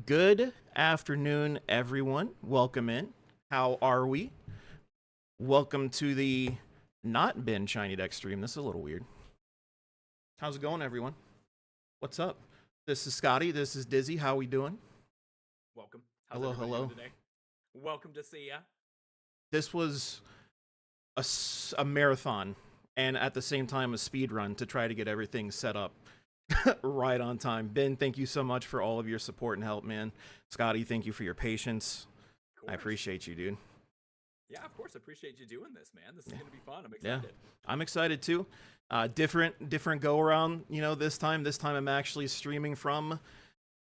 Good afternoon, everyone. Welcome in. How are we? Welcome to the not been ShinyDex stream. This is a little weird. How's it going, everyone? What's up? This is Scotty. This is Dizzy. How we doing? Welcome. How's Hello, everybody hello. doing today? Welcome to see ya. This was a marathon and at the same time a speed run to try to get everything set up right on time. Ben, thank you so much for all of your support and help, man. Scotty, thank you for your patience. I appreciate you, dude. Yeah, of course. I appreciate you doing this, man. This is gonna be fun. I'm Yeah, excited. I'm excited too. Different go around. This time I'm actually streaming from.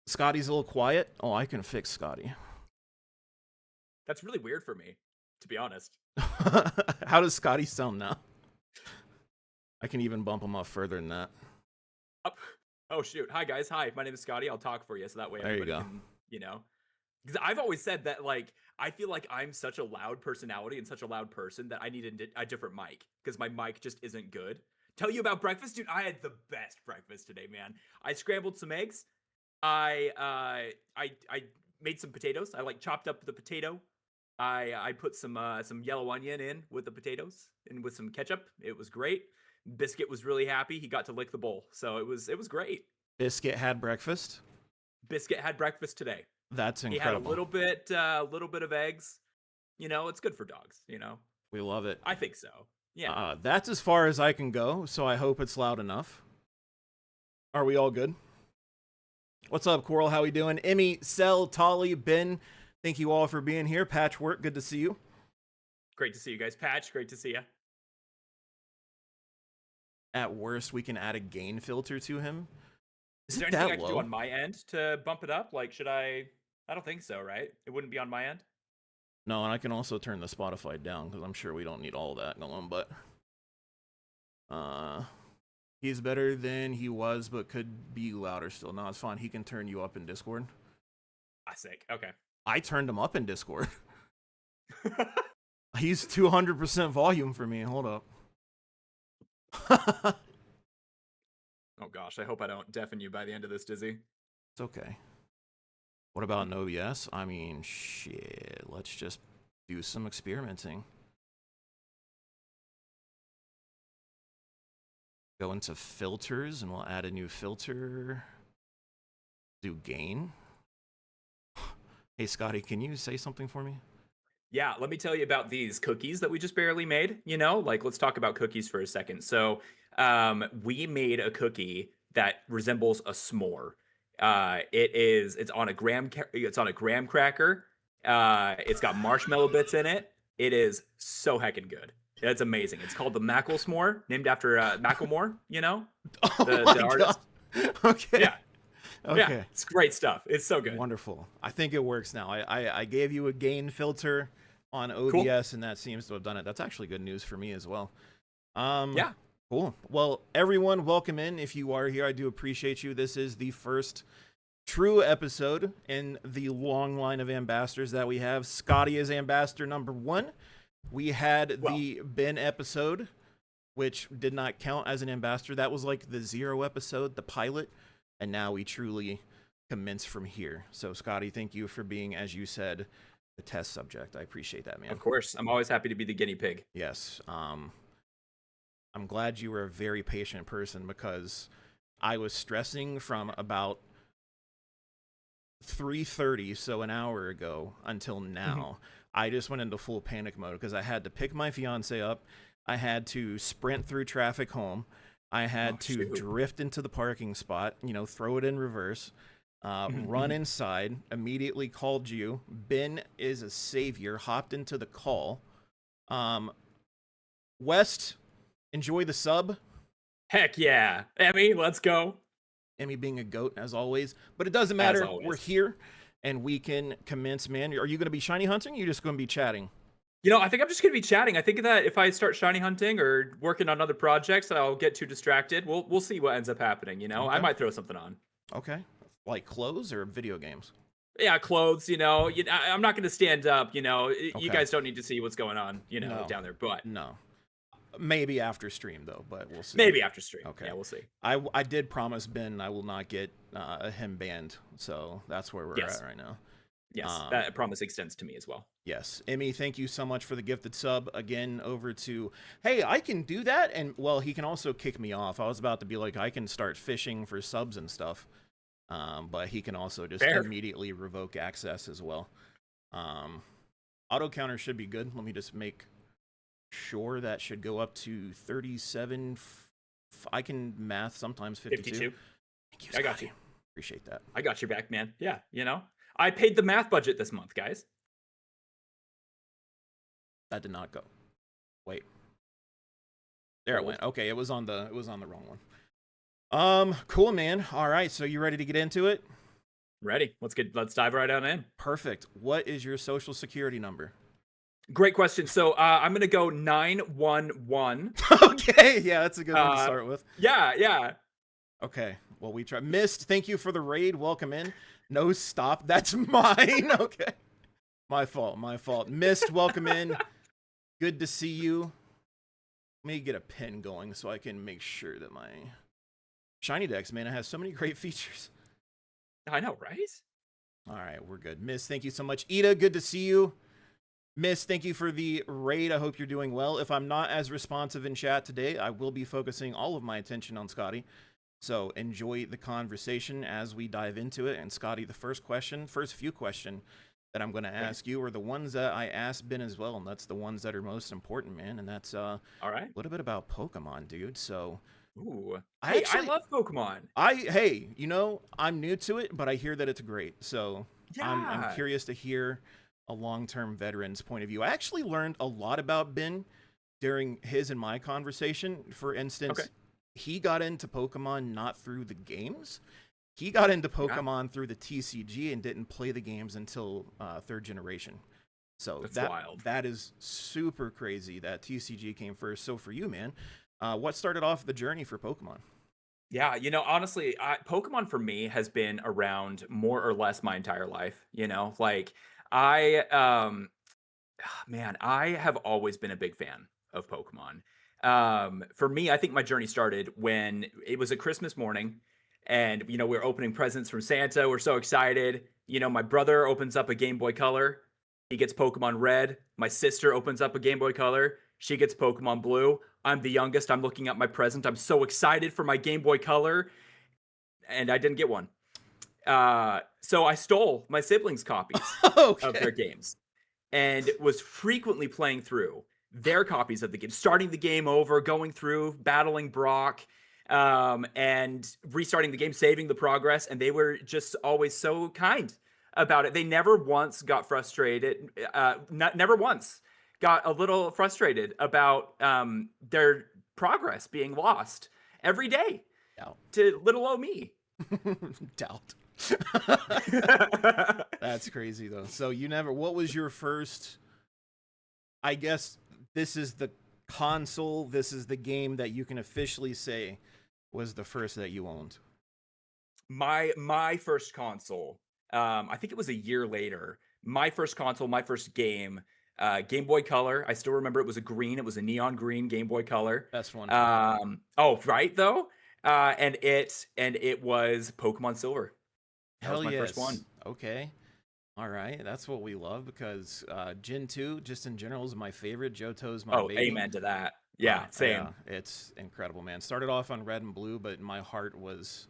Scotty's a little quiet. Oh, I can fix Scotty. That's really weird for me, to be honest. How does Scotty sound now? I can even bump him up further than that. Up. Oh shoot. Hi guys. Hi. My name is Scotty. I'll talk for you, so that way There you everybody go. can, because I've always said that I feel like I'm such a loud personality and such a loud person that I need a different mic because my mic just isn't good. Tell you about breakfast, dude. I had the best breakfast today, man. I scrambled some eggs. I made some potatoes. I chopped up the potato. I put some yellow onion in with the potatoes and with some ketchup. It was great. Biscuit was really happy. He got to lick the bowl, so it was great. Biscuit had breakfast. Biscuit had breakfast today. That's incredible. He had a little bit of eggs. It's good for dogs. We love it. I think so. Yeah. That's as far as I can go. So I hope it's loud enough. Are we all good? What's up, Coral? How we doing? Emmy, Cell, Tolly, Ben. Thank you all for being here. Patchwork, good to see you. Great to see you guys. Patch, great to see you. At worst, we can add a gain filter to him. Is there anything I can do on my end to bump it up? Should I? I don't think so, right? It wouldn't be on my end. No, and I can also turn the Spotify down because I'm sure we don't need all that going. But he's better than he was, but could be louder still. No, it's fine. He can turn you up in Discord. Sick. Okay. I turned him up in Discord. He's 200% volume for me. Hold up. Oh gosh, I hope I don't deafen you by the end of this, Dizzy. It's okay. What about an OBS? I mean, shit. Let's just do some experimenting. Go into filters and we'll add a new filter. Do gain. Hey, Scotty, can you say something for me? Yeah, let me tell you about these cookies that we just barely made. Let's talk about cookies for a second. So, we made a cookie that resembles a s'more. It's on a graham cracker. It's got marshmallow bits in it. It is so heckin' good. It's amazing. It's called the Mackle S'more, named after Macklemore. The artist. God. Okay. Yeah. Okay. Yeah, it's great stuff. It's so good. Wonderful. I think it works now. I gave you a gain filter on OBS, and that seems to have done it. That's actually good news for me as well. Yeah. Cool. Well, everyone, welcome in. If you are here, I do appreciate you. This is the first true episode in the long line of ambassadors that we have. Scotty is ambassador number 1. We had the Ben episode, which did not count as an ambassador. That was like the 0 episode, the pilot. And now we truly commence from here. So, Scotty, thank you for being, as you said, the test subject. I appreciate that, man. Of course. I'm always happy to be the guinea pig. Yes. I'm glad you were a very patient person because I was stressing from about 3:30, so an hour ago, until now. I just went into full panic mode because I had to pick my fiance up. I had to sprint through traffic home. I had to drift into the parking spot, throw it in reverse, run inside, immediately called you. Ben is a savior, hopped into the call. West, enjoy the sub. Heck yeah. Emmy, let's go. Emmy being a goat, as always. But it doesn't matter. We're here, and we can commence, man. Are you going to be shiny hunting, or are you just going to be chatting? I think I'm just going to be chatting. I think that if I start shiny hunting or working on other projects, I'll get too distracted. We'll see what ends up happening, Okay. I might throw something on. Okay. Like clothes or video games? Yeah, clothes, I'm not going to stand up, You guys don't need to see what's going on, down there, but... No. Maybe after stream though, but we'll see. Maybe after stream. Okay. Yeah, we'll see. I did promise Ben I will not get him banned, so that's where we're at right now. Yes, that promise extends to me as well. Yes. Emmy, thank you so much for the gifted sub. Again, over to, hey, I can do that. And, well, he can also kick me off. I was about to be like, I can start fishing for subs and stuff. But he can also just immediately revoke access as well. Auto counter should be good. Let me just make sure that should go up to 37. I can math sometimes 52. Thank you, Scotty. I got you. Appreciate that. I got your back, man. Yeah, you know. I paid the math budget this month, guys. That did not go. Wait. There it went. Okay, it was on the wrong one. Cool, man. All right, so you ready to get into it? Ready. Let's dive right on in. Perfect. What is your social security number? Great question. So I'm gonna go 911. Okay, yeah, that's a good one to start with. Yeah. Okay. Well, we tried. Mist, thank you for the raid. Welcome in. No, stop. That's mine. Okay. My fault. Mist, welcome in. Good to see you. Let me get a pin going so I can make sure that my ShinyDex, man, it has so many great features. I know, right? All right, we're good. Mist, thank you so much. Ida, good to see you. Mist, thank you for the raid. I hope you're doing well. If I'm not as responsive in chat today, I will be focusing all of my attention on Scotty. So enjoy the conversation as we dive into it. And Scotty, the first few questions that I'm going to ask you are the ones that I asked Ben as well. And that's the ones that are most important, man. And that's all right. A little bit about Pokemon, dude. So I love Pokemon. Hey, you know, I'm new to it, but I hear that it's great. So yeah. I'm curious to hear a long-term veteran's point of view. I actually learned a lot about Ben during his and my conversation. For instance, he got into Pokemon not through the games. He got into Pokemon through the TCG and didn't play the games until 3rd generation. So that's wild. That is super crazy that TCG came first. So for you, man, what started off the journey for Pokemon? Yeah, you know, honestly, Pokemon for me has been around more or less my entire life. You know, like I have always been a big fan of Pokemon. For me, I think my journey started when it was a Christmas morning and, you know, we're opening presents from Santa. We're so excited. You know, my brother opens up a Game Boy Color. He gets Pokemon Red. My sister opens up a Game Boy Color. She gets Pokemon Blue. I'm the youngest. I'm looking at my present. I'm so excited for my Game Boy Color. And I didn't get one. So I stole my siblings' copies of their games and was frequently playing through their copies of the game, starting the game over, going through, battling Brock, and restarting the game, saving the progress. And they were just always so kind about it. They never once got frustrated. Never once got a little frustrated about their progress being lost every day to little old me. Doubt. That's crazy though. So what was your first, I guess this is the console, this is the game that you can officially say was the first that you owned? My first console, I think it was a year later. My first console, my first game, Game Boy Color. I still remember it was it was a neon green Game Boy Color. That's one. Right though. And it was Pokemon Silver. That was my first one. Okay. All right. That's what we love because Gen 2, just in general, is my favorite. Johto's my baby. Amen to that. Yeah, same. Yeah, it's incredible, man. Started off on Red and Blue, but my heart was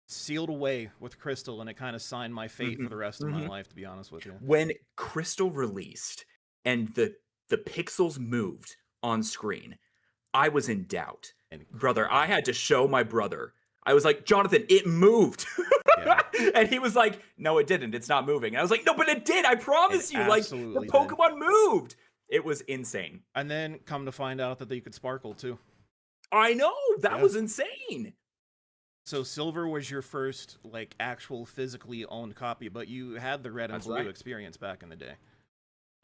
sealed away with Crystal, and it kind of signed my fate for the rest of my life, to be honest with you. When Crystal released and the pixels moved on screen, I was in doubt. Brother, I had to show my brother. I was like, Jonathan, it moved. And he was like, no, it didn't. It's not moving. And I was like, no, but it did. I promise you. Like, the Pokemon moved. It was insane. And then come to find out that they could sparkle too. I know. That was insane. So Silver was your first, like, actual physically owned copy, but you had the Red and Blue experience back in the day.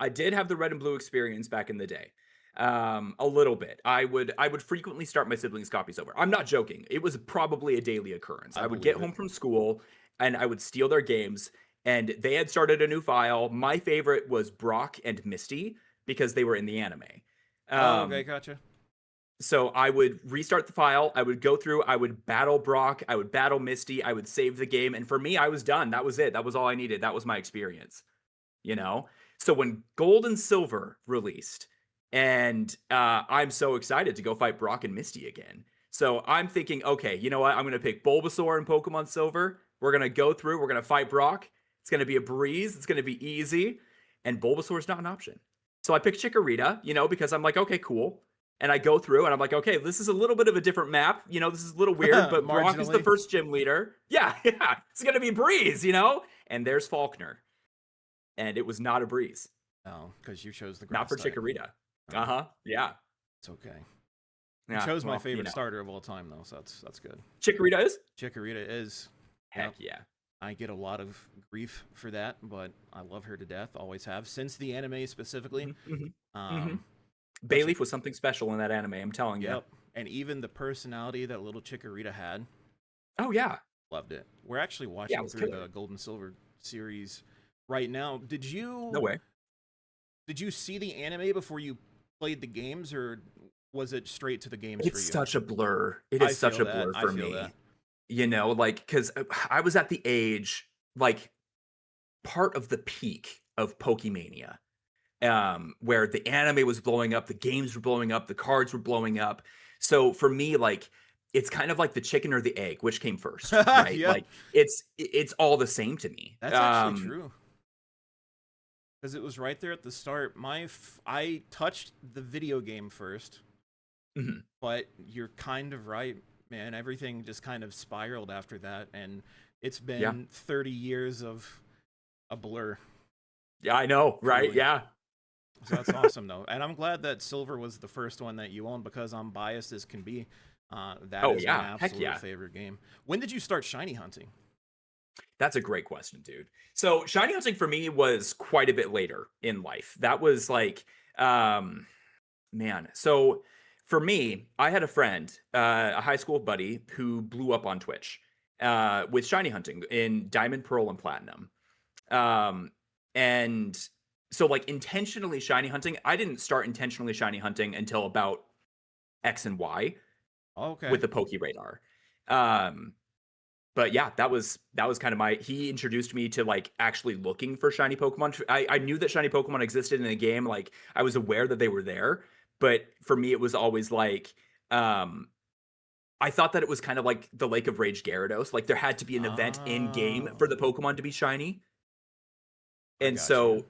I did have the Red and Blue experience back in the day. A little bit. I would frequently start my siblings' copies over. I'm not joking. It was probably a daily occurrence. I would get home from school and I would steal their games, and they had started a new file. My favorite was Brock and Misty because they were in the anime. Oh, okay, gotcha. So I would restart the file. I would go through. I would battle Brock. I would battle Misty. I would save the game. And for me, I was done. That was it. That was all I needed. That was my experience. You know? So when Gold and Silver released, and I'm so excited to go fight Brock and Misty again. So I'm thinking, okay, you know what? I'm going to pick Bulbasaur in Pokemon Silver. We're going to go through. We're going to fight Brock. It's going to be a breeze. It's going to be easy. And Bulbasaur is not an option. So I picked Chikorita, because I'm like, okay, cool. And I go through and I'm like, okay, this is a little bit of a different map. This is a little weird, but Brock is the Marginally. first gym leader. Yeah. It's going to be breeze, And there's Faulkner. And it was not a breeze. No, because you chose the grass Not for type. Chikorita. Oh, Yeah. it's okay. You Yeah, chose my well, favorite starter of all time, though, so that's good. Chikorita is? Chikorita is. Heck yeah. I get a lot of grief for that, but I love her to death. Always have since the anime specifically. Bayleaf was something special in that anime. I'm telling you. Yep, and even the personality that little Chikorita had. Oh yeah, loved it. We're actually watching through the Gold and Silver series right now. Did you? No way. Did you see the anime before you played the games, or was it straight to the games for you? It's such a blur. It is such a blur for me. Because I was at the age, part of the peak of Pokemania, where the anime was blowing up, the games were blowing up, the cards were blowing up. So for me, it's kind of like the chicken or the egg, which came first, right? Yeah. It's all the same to me. That's actually true. Because it was right there at the start. I touched the video game first, but you're kind of right, man. Everything just kind of spiraled after that, and it's been 30 years of a blur. Yeah, I know, right? Really. Yeah. So that's awesome, though. And I'm glad that Silver was the first one that you owned, because I'm biased as can be. That is my absolute favorite game. When did you start shiny hunting? That's a great question, dude. So shiny hunting for me was quite a bit later in life. That was So for me, I had a friend, a high school buddy, who blew up on Twitch with shiny hunting in Diamond, Pearl, and Platinum. And so intentionally shiny hunting, I didn't start intentionally shiny hunting until about X and Y. Okay. With the Poke Radar. But yeah, that was kind of he introduced me to actually looking for shiny Pokemon. I knew that shiny Pokemon existed in the game. I was aware that they were there, but for me, it was always I thought that it was kind of like the Lake of Rage Gyarados. There had to be an event in game for the Pokemon to be shiny. And so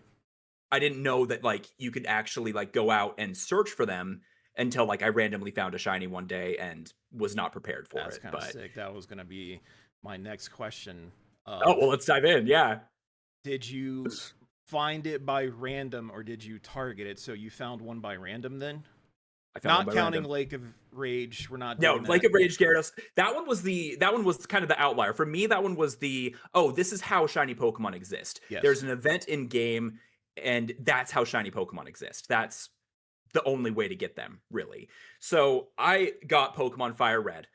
I didn't know that you could actually go out and search for them until I randomly found a shiny one day and was not prepared for it. That's kind of sick. That was going to be my next question. Oh, well, let's dive in. Yeah. Did you find it by random, or did you target it? So you found one by random then? Not counting random. Lake of Rage. We're not doing that. Lake of Rage Gyarados. That one was kind of the outlier. For me, that one was this is how shiny Pokemon exist. Yes. There's an event in game, and that's how shiny Pokemon exist. That's the only way to get them, really. So I got Pokemon Fire Red,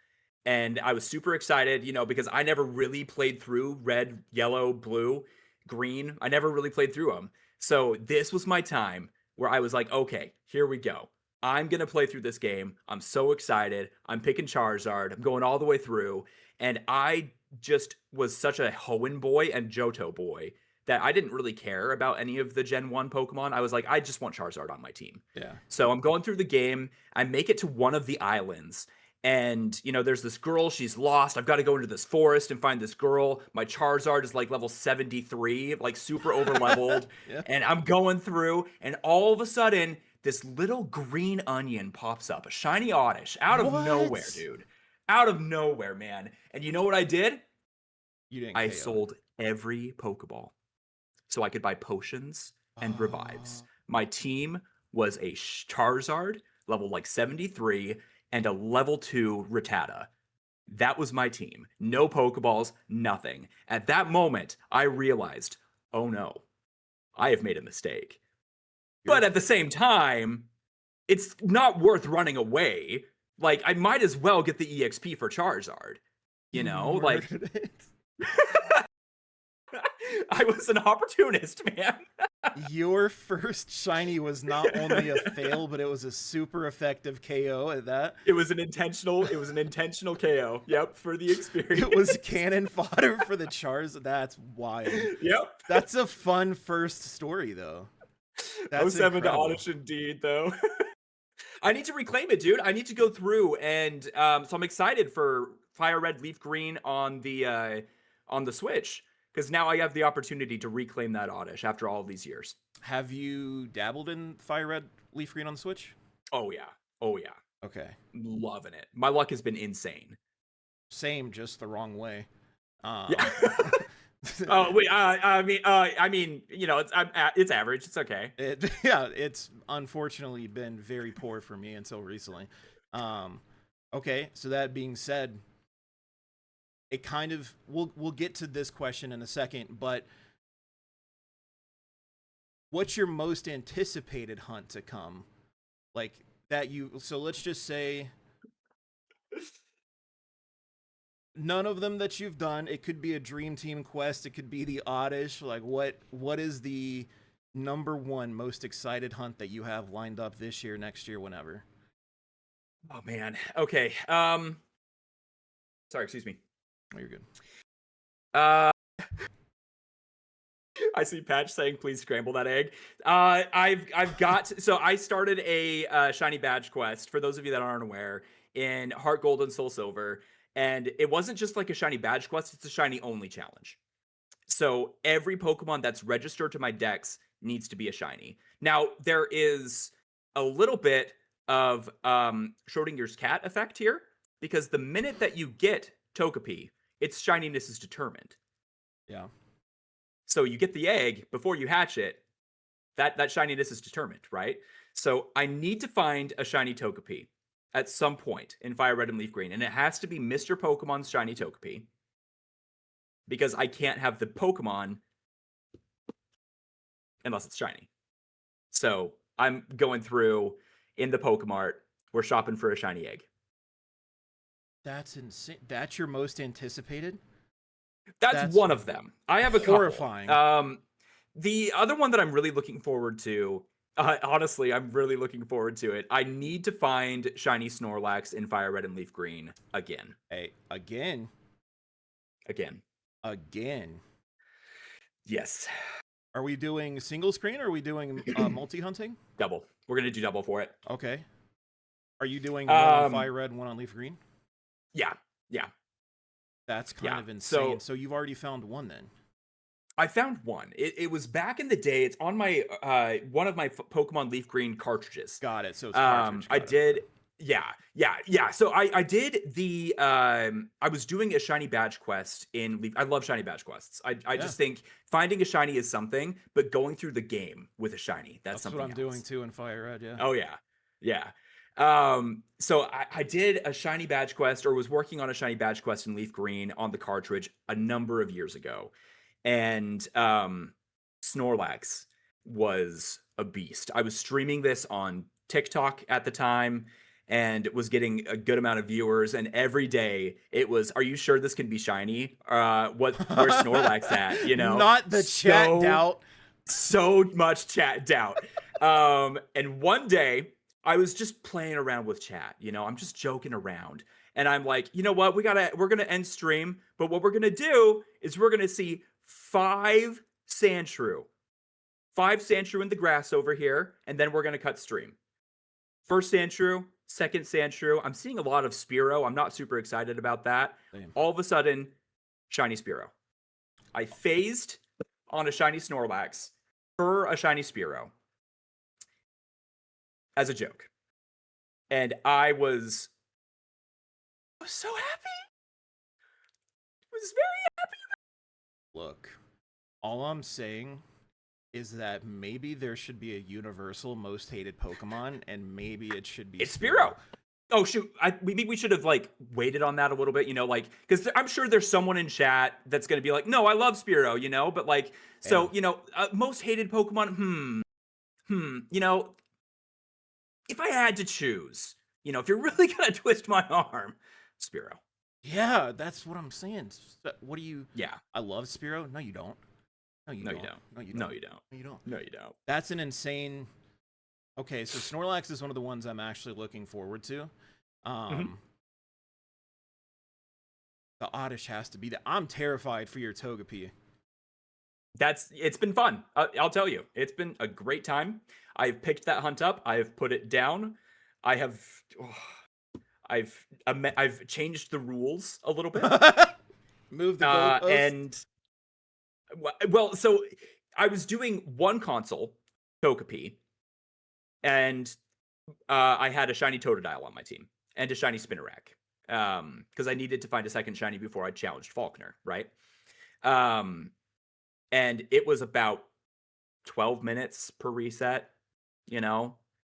and I was super excited, because I never really played through Red, Yellow, Blue, Green. I never really played through them. So this was my time where I was like, okay, here we go. I'm going to play through this game. I'm so excited. I'm picking Charizard. I'm going all the way through. And I just was such a Hoenn boy and Johto boy that I didn't really care about any of the Gen 1 Pokemon. I was like, I just want Charizard on my team. Yeah. So I'm going through the game. I make it to one of the islands. And, there's this girl. She's lost. I've got to go into this forest and find this girl. My Charizard is level 73, super over-leveled. Yeah. And I'm going through. And all of a sudden, this little green onion pops up. A shiny Oddish. Out of nowhere, dude. Out of nowhere, man. And you know what I did? You didn't I sold every Pokeball so I could buy potions and revives. My team was a Charizard, level 73, and a level 2 Rattata. That was my team. No Pokeballs, nothing. At that moment, I realized, oh no, I have made a mistake. But at the same time, it's not worth running away. I might as well get the EXP for Charizard. I was an opportunist, man. Your first shiny was not only a fail, but it was a super effective KO at that. It was an intentional KO. Yep, for the experience. It was cannon fodder for the Chars. That's wild. Yep. That's a fun first story, though. That's 07 to incredible. Oddish indeed, though. I need to reclaim it, dude. I need to go through, and so I'm excited for Fire Red Leaf Green on the Switch, because now I have the opportunity to reclaim that Oddish after all of these years. Have you dabbled in Fire Red Leaf Green on the Switch? Oh yeah, oh yeah. Okay. Loving it. My luck has been insane. Same, just the wrong way. Yeah. Oh wait, I mean, you know, it's average. It's okay. It's unfortunately been very poor for me until recently. Okay, so that being said, it kind of we'll get to this question in a second, but what's your most anticipated hunt to come? Like that so let's just say none of them that you've done. It could be a dream team quest, it could be the Oddish. Like what is the number one most excited hunt that you have lined up this year, next year, whenever? Oh man. Okay. Sorry, excuse me. Oh, you're good. I see Patch saying, "Please scramble that egg." I've got so I started a shiny badge quest for those of you that aren't aware in Heart Gold and Soul Silver, and it wasn't just like a shiny badge quest; it's a shiny only challenge. So every Pokemon that's registered to my dex needs to be a shiny. Now there is a little bit of Schrodinger's cat effect here, because the minute that you get Togepi, its shininess is determined. Yeah. So you get the egg before you hatch it. That shininess is determined, right? So I need to find a shiny Togepi at some point in Fire Red and Leaf Green, and it has to be Mr. Pokemon's shiny Togepi, because I can't have the Pokemon unless it's shiny. So I'm going through in the Pokemart. We're shopping for a shiny egg. That's insane. That's your most anticipated? That's one of them. I have a couple. Horrifying. The other one that I'm really looking forward to, honestly, I'm really looking forward to it. I need to find shiny Snorlax in Fire Red and Leaf Green again. Hey, again? Again? Yes. Are we doing single screen or are we doing multi-hunting? Double. We're going to do double for it. Okay. Are you doing one on Fire Red and one on Leaf Green? Yeah. That's kind of insane. So you've already found one then? I found one. It was back in the day. It's on my one of my Pokemon Leaf Green cartridges. Got it. So it's cartridge. Yeah. So I did the I was doing a shiny badge quest in Leaf. I love shiny badge quests. I just think finding a shiny is something, but going through the game with a shiny, that's something what I'm else. doing too in Fire Red. Yeah. Oh yeah. So I did a shiny badge quest, or was working on a shiny badge quest in Leaf Green on the cartridge a number of years ago. And Snorlax was a beast. I was streaming this on TikTok at the time and was getting a good amount of viewers. And every day it was, "Are you sure this can be shiny? Where's Snorlax at?" You know, not the chat doubt. So much chat doubt. And one day I was just playing around with chat. You know, I'm just joking around. And I'm like, you know what? We're going to end stream. But what we're going to do is we're going to see 5 Sandshrew. 5 Sandshrew in the grass over here. And then we're going to cut stream. First Sandshrew, second Sandshrew. I'm seeing a lot of Spearow. I'm not super excited about that. Same. All of a sudden, shiny Spearow. I phased on a shiny Snorlax for a shiny Spearow as a joke. And I was so happy. I was very happy. Look, all I'm saying is that maybe there should be a universal most hated Pokemon, and maybe it should be Spearow. Oh shoot! Maybe we should have like waited on that a little bit, you know, like, because I'm sure there's someone in chat that's gonna be like, "No, I love Spearow," you know, but like, so you know, most hated Pokemon. You know, if I had to choose, you know, if you're really gonna twist my arm, Spearow. Yeah, that's what I'm saying. What do you? Yeah, I love Spearow. No, you don't. No, you No, don't. you don't. No, you No, don't. you don't. No, you don't. No, you don't. That's an insane. Okay, so Snorlax is one of the ones I'm actually looking forward to. Mhm. The Oddish has to be that. I'm terrified for your Togepi. It's been fun. I'll tell you, it's been a great time. I've picked that hunt up. I've put it down. I have, oh, I've changed the rules a little bit. Move the goalpost. And well, so I was doing one console, Togepi, and I had a shiny Totodile on my team and a shiny Spinarak. Because I needed to find a second shiny before I challenged Faulkner, right? And it was about 12 minutes per reset,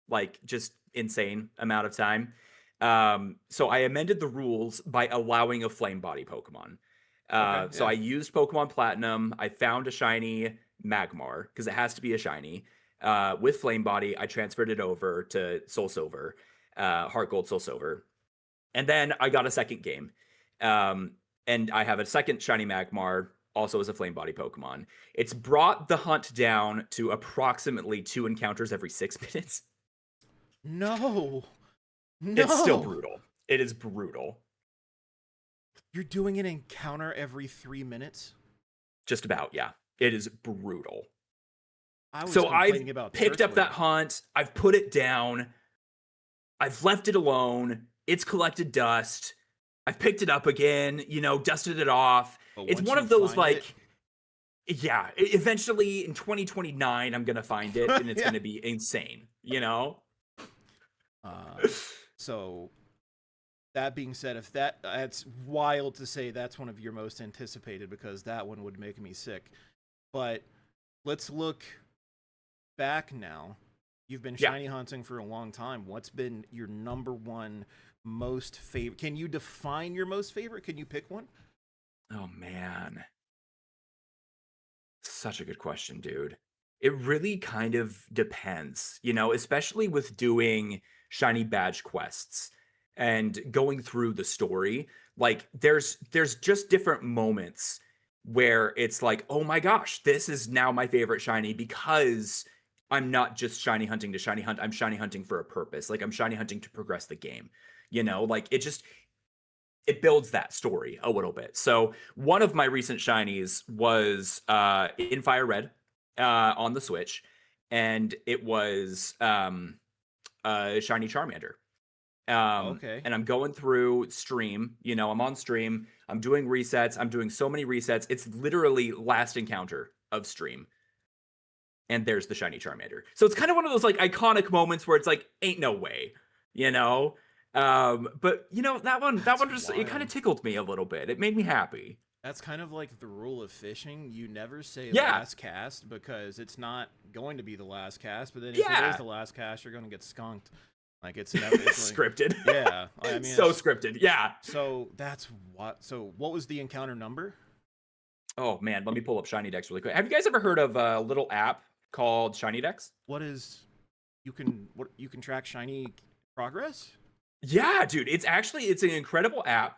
like just insane amount of time. So I amended the rules by allowing a flame body Pokemon. Okay, So yeah. I used Pokemon Platinum. I found a shiny Magmar because it has to be a shiny. With Flame Body, I transferred it over to Soul Silver, Heart Gold, Soul Silver. And then I got a second game. Um, and I have a second shiny Magmar, also as a Flame Body Pokemon. It's brought the hunt down to approximately 2 encounters every 6 minutes. No. It's still No. brutal. It is brutal. You're doing an encounter every 3 minutes? Just about, yeah. It is brutal. I was So I've complaining about picked up Turtwig. that hunt. I've put it down. I've left it alone. It's collected dust. I've picked it up again, dusted it off. But It's once one you of those find it, yeah, eventually in 2029, I'm going to find it and it's Yeah. going to be insane, So that being said, if that's wild to say that's one of your most anticipated because that one would make me sick. But let's look back now. You've been Yeah. shiny hunting for a long time. What's been your number one most favorite? Can you define your most favorite? Can you pick one? Oh, man. Such a good question, dude. It really kind of depends, especially with doing shiny badge quests and going through the story. Like there's just different moments where it's like, "Oh my gosh, this is now my favorite shiny because I'm not just shiny hunting to shiny hunt. I'm shiny hunting for a purpose. Like I'm shiny hunting to progress the game." Like it builds that story a little bit. So one of my recent shinies was in Fire Red on the Switch, and it was shiny Charmander. Okay. And I'm going through stream. I'm on stream. I'm doing resets. I'm doing so many resets. It's literally last encounter of stream. And there's the shiny Charmander. So it's kind of one of those like iconic moments where it's like, ain't no way, you know? But that one That's just it kind of wild. tickled me a little bit. It made me happy. That's kind of like the rule of fishing. You never say Yeah. last cast because it's not going to be the last cast. But then if it is Yeah. the last cast, you're going to get skunked. Like it's never it's like, Scripted. yeah. I mean, So scripted. Yeah. so that's what. So what was the encounter number? Oh man, let me pull up ShinyDex really quick. Have you guys ever heard of a little app called ShinyDex? What is you can track shiny progress? Yeah, dude, it's an incredible app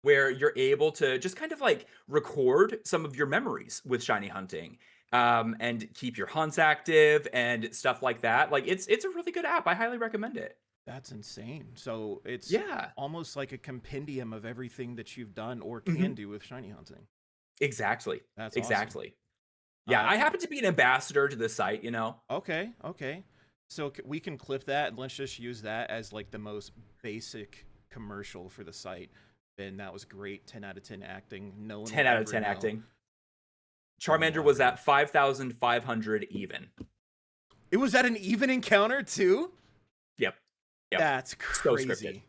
where you're able to just kind of like record some of your memories with shiny hunting, and keep your hunts active and stuff like that. Like it's a really good app. I highly recommend it. That's insane. So it's Yeah, almost like a compendium of everything that you've done or hmm can do with shiny hunting. exactly, That's awesome. exactly. Yeah, Uh, I happen to be an ambassador to this site. okay, okay. So we can clip that and let's just use that as like the most basic commercial for the site. And that was great. 10 out of 10 acting. No one 10 will out of ever 10 know. acting. No one will Charmander was ever know. at 5,500 even. It was at an even encounter too? Yep. Yep. That's So scripted. crazy.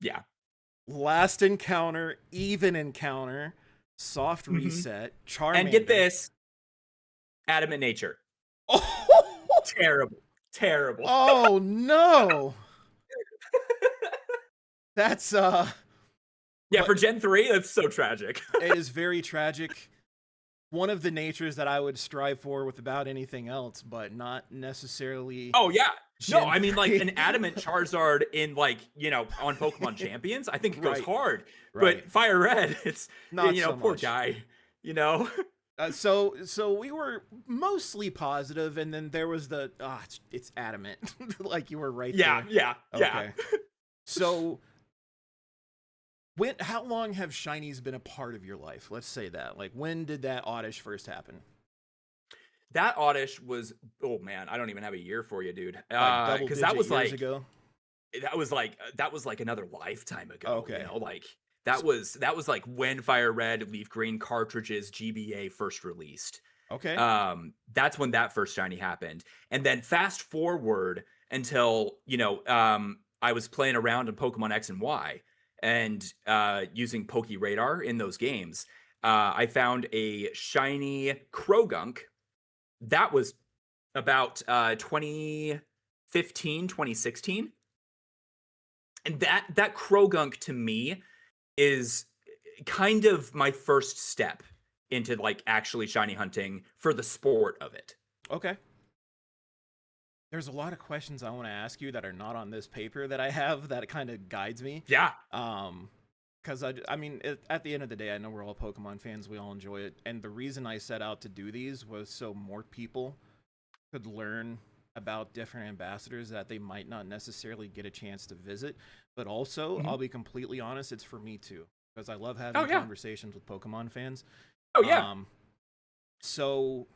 Yeah. Last encounter, even encounter, soft Mhm. reset, Charmander. And get this, Adamant Nature. Oh, Terrible. Terrible. oh no. That's Yeah, but for Gen 3, that's so tragic. it is very tragic. One of the natures that I would strive for with about anything else, but not necessarily Oh, yeah. No, Gen I mean, like, 3. an Adamant Charizard in, like, on Pokemon Champions, I think it goes Right, hard. right. But Fire Red, it's, Not so poor much. guy, So we were mostly positive, and then there was the it's adamant, like you were right Yeah, there. yeah, yeah. Okay. So how long have shinies been a part of your life? Let's say that. Like, when did that oddish first happen? That oddish was, oh man, I don't even have a year for you, dude. Like double Because that digit was years like ago? another lifetime ago. You Okay. know, like S- that was like when Fire Red, Leaf Green cartridges GBA first released. Okay. That's when that first shiny happened, and then fast forward until I was playing around in Pokemon X and Y, and using Poke Radar in those games. I found a shiny Krogunk that was about 2015, 2016. And that Krogunk to me is kind of my first step into like actually shiny hunting for the sport of it. Okay. There's a lot of questions I want to ask you that are not on this paper that I have that kind of guides me. Yeah. Because I mean, at the end of the day, I know we're all Pokemon fans. We all enjoy it. And the reason I set out to do these was so more people could learn about different ambassadors that they might not necessarily get a chance to visit. But also, I'll be completely honest, it's for me too. Because I love having conversations with Pokemon fans. Oh, yeah. So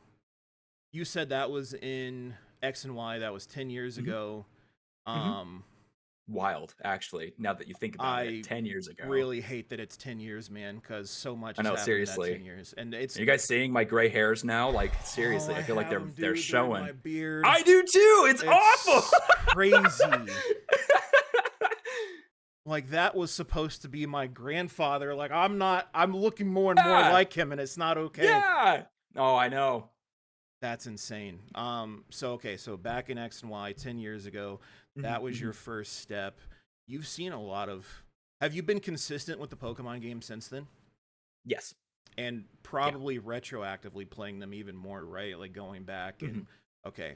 you said that was in X and Y. That was 10 years ago. Wild, actually, now that you think about it, 10 years ago. I really hate that it's 10 years, man, because so much has happened seriously. in that 10 years. And Are you guys seeing my gray hairs now? Like, seriously, I feel like they're showing. My beard. I do too. It's awful. Crazy. Like, that was supposed to be my grandfather. Like, I'm looking more and more like him, and it's not okay. Yeah. Oh, I know. That's insane. So back in X and Y 10 years ago, that was your first step. You've seen a lot of. Have you been consistent with the Pokemon game since then? Yes. And probably retroactively playing them even more, right? Like going back and okay.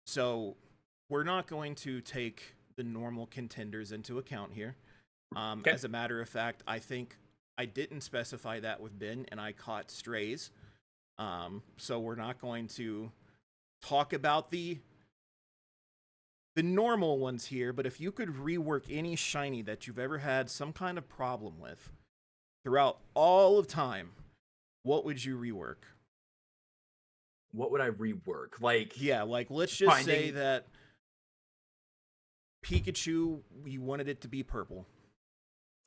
So we're not going to take the normal contenders into account here. As a matter of fact, I think I didn't specify that with Ben, and I caught strays. So we're not going to talk about the normal ones here, but if you could rework any shiny that you've ever had some kind of problem with throughout all of time, what would you rework? What would I rework? Like, yeah, like let's just say that Pikachu, you wanted it to be purple.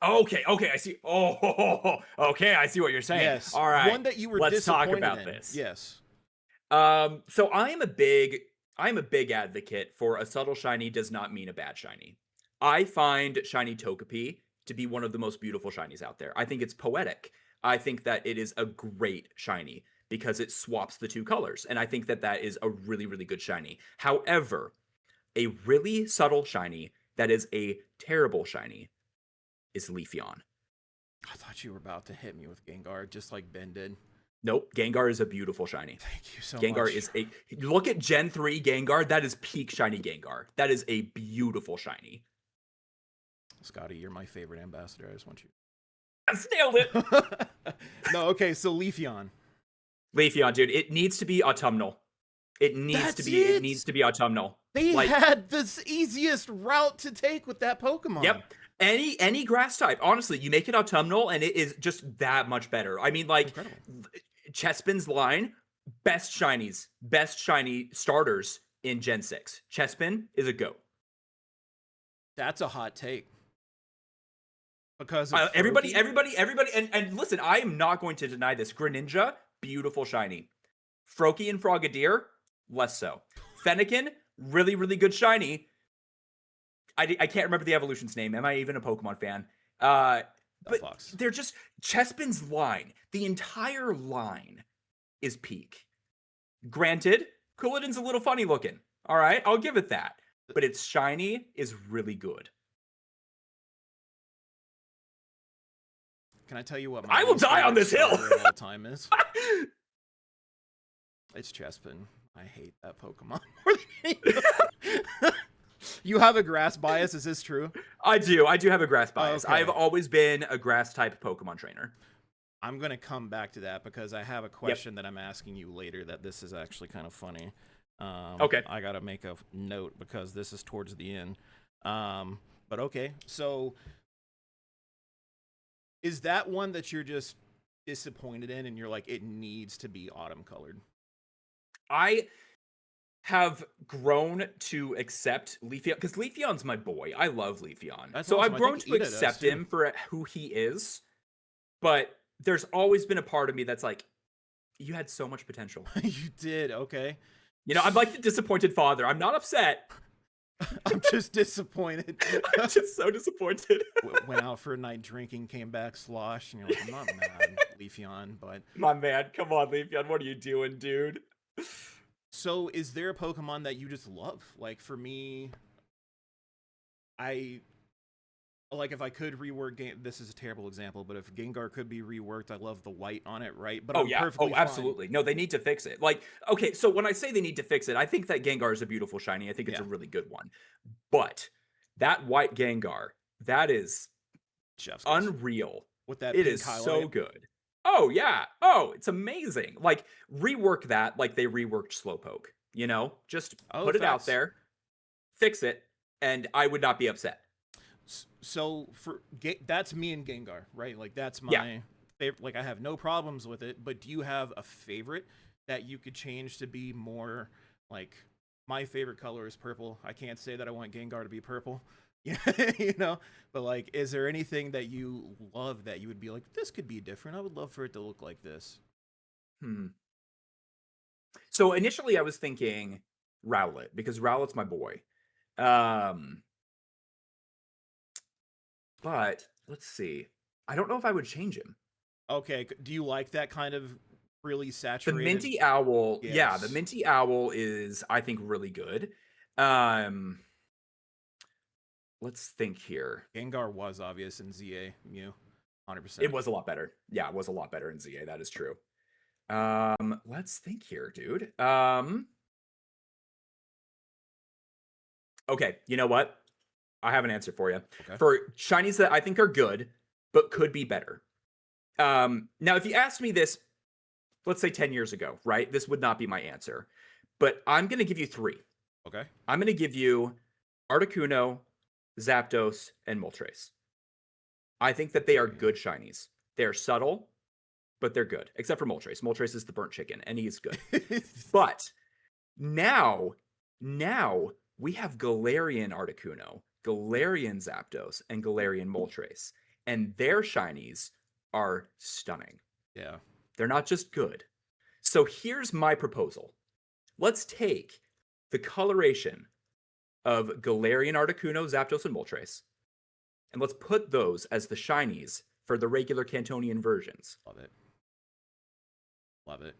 Okay, I see. Okay, I see what you're saying. Yes. All right. One that you were Let's talk disappointed about in. this. Yes. So I'm a big advocate for a subtle shiny does not mean a bad shiny. I find shiny Togepi to be one of the most beautiful shinies out there. I think it's poetic. I think that it is a great shiny because it swaps the two colors, and I think that is a really, really good shiny. However, a really subtle shiny that is a terrible shiny is Leafeon. I thought you were about to hit me with Gengar, just like Ben did. Nope, Gengar is a beautiful shiny. Thank you so Gengar much. is look at Gen 3 Gengar. That is peak shiny Gengar. That is a beautiful shiny. Scotty, you're my favorite ambassador. I just want you. I nailed it. No, okay, so Leafeon. Leafeon, dude, it needs to be autumnal. It needs to be autumnal. They had the easiest route to take with that Pokemon. Yep. Any grass type, honestly, you make it autumnal and it is just that much better. I mean, like, Chespin's line, best shiny starters in Gen 6. Chespin is a GOAT. That's a hot take. Because everybody, and listen, I am not going to deny this. Greninja, beautiful shiny. Froakie and Frogadier, less so. Fennekin, really, really good shiny. I can't remember the evolution's name. Am I even a Pokemon fan? But they're just Chespin's line. The entire line is peak. Granted, Couladin's a little funny looking. All right, I'll give it that. But its shiny is really good. Can I tell you what I will die on this hill of all time is? It's Chespin. I hate that Pokemon more than anything. You have a grass bias, is this true? I do have a grass bias. Okay. I've always been a grass type Pokemon trainer. I'm gonna come back to that because I have a question that I'm asking you later. That this is actually kind of funny. Okay. I gotta make a note because this is towards the end. But okay, so is that one that you're just disappointed in, and you're like, it needs to be autumn colored? I have grown to accept Leafeon because Leafeon's my boy. I love Leafeon. That's So awesome. I've I grown think to Ida does accept too. him for who he is. But there's always been a part of me that's like, you had so much potential. You did, okay. You know, I'm like the disappointed father. I'm not upset. I'm just disappointed. I'm just so disappointed. Went out for a night drinking, came back sloshed, and you're like, I'm not mad, Leafeon, but My man, come on, Leafeon. What are you doing, dude? so is there a Pokemon that you just love? Like for me, I like if I could rework this is a terrible example, but if Gengar could be reworked, I love the white on it, right? But Oh I'm yeah. perfectly Oh, fine. absolutely. No, they need to fix it. Like, okay, so when I say they need to fix it, I think that Gengar is a beautiful shiny. I think it's a really good one. But that white Gengar, that is Chef's kiss. unreal. With that It pink is highlight. so good. Oh yeah. Oh, it's amazing. Like rework that like they reworked Slowpoke. You know, just put it out facts. there, fix it, and I would not be upset. So for that's me and Gengar, right? Like that's my favorite. Like I have no problems with it. But do you have a favorite that you could change to be more like my favorite color is purple? I can't say that I want Gengar to be purple. Yeah, you know, but like, is there anything that you love that you would be like, this could be different? I would love for it to look like this. So initially I was thinking Rowlet because Rowlet's my boy. But let's see. I don't know if I would change him. Okay, do you like that kind of really The saturated? Minty Owl, yeah, the Yes. Minty Owl is, I think, really good. Let's think here. Gengar was obvious in ZA Mew, 100%. It was a lot better. Yeah, it was a lot better in ZA. That is true. Let's think here, dude. Okay, you know what? I have an answer for you. Okay. For shinies that I think are good, but could be better. Now, if you asked me this, let's say 10 years ago, right? This would not be my answer. But I'm going to give you 3. Okay. I'm going to give you Articuno, Zapdos, and Moltres. I think that they are good shinies. They're subtle, but they're good. Except for Moltres. Moltres is the burnt chicken, and he is good. But now we have Galarian Articuno, Galarian Zapdos, and Galarian Moltres. And their shinies are stunning. Yeah. They're not just good. So here's my proposal. Let's take the coloration of Galarian Articuno, Zapdos, and Moltres, and let's put those as the shinies for the regular Cantonian versions. Love it. Love it.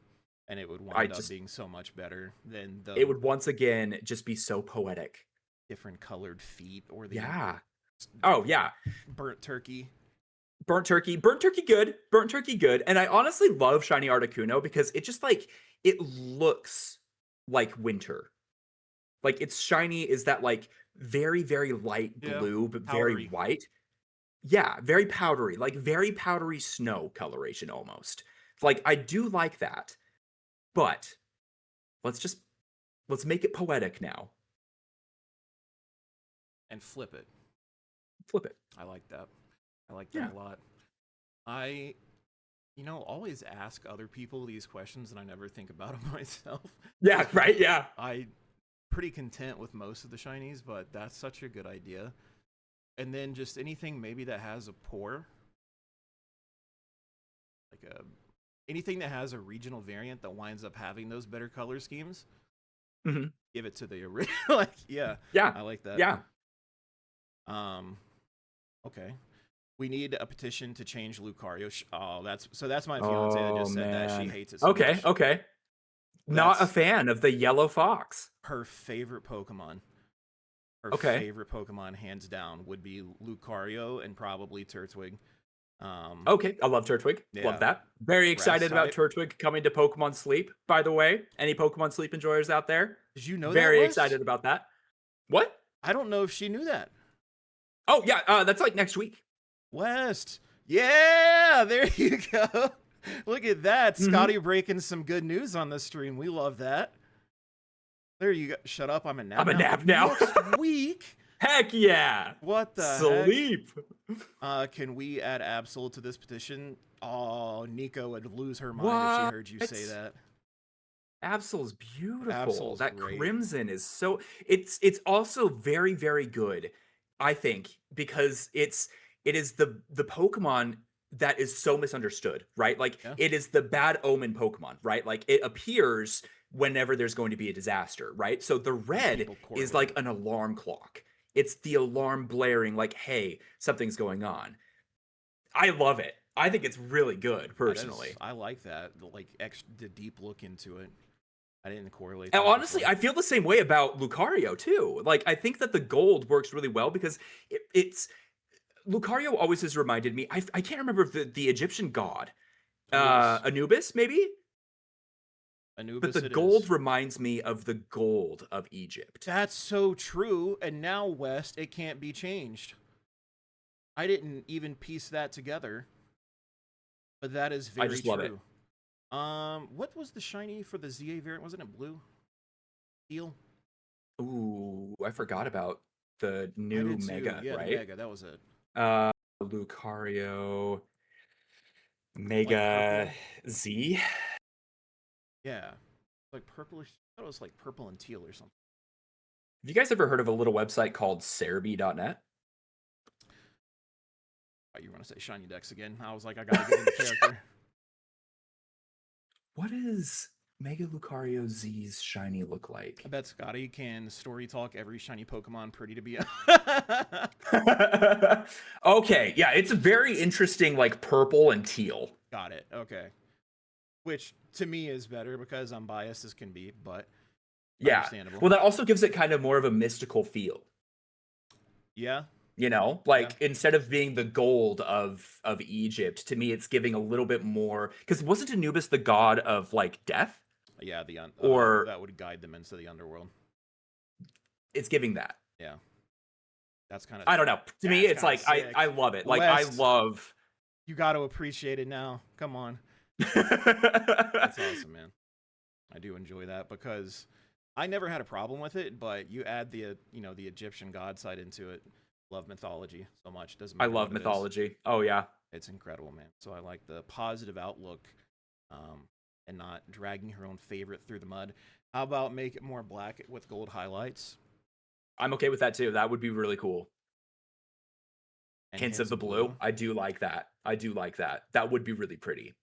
And it would wind up being so much better than the... It would once again just be so poetic. Different colored feet or the... Yeah. Oh, yeah. Burnt turkey. Burnt turkey good. Burnt turkey good. And I honestly love shiny Articuno because it just like, it looks like winter. Like its shiny is that like very, very light blue, but very white. Yeah, very powdery, like very powdery snow coloration almost. Like I do like that, but let's make it poetic now. And flip it. Flip it. I like that. I like that a lot. I, always ask other people these questions and I never think about them myself. Yeah, right, yeah. I'm pretty content with most of the shinies, but that's such a good idea. And then just anything maybe that has a pore. Like anything that has a regional variant that winds up having those better color schemes. Mm-hmm. Give it to the original. Yeah, I like that. Yeah. Okay. We need a petition to change Lucario. That's my fiance that just said that. She hates it so much. Okay. Not a fan of the yellow fox. Her favorite Pokemon. Her favorite Pokemon, hands down, would be Lucario and probably Turtwig. Okay, I love Turtwig. Yeah. Love that. Very excited about Turtwig coming to Pokemon Sleep, by the way. Any Pokemon Sleep enjoyers out there? Did you know that? Very excited about that. What? I don't know if she knew that. Oh, yeah, that's like next week. West, Yeah, there you go. Look at that. Mhm. Scotty breaking some good news on the stream. We love that. There you go. Shut up. I'm a nap I'm a now. nap now. Next week? Heck yeah. What the heck? Sleep. Can we add Absol to this petition? Oh, Nico would lose her mind if she What? heard you say that. Absol's beautiful. Absol's That great. crimson is so it's also very, very good, I think, because it is the Pokemon that is so misunderstood, right? Like Yeah. it is the bad omen Pokemon, right? Like it appears whenever there's going to be a disaster, right? So the red People is correlate like it. an alarm clock. It's the alarm blaring like, hey, something's going on. I love it. I think it's really good, personally. I like that. The deep look into it. I didn't correlate And that honestly, before. I feel the same way about Lucario too. Like, I think that the gold works really well because it's Lucario always has reminded me. I can't remember if the Egyptian god, Anubis maybe, but Anubis the it gold is. reminds me of the gold of Egypt. That's so true. And now, West, it can't be changed. I didn't even piece that together. But that is very I just love it. true. What was the shiny for the ZA variant? Wasn't it blue? Teal? Ooh, I forgot about the I new did too. Mega, Yeah, the right? Mega. That was it. Lucario Like Mega purple. Z. Yeah. Like purplish. I thought it was like purple and teal or something. Have you guys ever heard of a little website called Cerebi.net? Oh, you want to say ShinyDex again? I was like, I gotta get in the character. What does Mega Lucario Z's shiny look like? I bet Scotty can story talk every shiny Pokemon pretty to be. Okay, yeah, it's a very interesting, like purple and teal. Got it. Okay. Which to me is better because I'm biased as can be, but Yeah. understandable. Well, that also gives it kind of more of a mystical feel. Yeah. You know, like instead of being the gold of Egypt, to me, it's giving a little bit more. Because wasn't Anubis the god of like death? Yeah, Or that would guide them into the underworld. it's giving that. Yeah. That's kind of. I don't know. To me, it's like I love it. Like West, I love. You got to appreciate it now. Come on. That's awesome, man. I do enjoy that because I never had a problem with it, but you add the the Egyptian god side into it. Love mythology so much. Doesn't I matter love what it is. mythology. Oh yeah. It's incredible, man. So I like the positive outlook, and not dragging her own favorite through the mud. How about make it more black with gold highlights? I'm okay with that too. That would be really cool. And Hints of the blue. I do like that. I do like that. That would be really pretty.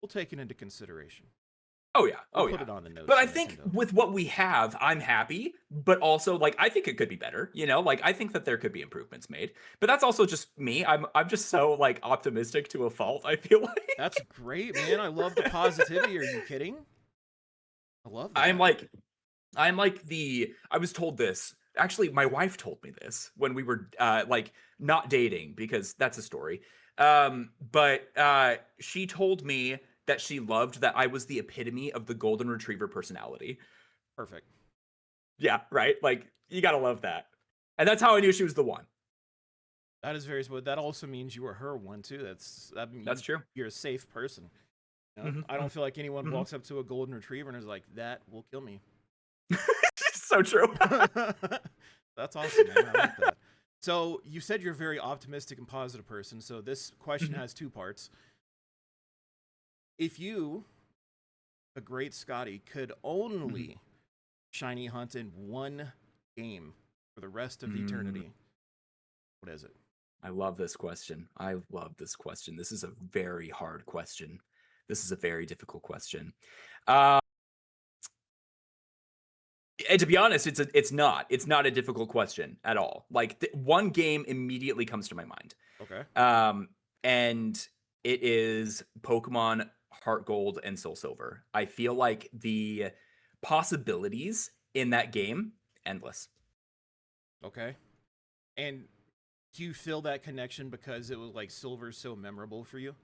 We'll take it into consideration. Oh yeah. We'll oh put yeah. it on the notes. But I think with what we have, I'm happy. But also, like, I think it could be better. You know, like I think that there could be improvements made. But that's also just me. I'm just so like optimistic to a fault. I feel like that's great, man. I love the positivity. Are you kidding? I love that. I'm like I was told this. Actually, my wife told me this when we were like not dating because that's a story. But she told me that she loved that I was the epitome of the golden retriever personality. Perfect. Yeah, right? Like, you gotta love that. And that's how I knew she was the one. That is very smooth. That also means you were her one, too. That's true. You're a safe person. You know? I don't feel like anyone walks up to a golden retriever and is like, that will kill me. So true. That's awesome, man. I like that. So, you said you're a very optimistic and positive person. So, this question has two parts. If you, the great Scotty, could only shiny hunt in one game for the rest of eternity, what is it? I love this question. I love this question. This is a very hard question. This is a very difficult question. And to be honest, it's not a difficult question at all. Like one game immediately comes to my mind. Okay. And it is Pokemon Heart Gold and Soul Silver. I feel like the possibilities in that game endless. Okay. And do you feel that connection because it was like Silver's so memorable for you?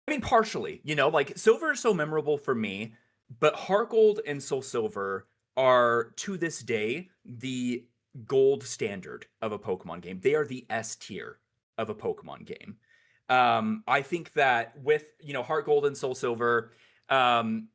I mean, partially, you know, like Silver is so memorable for me, but Heart Gold and Soul Silver are to this day the gold standard of a Pokemon game. They are the S tier of a Pokemon game. I think that with, Heart Gold and Soul Silver, um,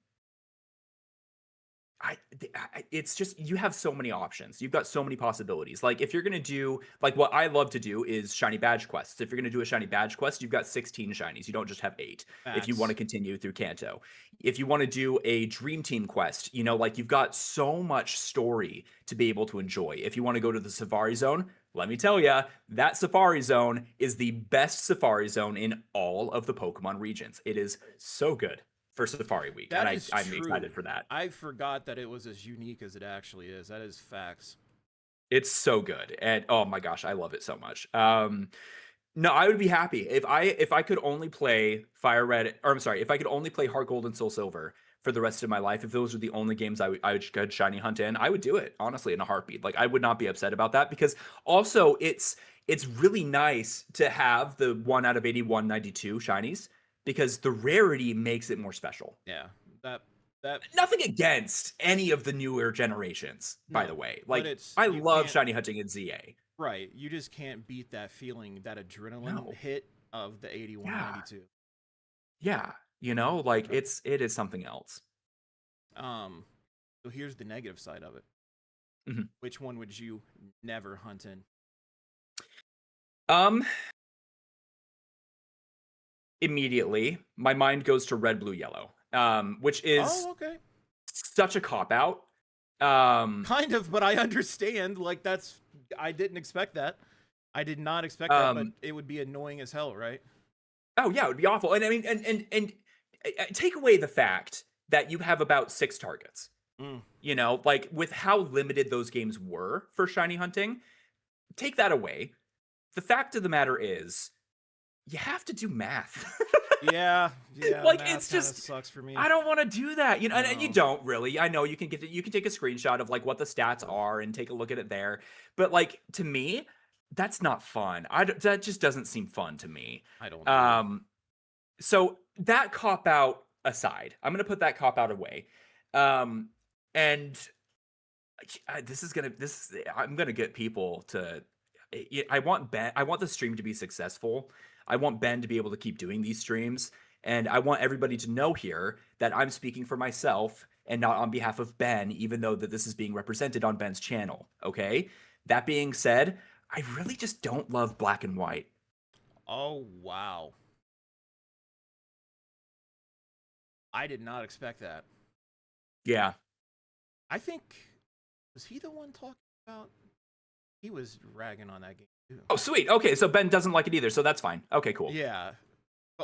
it's just you have so many options. You've got so many possibilities. Like if you're gonna do like what I love to do is shiny badge quests. If you're gonna do a shiny badge quest, you've got 16 shinies. You don't just have 8. If you want to Facts. continue through Kanto, if you want to do a dream team quest, like you've got so much story to be able to enjoy. If you want to go to the Safari Zone, let me tell you, that Safari Zone is the best Safari Zone in all of the Pokemon regions. It is so good for Safari Week, and That is I'm true. excited for that. I forgot that it was as unique as it actually is. That is facts. It's so good, and oh my gosh, I love it so much. No, I would be happy if I could only play Fire Red, or I'm sorry, if I could only play Heart Gold and Soul Silver for the rest of my life. If those were the only games I would could shiny hunt in, I would do it honestly in a heartbeat. Like I would not be upset about that because also it's really nice to have the 1 out of 81 92 shinies because the rarity makes it more special. Yeah. That Nothing against any of the newer generations, by the no, way. but Like it's I you love can't shiny hunting in ZA. right. You just can't beat that feeling, that adrenaline No. hit of the 81 Yeah. 92. Yeah. Like Okay. it is something else. So here's the negative side of it. Mhm. Which one would you never hunt in? Um Immediately my mind goes to red, blue, yellow. Which is Oh, okay. such a cop out. Um Kind of, but I understand. Like that's I didn't expect that. I did not expect that, but um it would be annoying as hell, right? oh yeah, it would be awful. And I mean and take away the fact that you have about 6 targets. Mm. Like with how limited those games were for shiny hunting, take that away. The fact of the matter is, you have to do math. Yeah, yeah. Like Math it's kind of just sucks for me. I don't want to do that. And you No, don't really. I know you can take a screenshot of like what the stats are and take a look at it there. But like to me, that's not fun. That just doesn't seem fun to me. I don't either. Um so that cop out aside, I'm going to put that cop out away. Um and I'm gonna get people to. I want Ben. I want the stream to be successful. I want Ben to be able to keep doing these streams, and I want everybody to know here that I'm speaking for myself and not on behalf of Ben, even though that this is being represented on Ben's channel. Okay. That being said, I really just don't love black and white. Oh wow, I did not expect that. Yeah. I think was he the one talking about? He was ragging on that game too. Oh, sweet. Okay, so Ben doesn't like it either, so that's fine. Okay, cool. Yeah,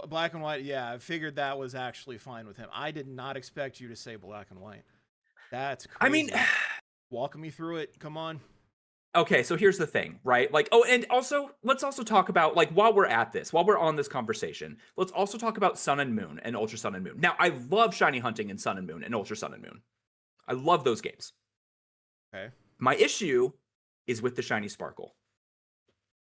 black and white. Yeah, I figured that was actually fine with him. I did not expect you to say black and white. That's I mean, crazy. Walk me through it. Come on. okay, so here's the thing, right? Like, oh, and also, let's also talk about, like, while we're on this conversation, let's also talk about Sun and Moon and Ultra Sun and Moon. Now, I love shiny hunting in Sun and Moon and Ultra Sun and Moon. I love those games. Okay. My issue is with the shiny sparkle.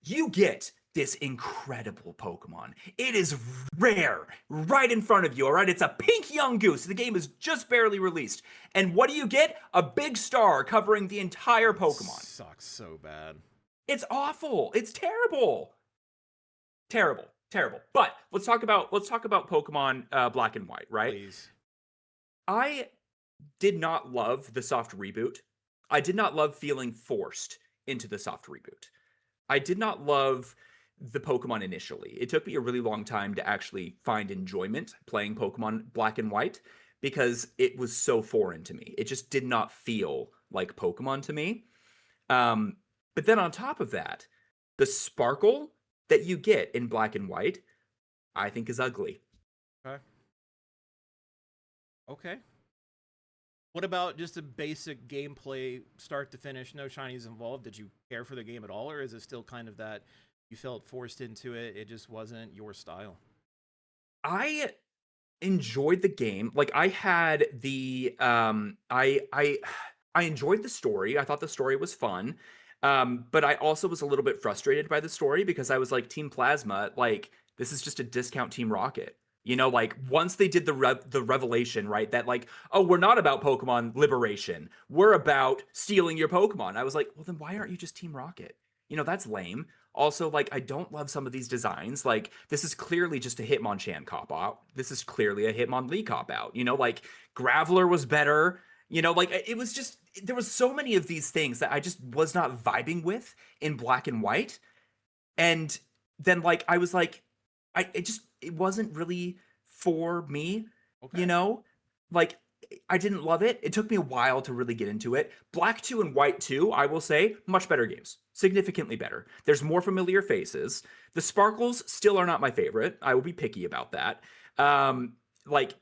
You get this incredible Pokemon. It is rare, right in front of you, all right? It's a pink young goose. The game is just barely released. And what do you get? A big star covering the entire Pokemon. Sucks so bad. It's awful. It's terrible. Terrible. Terrible. But let's talk about Pokemon Black and White, right? Please. I did not love the soft reboot. I did not love feeling forced into the soft reboot. I did not love the Pokemon initially. It took me a really long time to actually find enjoyment playing Pokemon Black and White because it was so foreign to me. It just did not feel like Pokemon to me. But then on top of that, the sparkle that you get in Black and White, I think is ugly. Okay. Okay. What about just a basic gameplay, start to finish, no shinies involved? Did you care for the game at all, or is it still kind of that you felt forced into it? It just wasn't your style. I enjoyed the game. Like I had the I enjoyed the story. I thought the story was fun. But I also was a little bit frustrated by the story because I was like, Team Plasma, like this is just a discount Team Rocket. Like once they did the revelation, right, that like, oh, we're not about Pokemon liberation. We're about stealing your Pokemon. I was like, well, then why aren't you just Team Rocket? That's lame. Also, like, I don't love some of these designs. Like, this is clearly just a Hitmonchan cop out. This is clearly a Hitmonlee cop out. You know, like Graveler was better. You know, like it was just there was so many of these things that I just was not vibing with in black and white. And then like I was like, it wasn't really for me, you Okay. know? Like I didn't love it. It took me a while to really get into it. Black 2 and White 2, I will say, much better games. Significantly better. There's more familiar faces. The sparkles still are not my favorite. I will be picky about that. Like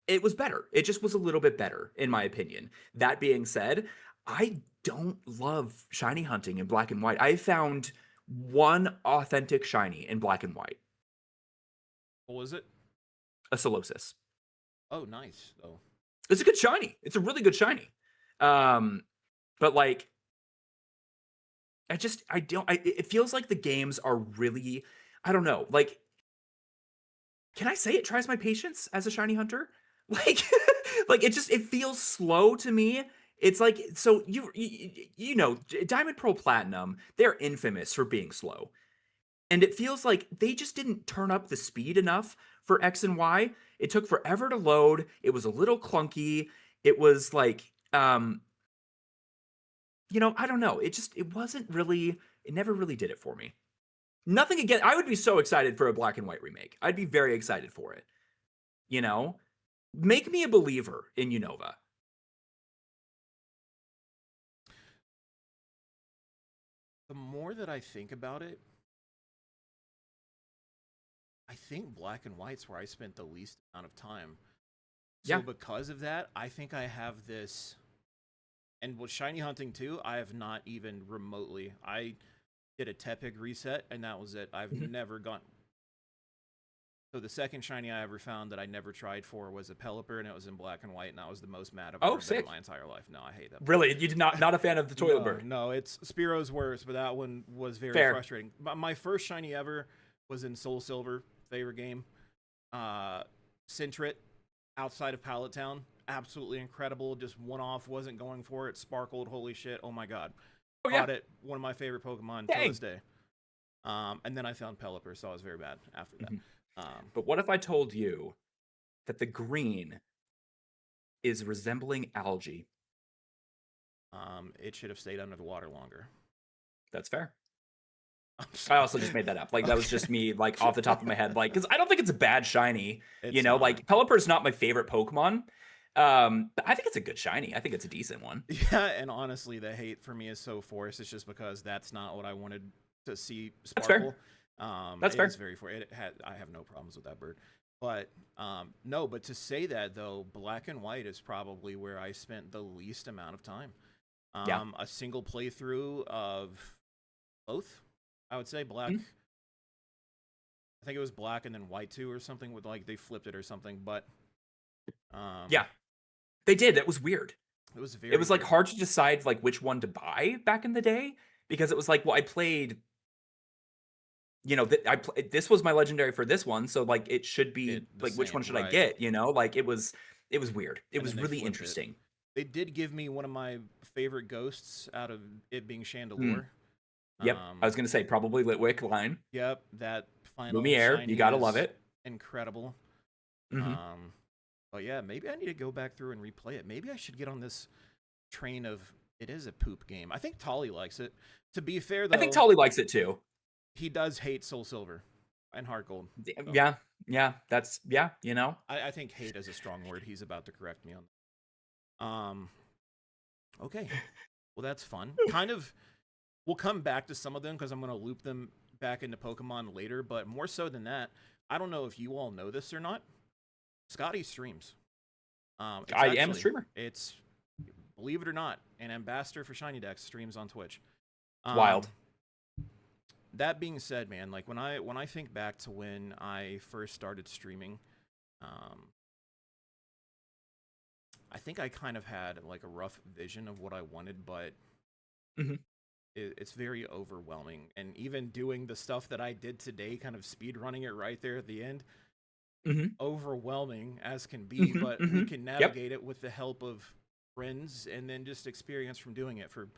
it was better. It just was a little bit better, in my opinion. That being said, I don't love shiny hunting in black and white. I found one authentic shiny in black and white, What was it? a Solosis. Oh, nice. Oh, It's a good shiny. It's a really good shiny. But like, it feels like the games are really, I don't know, like, can I say it tries my patience as a shiny hunter? Like, like it feels slow to me. It's like so you know Diamond Pearl Platinum, they're infamous for being slow. And it feels like they just didn't turn up the speed enough for X and Y. It took forever to load. It was a little clunky. It was like you know, I don't know. It wasn't really it never really did it for me. Nothing again. I would be so excited for a black and white remake. I'd be very excited for it. You know? Make me a believer in Unova. the more that I think about it, I think black and white's where I spent the least amount of time. So Yeah. because of that, I think I have this. And with shiny hunting too, I have not even remotely. I did a Tepig reset, and that was it. I've Mhm. never gone. So the second shiny I ever found that I never tried for was a Pelipper, and it was in black and white, and that was the most mad I've Oh, ever been in sick. my entire life. No, I hate that. Really? You did not a fan of the Toilet No, Bird? no, it's Spearo's worse, but that one was very Fair. frustrating. My first shiny ever was in Soul Silver, favorite game. Sentret, outside of Pallet Town, absolutely incredible. Just one off, wasn't going for it. Sparkled, holy shit, oh my god. Oh yeah. Caught it, one of my favorite Pokemon to Dang. this day. And then I found Pelipper, so I was very bad after that. Mhm. But what if I told you that the green is resembling algae? It should have stayed under the water longer. That's fair. I'm I sorry. also just made that up. Like that was just Okay. me, like off the top of my head. Like, because I don't think it's a bad shiny. You It's know, not. like Pelipper's not my favorite Pokemon. But I think it's a good shiny. I think it's a decent one. Yeah, and honestly, the hate for me is so forced. It's just because that's not what I wanted to see That's Sparkle. fair. That's It is fair. very for it had I have no problems with that bird. But no, but to say that though, black and white is probably where I spent the least amount of time. Yeah. A single playthrough of both, I would say black. Mhm. I think it was black and then white too, or something with like they flipped it or something. But Yeah. They did. That was weird. it was It very was like weird. hard to decide like which one to buy back in the day because it was like, well, I played. You know, this was my legendary for this one, so like it should be It the like which one same, should I right? get? You know, like it was weird. It And was then they really flipped it. interesting. They did give me one of my favorite ghosts out of it being Mm. Chandelure. Yep. I was gonna say probably Litwick line. Yep, that final Lumiere, you shiny gotta love is it. incredible. Hmm. But yeah, maybe I need to go back through and replay it. Maybe I should get on this train of it is a poop game. I think Tolly likes it. To be fair I think though, Tully likes it too. he does hate Soul Silver and Heart Gold. So Yeah, yeah, that's yeah, you know. I think hate is a strong word. He's about to correct me on that. Okay. Well, that's fun. Kind of we'll come back to some of them because I'm going to loop them back into Pokemon later. But more so than that, I don't know if you all know this or not. Scotty streams. I am a streamer. It's believe it or not, an ambassador for ShinyDex streams on Twitch. Wild. That being said, man, like when I think back to when I first started streaming, I think I kind of had like a rough vision of what I wanted, but Hmm. it's very overwhelming. And even doing the stuff that I did today, kind of speed running it right there at the end, Hmm. overwhelming as can be, Hmm. but we Hmm. can Yep. navigate it with the help of friends and then just experience from doing it for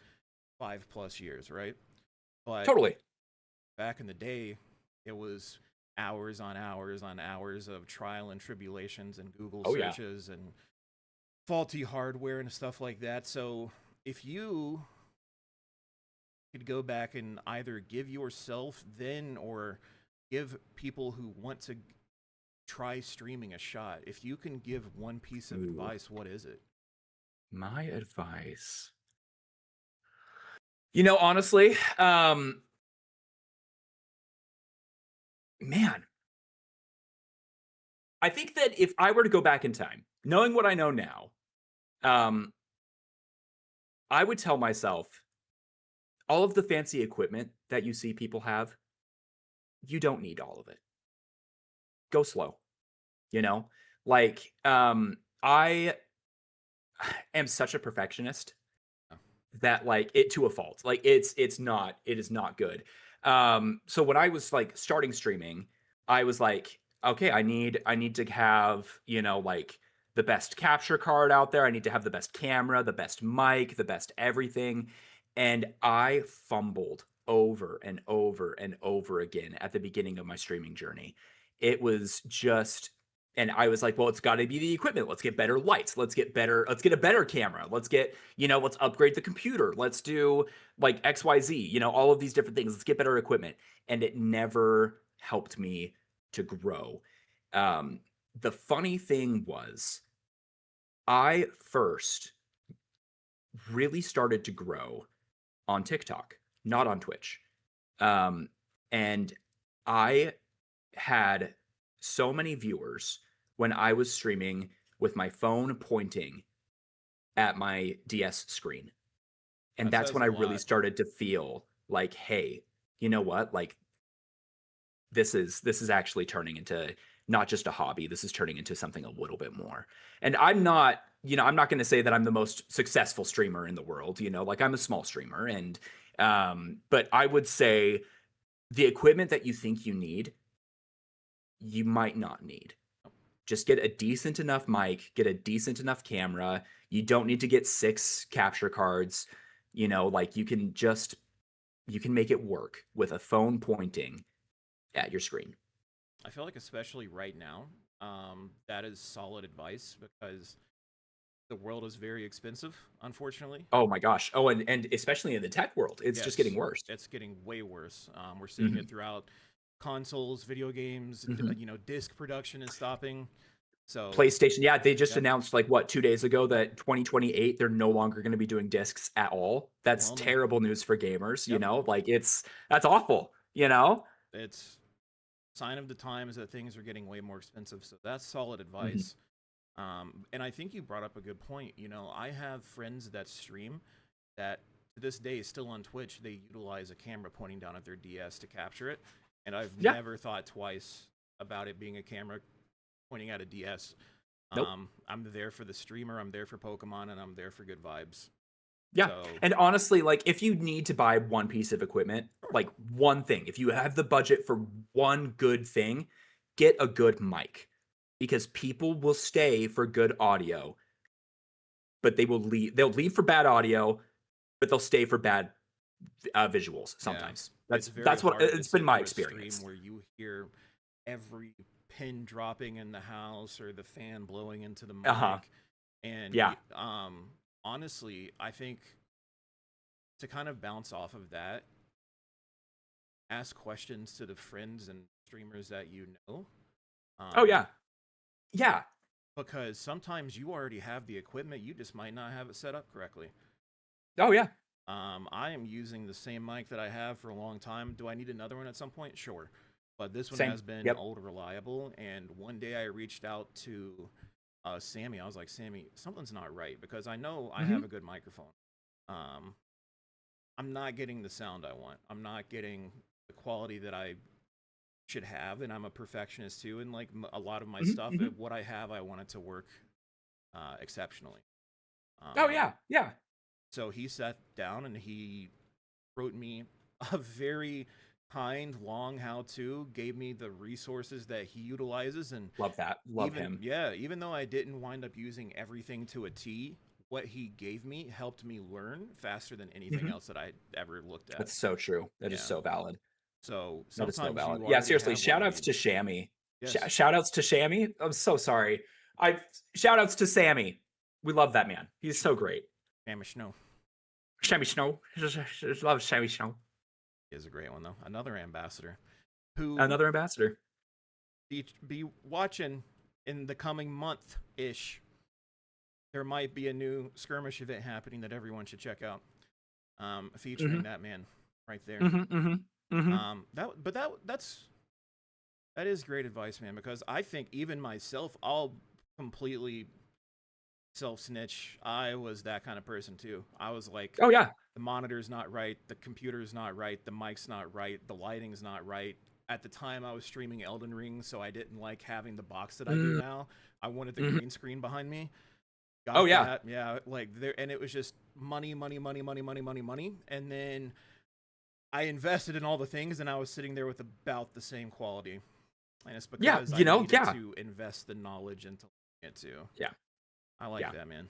5+ years, right? But Totally. Back in the day, it was hours on hours on hours of trial and tribulations and Google Oh yeah. searches and faulty hardware and stuff like that. So if you could go back and either give yourself then or give people who want to try streaming a shot, if you can give one piece of Ooh, advice, what is it? my advice. Honestly, man, I think that if I were to go back in time, knowing what I know now, um, I would tell myself all of the fancy equipment that you see people have, you don't need all of it. Go slow, you know? Like, I am such a perfectionist that like it to a fault. Like it is not good. So when I was like starting streaming, I was like, okay, I need to have, like the best capture card out there. I need to have the best camera, the best mic, the best everything. And I fumbled over and over and over again at the beginning of my streaming journey. It was just and I was like, well, it's got to be the equipment. Let's get better lights. Let's get a better camera. Let's upgrade the computer. Let's do like XYZ, all of these different things. Let's get better equipment. And it never helped me to grow. Um, the funny thing was, I first really started to grow on TikTok, not on Twitch. Um, and I had so many viewers when I was streaming with my phone pointing at my DS screen. And That that's says when a I really lot. started to feel like, hey, you know what? Like this is actually turning into not just a hobby. This is turning into something a little bit more. And I'm not going to say that I'm the most successful streamer in the world, like I'm a small streamer and but I would say the equipment that you think you need, you might not need. Just get a decent enough mic, get a decent enough camera. You don't need to get 6 capture cards. Like you can make it work with a phone pointing at your screen. I feel like, especially right now, that is solid advice because the world is very expensive, unfortunately. Oh my gosh. Oh, and especially in the tech world, it's just getting Yes, worse. it's getting way worse. We're seeing it Mhm. throughout consoles, video games. Mhm. Disc production is stopping. So, PlayStation, yeah, they just yep. announced like what 2 days ago that 2028 they're no longer going to be doing discs at all. That's Well, then, terrible news for gamers, yep. Like that's awful. It's sign of the times that things are getting way more expensive. So that's solid Mhm. advice. And I think you brought up a good point. I have friends that stream that to this day, still on Twitch, they utilize a camera pointing down at their DS to capture it. And I've Yeah. never thought twice about it being a camera pointing at a DS. Nope. I'm there for the streamer, I'm there for Pokemon, and I'm there for good vibes. Yeah. So, And honestly, like if you need to buy one piece of equipment, like one thing, if you have the budget for one good thing, get a good mic because people will stay for good audio, but they'll leave for bad audio, but they'll stay for bad visuals yeah, sometimes. it's That's very that's what hard to it's been sit my through a stream experience. where you hear every pin dropping in the house or the fan blowing into the Uh-huh. mic. And Yeah. honestly, I think to kind of bounce off of that, ask questions to the friends and streamers that you know. Oh Um, yeah. Yeah. because sometimes you already have the equipment, you just might not have it set up correctly. Oh yeah. I am using the same mic that I have for a long time. Do I need another one at some point? Sure. But this one Same. has been Yep. old reliable. And one day I reached out to Sammy. I was like, Sammy, something's not right because I know I have Mhm. a good microphone. Um, I'm not getting the sound I want. I'm not getting the quality that I should have, and I'm a perfectionist too. And like a lot of my Mhm. stuff, Mhm. what I have, I want it to work exceptionally. Oh Um, yeah. Yeah. so he sat down and he wrote me a very kind, long how-to, gave me the resources that he utilizes, and Love that. Love him. even though I didn't wind up using everything to a T, what he gave me helped me learn faster than anything Mhm. else that I ever looked at. That's so true. That is Yeah. so valid. So That is so sometimes valid. you Yeah, already seriously, have what shout you outs need. to Shammy. Yes. Shout outs to Shammy. I'm so sorry. I shout outs to Sammy. We love that man. He's so great. Amish Snow Shammy Snow. Just love Shammy Snow. is a great one though. Another ambassador who Another ambassador. be watching in the coming month ish. There might be a new skirmish event happening that everyone should check out, featuring that man right there. That is great advice, man. Because I think even myself, I'll completely self snitch. I was that kind of person too. I was like, Oh yeah. the monitor's not right, the computer's not right, the mic's not right, the lighting's not right. At the time, I was streaming Elden Ring, so I didn't like having the box that I do now. I wanted the green screen behind me. Oh Got yeah. that, yeah. Like there, and it was just money, money, money, money, money, money, money. And then I invested in all the things, and I was sitting there with about the same quality. And it's Yeah, because you I know, needed yeah. to invest the knowledge into it too. Yeah. I like Yeah. that, man.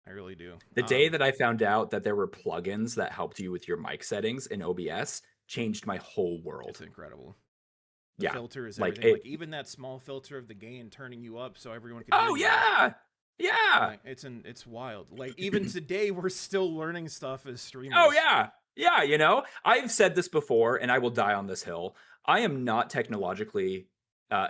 I really do. The day that I found out that there were plugins that helped you with your mic settings in OBS changed my whole world. It's incredible. The Yeah. filter is Like everything. Like even that small filter of the gain turning you up so everyone can hear Oh you. yeah. Yeah. Like, it's wild. Like even today we're still learning stuff as streamers. Oh yeah. Yeah, you know, I've said this before and I will die on this hill. I am not technologically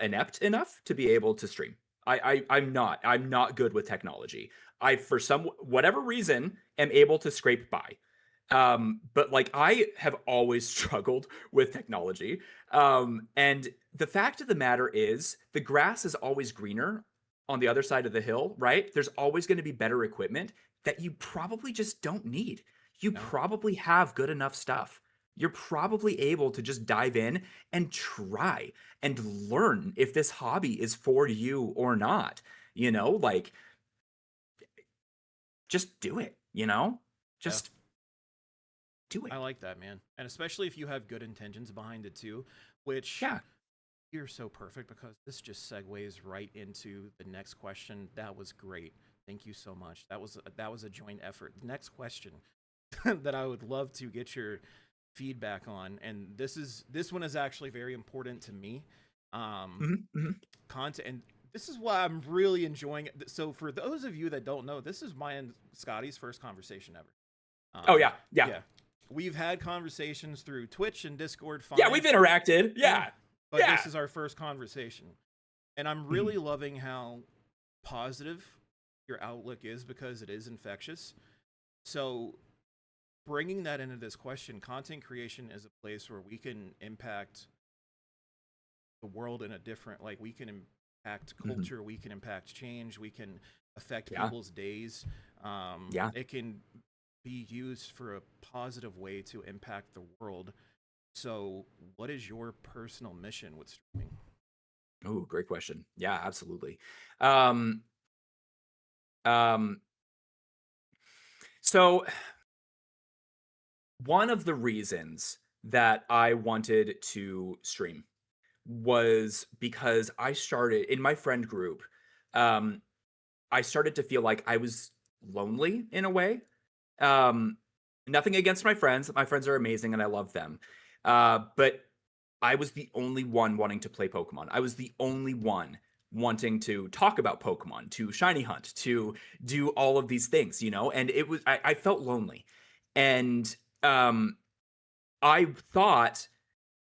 inept enough to be able to stream. I'm not. I'm not good with technology. I, for some whatever reason, am able to scrape by. But like I have always struggled with technology. And the fact of the matter is, the grass is always greener on the other side of the hill, right? There's always going to be better equipment that you probably just don't need. You No. probably have good enough stuff. You're probably able to just dive in and try and learn if this hobby is for you or not. You know, like just do it, you know? Just do it. I like that, man. And especially if you have good intentions behind it too, which Yeah. you're so perfect because this just segues right into the next question. That was great. Thank you so much. That was a joint effort. The next question that I would love to get your feedback on, and this one is actually very important to me. Content, and this is why I'm really enjoying it. So for those of you that don't know, this is my and Scotty's first conversation ever. Oh yeah. Yeah. We've had conversations through Twitch and Discord. Fine. Yeah, we've interacted. Yeah. But this is our first conversation. And I'm really loving how positive your outlook is because it is infectious. So bringing that into this question, content creation is a place where we can impact the world in a different, like we can impact culture, we can impact change, we can affect people's days. It can be used for a positive way to impact the world. So what is your personal mission with streaming? Oh, great question. Yeah, absolutely. So one of the reasons that I wanted to stream was because I started in my friend group. I started to feel like I was lonely in a way. Nothing against my friends. My friends are amazing and I love them. But I was the only one wanting to play Pokemon. I was the only one wanting to talk about Pokemon, to shiny hunt, to do all of these things, you know? And it was, I felt lonely. And I thought,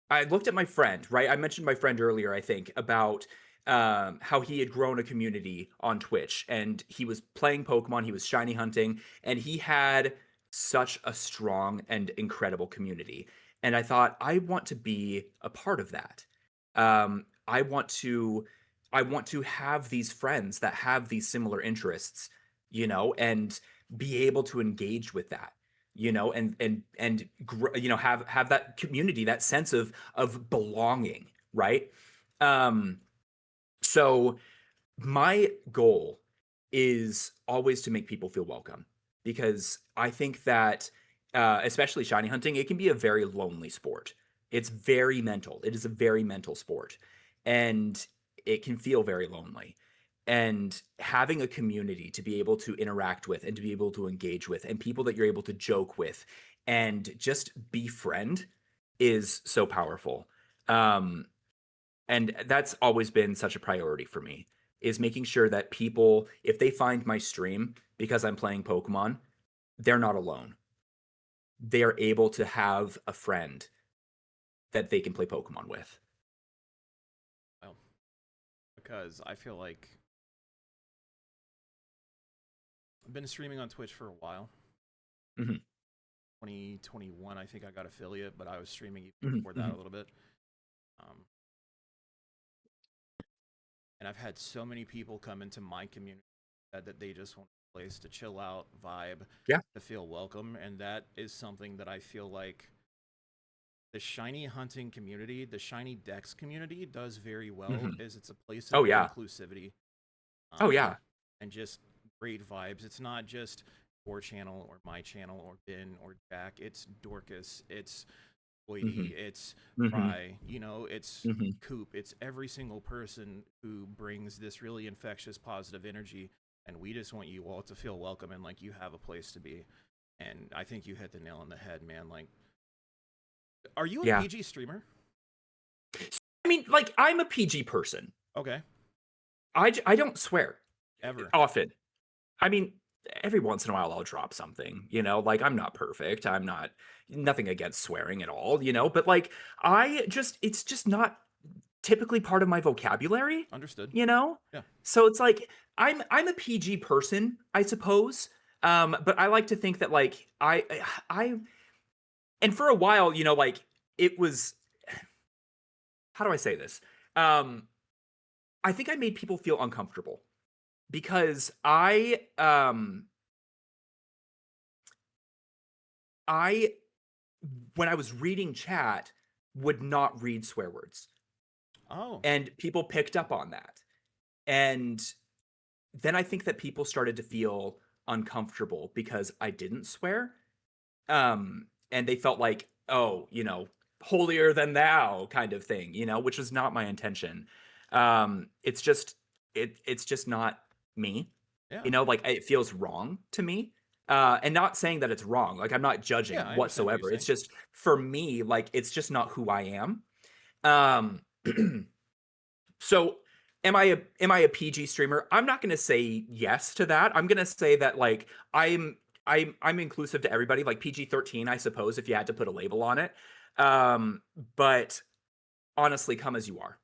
I looked at my friend, right? I mentioned my friend earlier, I think, about how he had grown a community on Twitch and he was playing Pokemon, he was shiny hunting, and he had such a strong and incredible community. And I thought, I want to be a part of that. I want to have these friends that have these similar interests, you know, and be able to engage with that, you know, and you know, have that community, that sense of belonging, right? So my goal is always to make people feel welcome because I think that, especially shiny hunting, it can be a very lonely sport. It's very mental. It is a very mental sport, and it can feel very lonely. And having a community to be able to interact with and to be able to engage with, and people that you're able to joke with and just befriend is so powerful. Um, and that's always been such a priority for me, is making sure that people, if they find my stream because I'm playing Pokemon, they're not alone. They are able to have a friend that they can play Pokemon with. Well, because I feel like I've been streaming on Twitch for a while. Mm-hmm. 2021, I think I got affiliate, but I was streaming even Mm-hmm. before that a little bit. And I've had so many people come into my community that they just want a place to chill out, vibe, Yeah. to feel welcome. And that is something that I feel like the shiny hunting community, the ShinyDex community does very well, Mm-hmm. is it's a place Oh of yeah. inclusivity. Oh yeah. And just great vibes. It's not just your channel or my channel or Ben or Jack. It's Dorcas. It's Mm-hmm. Boydie, it's Mm-hmm. Fry, it's Mm-hmm. Coop, it's every single person who brings this really infectious positive energy, and we just want you all to feel welcome and like you have a place to be. And I think you hit the nail on the head, man. Like, are you a Yeah. PG streamer? I mean, like, I'm a PG person. Okay. I don't swear Ever. often. I mean, every once in a while I'll drop something, like I'm not perfect. I'm not nothing against swearing at all, but like it's just not typically part of my vocabulary, Understood. you know? Yeah. So it's like I'm a PG person, I suppose. But I like to think that like I and for a while, like it was how do I say this? I think I made people feel uncomfortable because I when I was reading chat would not read swear words. Oh. And people picked up on that. And then I think that people started to feel uncomfortable because I didn't swear. And they felt like, oh, holier than thou kind of thing, which was not my intention. It's just it's just not me. Yeah. Like it feels wrong to me. And not saying that it's wrong. Like I'm not judging Yeah, I understand what you're whatsoever. It's saying. just for me, like it's just not who I am. Um so am I a PG streamer? I'm not gonna say yes to that. I'm gonna say that like I'm inclusive to everybody, like PG-13, I suppose, if you had to put a label on it. But honestly, come as you are.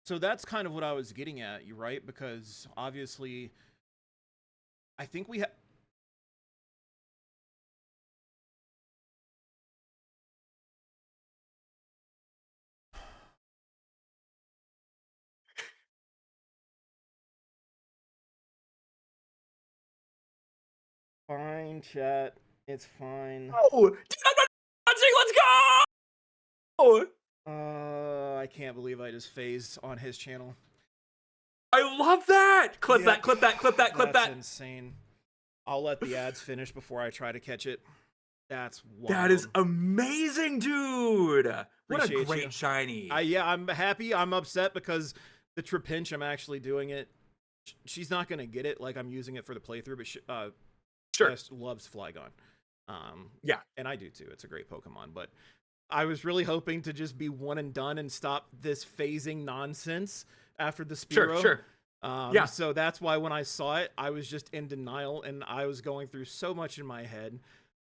So that's kind of what I was getting at, you right? Because obviously, I think we have. Fine, chat. It's fine. Oh, dude, I'm not watching. Let's go. I can't believe I just phased on his channel. I love that. Clip Yep. that. Clip that. Clip that. Clip That's that. insane. I'll let the ads finish before I try to catch it. That's wild. That is amazing, dude. What Appreciate a great you. shiny. Yeah, I'm happy. I'm upset because the Trapinch, I'm actually doing it. She's not gonna get it like I'm using it for the playthrough, but Sure. just loves Flygon. Yeah. And I do too. It's a great Pokemon, but I was really hoping to just be one and done and stop this phasing nonsense after the Spearow. Sure. Yeah. So that's why when I saw it, I was just in denial and I was going through so much in my head.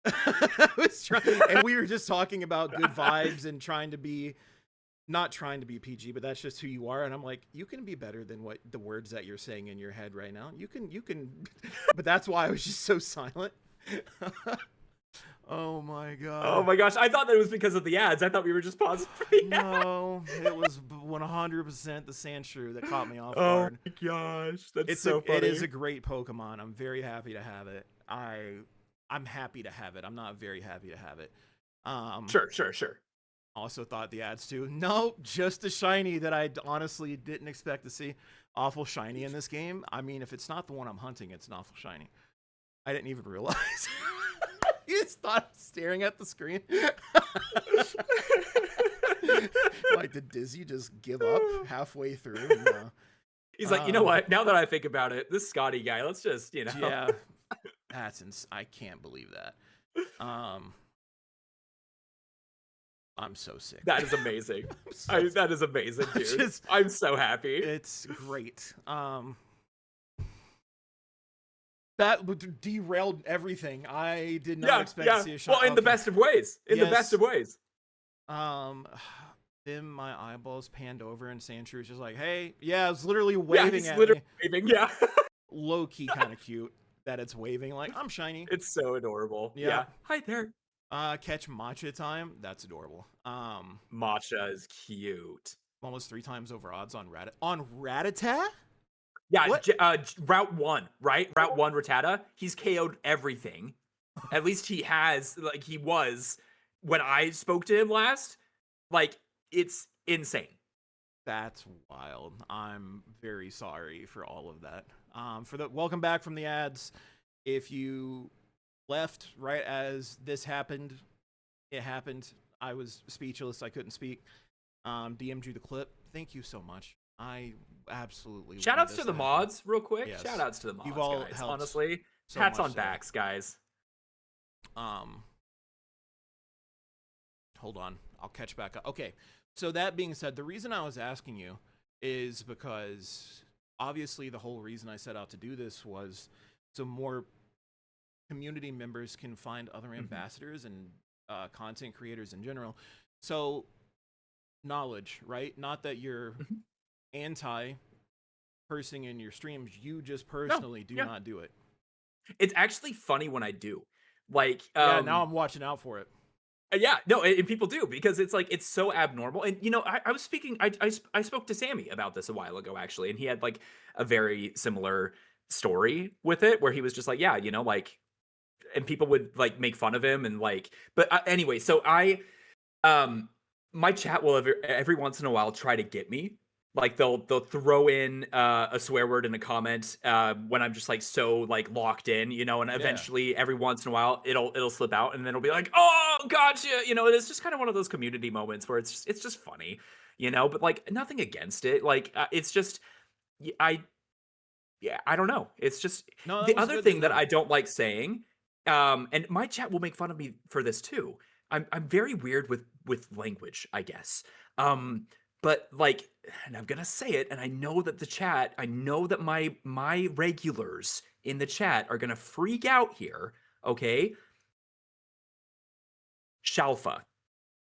And we were just talking about good vibes and not trying to be PG, but that's just who you are. And I'm like, you can be better than what the words that you're saying in your head right now. You can, but that's why I was just so silent. Oh my god. Oh my gosh. I thought that it was because of the ads. I thought we were just pausing for the ads. No, it was 100% the Sandshrew that caught me off Oh guard. my gosh. That's It's so funny. It is a great Pokemon. I'm very happy to have it. I'm happy to have it. I'm not very happy to have it. Sure. Also thought the ads too. No, just a shiny that I honestly didn't expect to see. Awful shiny in this game. I mean, if it's not the one I'm hunting, it's an awful shiny. I didn't even realize. You just thought staring at the screen. Like, did Dizzy just give up halfway through? No. He's like, you know what? Now that I think about it, this Scotty guy, let's just, Yeah. I can't believe that. I'm so sick. That is amazing. I'm That is amazing, dude. I'm so happy. It's great. That derailed everything. I did not expect to see a shot. Well, in the best of ways. In the best of ways. Then my eyeballs panned over and Sandshrew was just like, "Hey, yeah," it's literally waving he's at literally me. waving. Yeah. Low key, kind of cute that it's waving. Like, I'm shiny. It's so adorable. Yeah. Hi there. Catch matcha time. That's adorable. Matcha is cute. Almost 3 times over odds on Rattata. Yeah, Route 1, right? Route 1 Rattata. He's KO'd everything. At least he has, like, he was when I spoke to him last. Like, it's insane. That's wild. I'm very sorry for all of that. Welcome back from the ads. If you left right as this happened, it happened. I was speechless. I couldn't speak. DM'd you the clip. Thank you so much. I absolutely shout outs to the mods real quick. Yes. Shout outs to the mods, You've all guys. Honestly, so hats on so. backs, guys. Hold on, I'll catch back up. Okay, so that being said, the reason I was asking you is because obviously the whole reason I set out to do this was so more community members can find other ambassadors and content creators in general. So knowledge, right? Not that you're anti cursing in your streams, you just personally do not do it. It's actually funny when I do. Like, now I'm watching out for it. Yeah, no, and people do, because it's like, it's so abnormal. And, you know, I was speaking, I spoke to Sammy about this a while ago, actually, and he had like a very similar story with it, where he was just like, yeah, you know, like, and people would like make fun of him and like, but anyway, so my chat will every once in a while try to get me. Like, they'll throw in a swear word in a comment when I'm just like so like locked in, you know, and eventually every once in a while it'll slip out, and then it'll be like, oh, gotcha, you know. It's just kind of one of those community moments where it's just funny, you know. But like, nothing against it. Like, it's just I don't know. It's just the other thing that I don't like saying, and my chat will make fun of me for this too. I'm very weird with language, I guess. But like, and I'm gonna say it, and I know that my regulars in the chat are gonna freak out here. Okay, Shalfa.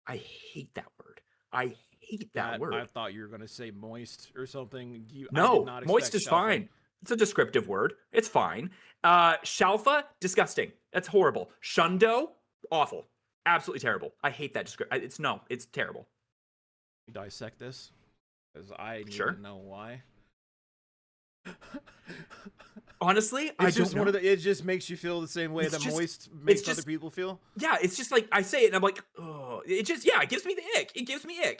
I hate that word. I hate that word. I thought you were gonna say moist or something. No, I did not moist is Shalfa. fine. It's a descriptive word. It's fine. Shalfa, disgusting. That's horrible. Shundo, awful. Absolutely terrible. I hate that description. It's terrible. Dissect this, because I need to know why. Honestly, I don't know. It just makes you feel the same way that moist makes other people feel. Yeah, it's just like, I say it and I'm like, oh, it gives me the ick. It gives me ick.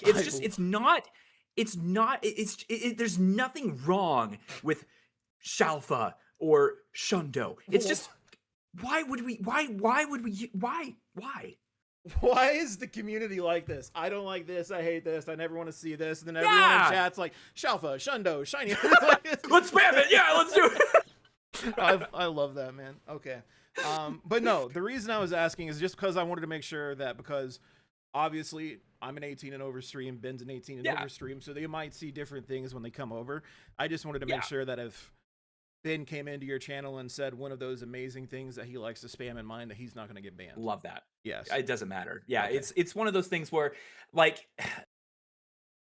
There's nothing wrong with Shalfa or Shundo. It's just, why? Why is the community like this? I don't like this. I hate this. I never want to see this. And then everyone in chat's like, Shalfa, Shundo, Shiny. Let's spam it. Yeah, let's do it. I love that, man. Okay. But no, the reason I was asking is just because I wanted to make sure that, because obviously I'm an 18 and over stream, Ben's an 18 and over stream, so they might see different things when they come over. I just wanted to make sure that if Ben came into your channel and said one of those amazing things that he likes to spam in mind, that he's not going to get banned. Love that. Yes. It doesn't matter. Yeah, okay. It's one of those things where, like,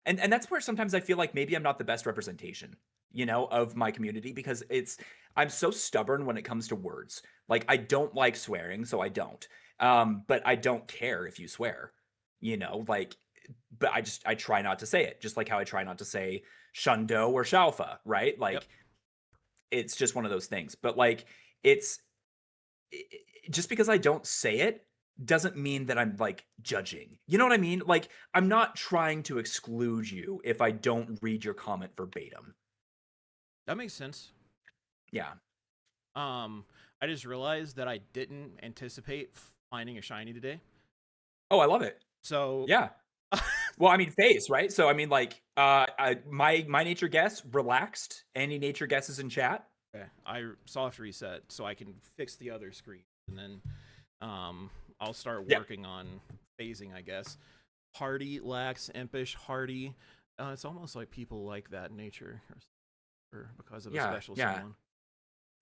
and that's where sometimes I feel like maybe I'm not the best representation, you know, of my community, because I'm so stubborn when it comes to words. Like, I don't like swearing, so I don't. But I don't care if you swear, you know, like, but I try not to say it, just like how I try not to say Shundo or Shalfa, right? Like, it's just one of those things. But like, just because I don't say it doesn't mean that I'm like judging. You know what I mean? Like, I'm not trying to exclude you if I don't read your comment verbatim. That makes sense. Yeah. I just realized that I didn't anticipate finding a shiny today. Oh, I love it. So yeah. Well, I mean, phase, right? So I mean, like, my nature guess, relaxed. Any nature guesses in chat? Okay. I soft reset so I can fix the other screen, and then I'll start working on phasing, I guess. hardy, lax, impish, hardy. It's almost like people like that nature, or because of a Yeah, special yeah, someone.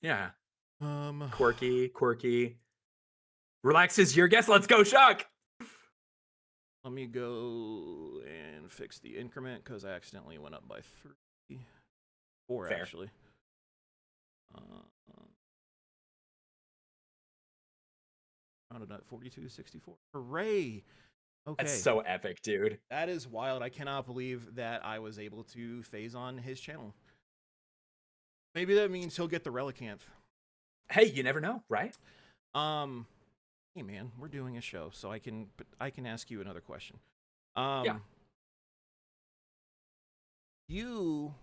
yeah. Um, Quirky. Relax is your guess. Let's go, Shock. Let me go and fix the increment because I accidentally went up by 4 Fair. actually. Uh, Rounded up 42.64. Hooray! That's Okay, so epic, dude. that is wild. I cannot believe that I was able to phase on his channel. Maybe that means he'll get the Relicanth. Hey, you never know, right? Um, hey man, we're doing a show, so I can ask you another question. Yeah. You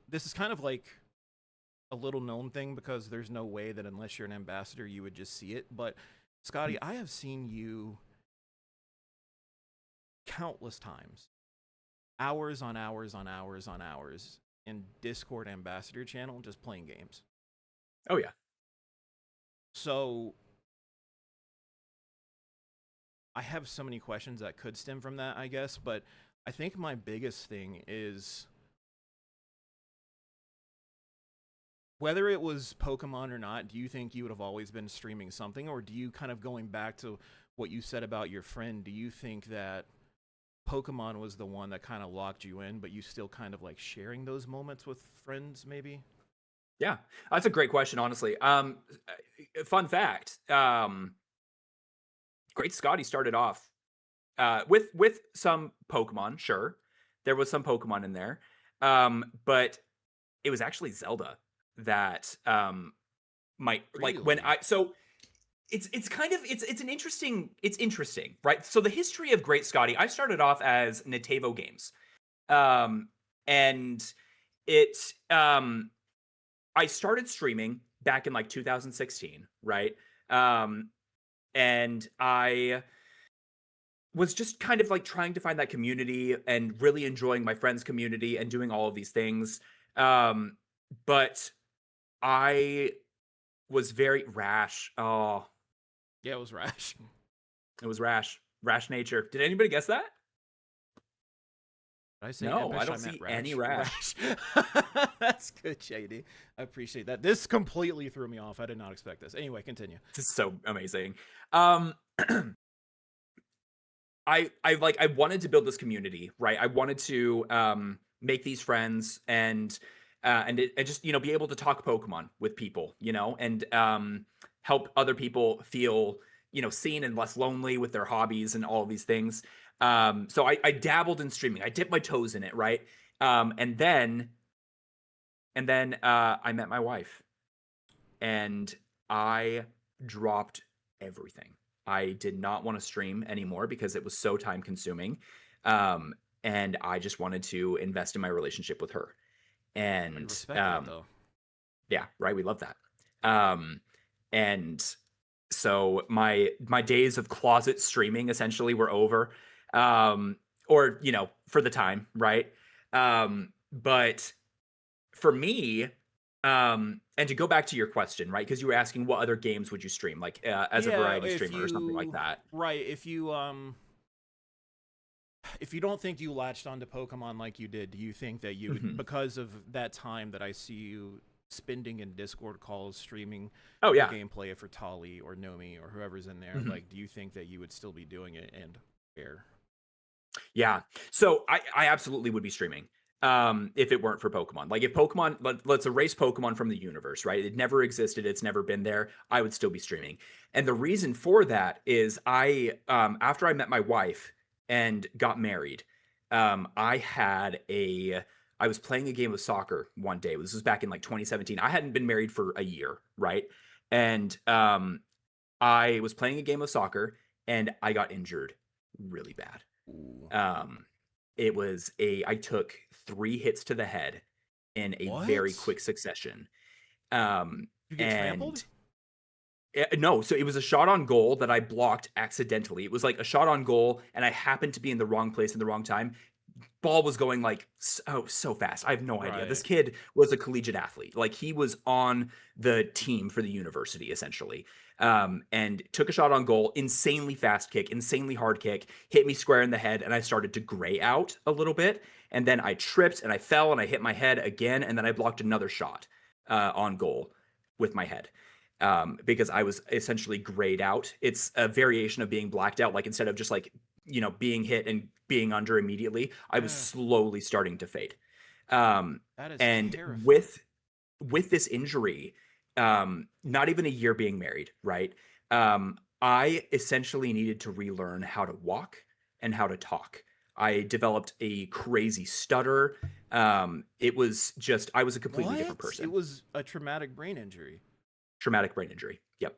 this is kind of like a little known thing because there's no way that unless you're an ambassador you would just see it, but Scotty, I have seen you countless times, hours on hours on hours on hours in Discord ambassador channel just playing games. Oh yeah. So I have so many questions that could stem from that, I guess, but I think my biggest thing is whether it was Pokemon or not, do you think you would have always been streaming something, or do you kind of going back to what you said about your friend, do you think that Pokemon was the one that kind of locked you in, but you still kind of like sharing those moments with friends maybe? Yeah. That's a great question, honestly. Fun fact. Great Scotty started off with some Pokemon, sure. There was some Pokemon in there. But it was actually Zelda that might like when Really? I so it's kind of it's interesting, right? So the history of Great Scotty, I started off as Nintendo Games. Um and it I started streaming back in like 2016, right? Um and I was just kind of like trying to find that community and really enjoying my friends' community and doing all of these things. But I was very rash. Oh, Yeah, it was Rash. it was rash. Rash nature. Did anybody guess that? Did I say No, I impish? I don't meant see any Rash. rash. Rash. That's good, JD. I appreciate that. This completely threw me off. I did not expect this. Anyway, continue. This is so amazing. Um I wanted to build this community, right? I wanted to make these friends and just be able to talk Pokemon with people, and help other people feel seen and less lonely with their hobbies and all of these things. So I dabbled in streaming. I dipped my toes in it, right? And then I met my wife, and I dropped everything. I did not want to stream anymore because it was so time consuming. Um, and I just wanted to invest in my relationship with her. I And respect that though. yeah, right. We love that. Um, and so my days of closet streaming essentially were over. Or, for the time, right? But for me, and to go back to your question, right? Because you were asking what other games would you stream, like as a Yeah, variety streamer or something like that. if you don't think you latched onto Pokemon like you did, do you think that you would, Mhm. because of that time that I see you spending in Discord calls, streaming Oh your yeah. gameplay for Tali or Nomi or whoever's in there, Mhm. like, do you think that you would still be doing it and where? Yeah. So I absolutely would be streaming if it weren't for Pokemon. Like if Pokemon, let's erase Pokemon from the universe, right? It never existed. It's never been there. I would still be streaming. And the reason for that is after I met my wife and got married, I was playing a game of soccer one day. This was back in like 2017. I hadn't been married for a year, right? And I was playing a game of soccer and I got injured really bad. Ooh. um, I took 3 hits to the head in a very What? quick succession. Um, You get trampled? and no, so it was a shot on goal that I blocked accidentally. It was like a shot on goal, and I happened to be in the wrong place in the wrong time. Ball was going like so fast. I have no idea. This Right. kid was a collegiate athlete. Like he was on the team for the university essentially. and took a shot on goal, insanely fast kick, insanely hard kick, hit me square in the head, and I started to gray out a little bit. And then I tripped and I fell and I hit my head again, and then I blocked another shot on goal with my head. Because I was essentially grayed out. It's a variation of being blacked out. Like instead of just like, being hit and being under immediately, I was Yeah, slowly starting to fade. Um, that is and terrifying. with this injury, not even a year being married, right? I essentially needed to relearn how to walk and how to talk. I developed a crazy stutter. It was just, I was a completely different What? It person. was a traumatic brain injury. Traumatic brain injury. Yep.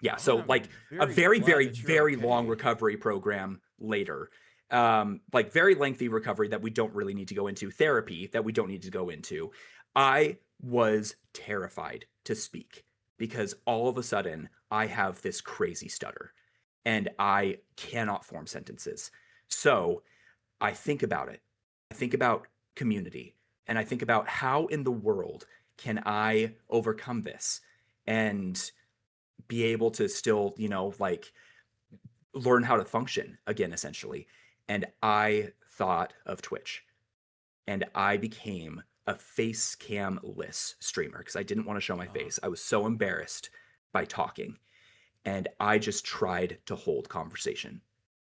Yeah. Well, So like I'm a very very, glad very, that you're very long okay. recovery program later. Like very lengthy recovery that we don't really need to go into, therapy that we don't need to go into. I was terrified to speak because all of a sudden I have this crazy stutter and I cannot form sentences. So I think about it. I think about community and I think about how in the world can I overcome this and be able to still, like learn how to function again, essentially. And I thought of Twitch and I became a face cam-less streamer because I didn't want to show my Uh, face. I was so embarrassed by talking. And I just tried to hold conversation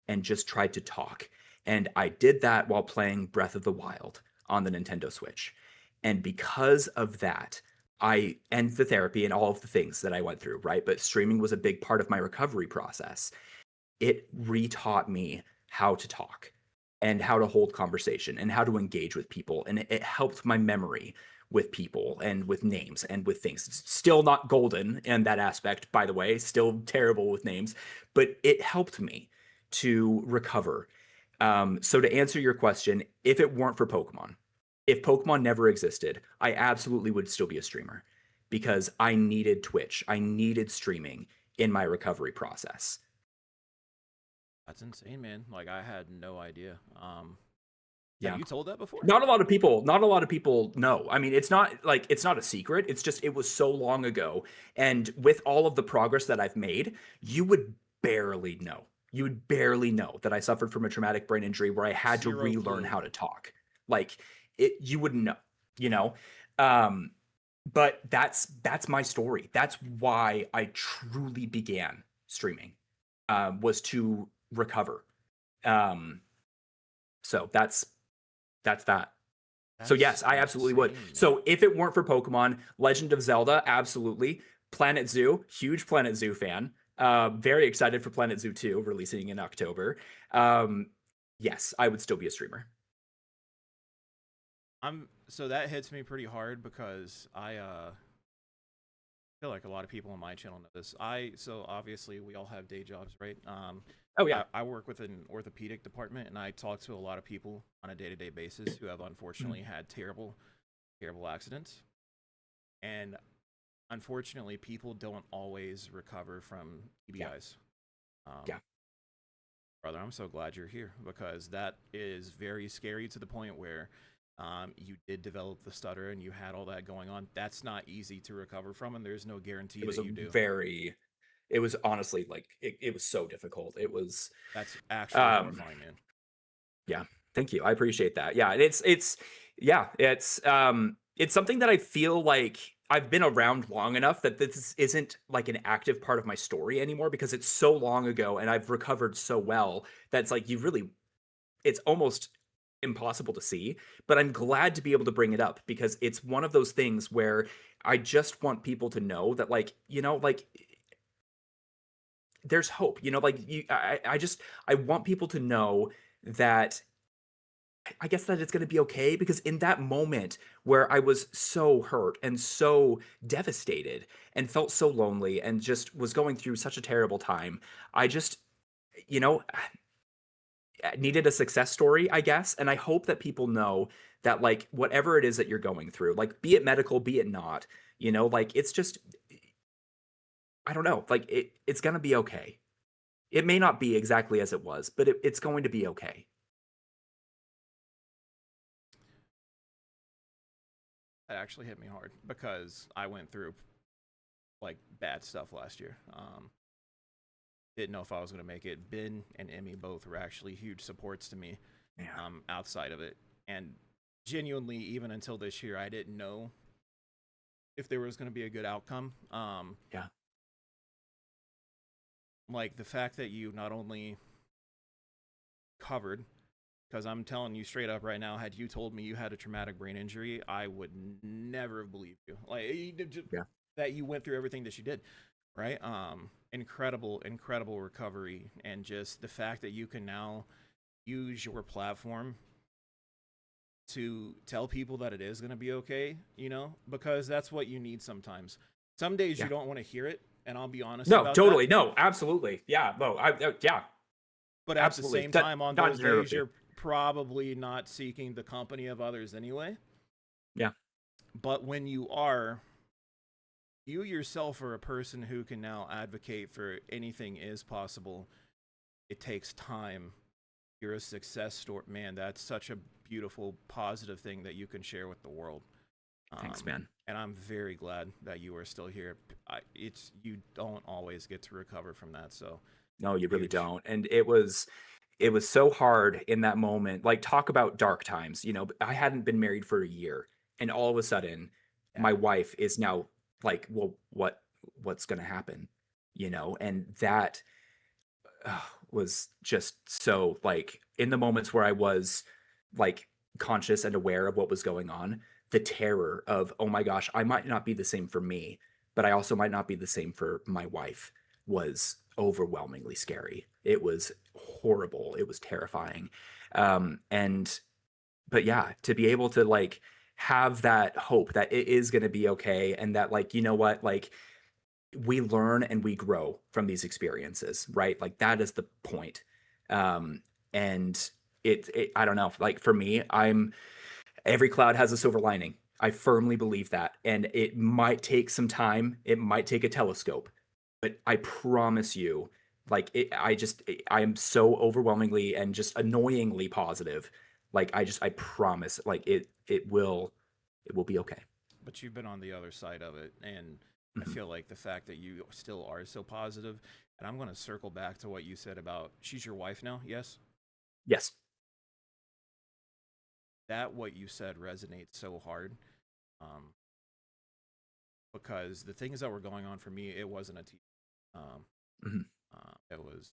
and just tried to talk. And I did that while playing Breath of the Wild on the Nintendo Switch. And because of that, and the therapy and all of the things that I went through, right? But streaming was a big part of my recovery process. It retaught me how to talk and how to hold conversation and how to engage with people. And it helped my memory with people and with names and with things. It's still not golden in that aspect, by the way, still terrible with names, but it helped me to recover. So to answer your question, if it weren't for Pokemon, if Pokemon never existed, I absolutely would still be a streamer because I needed Twitch. I needed streaming in my recovery process. that's insane, man. Like I had no idea. Have Yeah. you told that before? Not a lot of people know. I mean, it's not a secret. It's just it was so long ago. And with all of the progress that I've made, you would barely know. You would barely know that I suffered from a traumatic brain injury where I had to Zero relearn clue. how to talk. Like you wouldn't know, you know? Um, but that's my story. That's why I truly began streaming, was to recover. Um, so that's that. So That's yes, I absolutely would. insane, man. So if it weren't for Pokemon, Legend of Zelda, absolutely. Planet Zoo, huge Planet Zoo fan. Very excited for Planet Zoo 2 releasing in October. Um, yes, I would still be a streamer. I'm so that hits me pretty hard because I feel like a lot of people on my channel know this. So obviously we all have day jobs, right? Oh yeah. I work with an orthopedic department and I talk to a lot of people on a day-to-day basis who have Mhm. unfortunately had terrible accidents. And unfortunately people don't always recover from Yeah. TBIs. Um, Yeah. brother, I'm so glad you're here because that is very scary to the point where you did develop the stutter and you had all that going on. That's not easy to recover from, and there's no guarantee It was that a you do. very it was honestly like it was so difficult. It was That's actually um horrifying, man. Yeah. Thank you. I appreciate that. Yeah, and it's yeah, it's something that I feel like I've been around long enough that this isn't like an active part of my story anymore because it's so long ago and I've recovered so well that it's like it's almost impossible to see, but I'm glad to be able to bring it up because it's one of those things where I just want people to know that like, like there's hope. Like I just I want people to know that I guess that it's going to be okay because in that moment where I was so hurt and so devastated and felt so lonely and just was going through such a terrible time, I just, you know, needed a success story, I guess. And I hope that people know that, like, whatever it is that you're going through, like, be it medical, be it not, like, it's just, I don't know, like, it's going to be okay. It may not be exactly as it was, but it's going to be okay. That actually hit me hard because I went through like bad stuff last year. Didn't know if I was going to make it. Ben and Emmy both were actually huge supports to me Yeah. outside of it. And genuinely, even until this year, I didn't know if there was going to be a good outcome. Yeah. Like the fact that you not only covered, because I'm telling you straight up right now, had you told me you had a traumatic brain injury, I would never have believed you. Like Yeah. that you went through everything that you did, right? Incredible, incredible recovery, and just the fact that you can now use your platform to tell people that it is going to be okay, because that's what you need sometimes. Some days you Yeah. don't want to hear it, and I'll be honest No, about totally. that. No, absolutely. Yeah. No, yeah, But at the absolutely. same time, on Not those to interrupt days, you. you're probably not seeking the company of others anyway. Yeah. But when you are, you yourself are a person who can now advocate for anything is possible. It takes time. You're a success story. Man, that's such a beautiful, positive thing that you can share with the world. Thanks, man. And I'm very glad that you are still here. You don't always get to recover from that. So No, you really huge. don't. And it was so hard in that moment. Like, talk about dark times. I hadn't been married for a year, and all of a sudden Yeah. my wife is now like, well, what's going to happen? And that was just so, like, in the moments where I was like conscious and aware of what was going on, the terror of, oh my gosh, I might not be the same for me, but I also might not be the same for my wife, was overwhelmingly scary. It was horrible. It was terrifying. And but yeah, to be able to like have that hope that it is going to be okay, and that, like, you know what, like, we learn and we grow from these experiences, right? Like, that is the point. And I don't know, like, for me, every cloud has a silver lining. I firmly believe that. And it might take some time. It might take a telescope, but I promise you, like, I am so overwhelmingly and just annoyingly positive. Like, I promise, like, it will be okay. But you've been on the other side of it, and I Mhm. feel like the fact that you still are so positive, and I'm going to circle back to what you said about she's your wife now. Yes, Yes. that what you said resonates so hard, um, because the things that were going on for me, it wasn't a TV. Um, Mhm. it was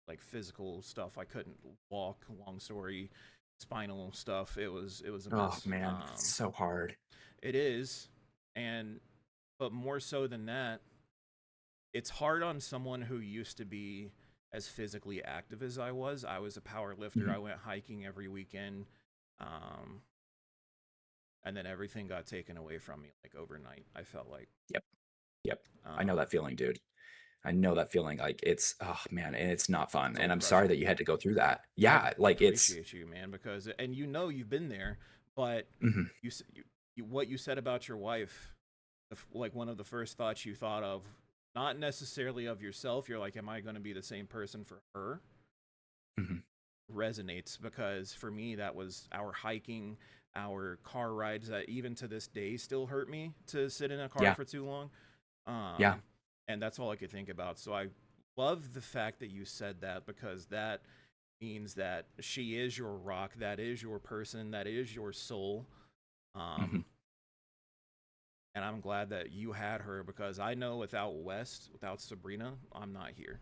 like physical stuff. I couldn't walk. Long story, spinal stuff. It was a Oh mess. man, it's so hard. It is, and but more so than that, it's hard on someone who used to be as physically active as I was. I was a power lifter. Mhm. I went hiking every weekend. Um, and then everything got taken away from me like overnight. I felt like Yep. Yep. I know um, that feeling, dude. I know that feeling. Like, it's, oh man, and it's not fun. soul And I'm sorry crushing. that you had to go through that. I Yeah, like, it's appreciate you, man, because and you've been there, but mhm. what you said about your wife, like one of the first thoughts you thought of, not necessarily of yourself. You're like, am I going to be the same person for her? Mhm. Resonates because for me that was our hiking, our car rides that even to this day still hurt me to sit in a car Yeah. for too long. Yeah. And that's all I could think about. So I love the fact that you said that because that means that she is your rock, that is your person, that is your soul. Mhm. Um, and I'm glad that you had her because I know without West, without Sabrina, I'm not here.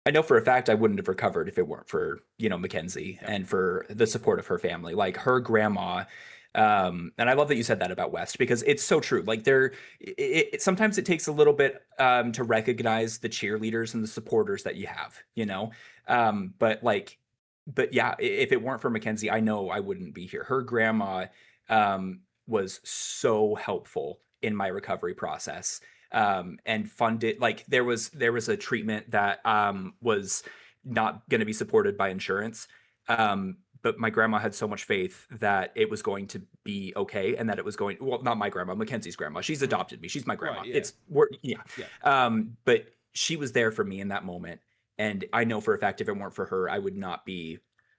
I know for a fact I wouldn't have recovered if it weren't for, Mackenzie Yep. and for the support of her family. Like, her grandma, and I love that you said that about West, because it's so true. Like, sometimes it takes a little bit to recognize the cheerleaders and the supporters that you have, but like, but yeah, if it weren't for Mackenzie, I know I wouldn't be here. Her grandma was so helpful in my recovery process, and funded, like, there was a treatment that was not going to be supported by insurance, but my grandma had so much faith that it was going to be okay, and that it was going, well, not my grandma, Mackenzie's grandma, she's Mhm. adopted me, she's my Right. grandma, Yeah. yeah. Yeah. But she was there for me in that moment, and I know for a fact if it weren't for her, I would not be,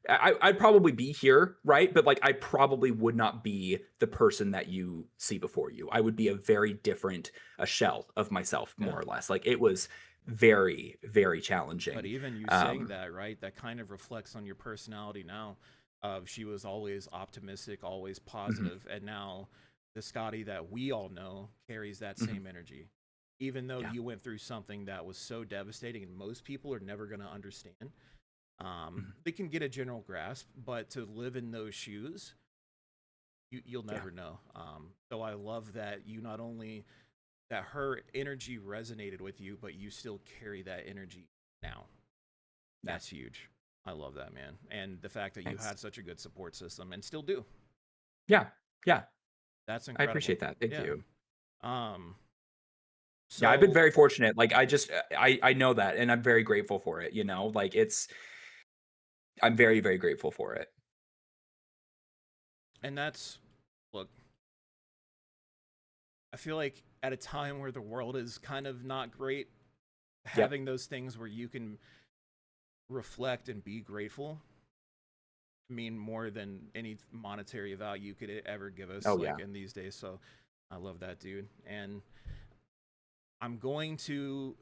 I'd probably be here, right? But like I probably would not be the person that you see before you. I would be a very different a shell of myself, Yeah. more or less. Like it was very, very But challenging. even you saying Um, that, right, that kind of reflects on your personality now. Of she was always optimistic, always mhm, positive, and now the Scotty that we all know carries that mhm, same energy. Even though yeah, you went through something that was so devastating, and most people are never going to understand. mhm, They can get a general grasp, but to live in those shoes, you'll yeah, never know. So I love that you not only that her energy resonated with you, but you still carry that energy now. yeah. That's huge. I love that, man. And the fact that you Thanks. had such a good support system and still do. Yeah, yeah. That's I incredible. appreciate that. Thank Yeah. you. Um Yeah, I've been so very fortunate. Like I just I know that and I'm very grateful for it, Like it's I'm very, very grateful for it. and that's look, I feel like at a time where the world is kind of not great, Yep. having those things where you can reflect and be grateful mean more than any monetary value you could ever give us Oh like yeah. in these days. So I love that, dude. And I'm going to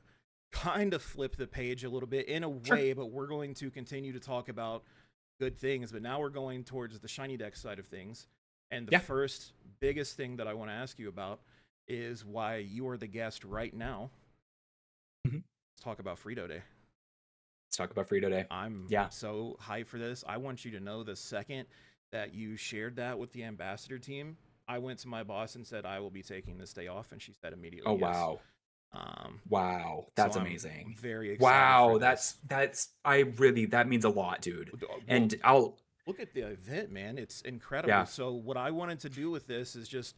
kind of flip the page a little bit in a Sure. way, but we're going to continue to talk about good things. But now we're going towards the ShinyDex side of things. And the Yeah. first biggest thing that I want to ask you about is why you are the guest right now. Mhm. Let's talk about Frito Day. Let's talk about Frito Day. I'm Yeah. so hyped for this. I want you to know the second that you shared that with the ambassador team, I went to my boss and said I will be taking this day off, and she said Oh immediately yes. wow. Um, Wow. so That's I'm amazing. very excited for Wow. this. That's I really that means a lot, dude. Well, And I'll look at the event, man. It's incredible. yeah. So what I wanted to do with this is just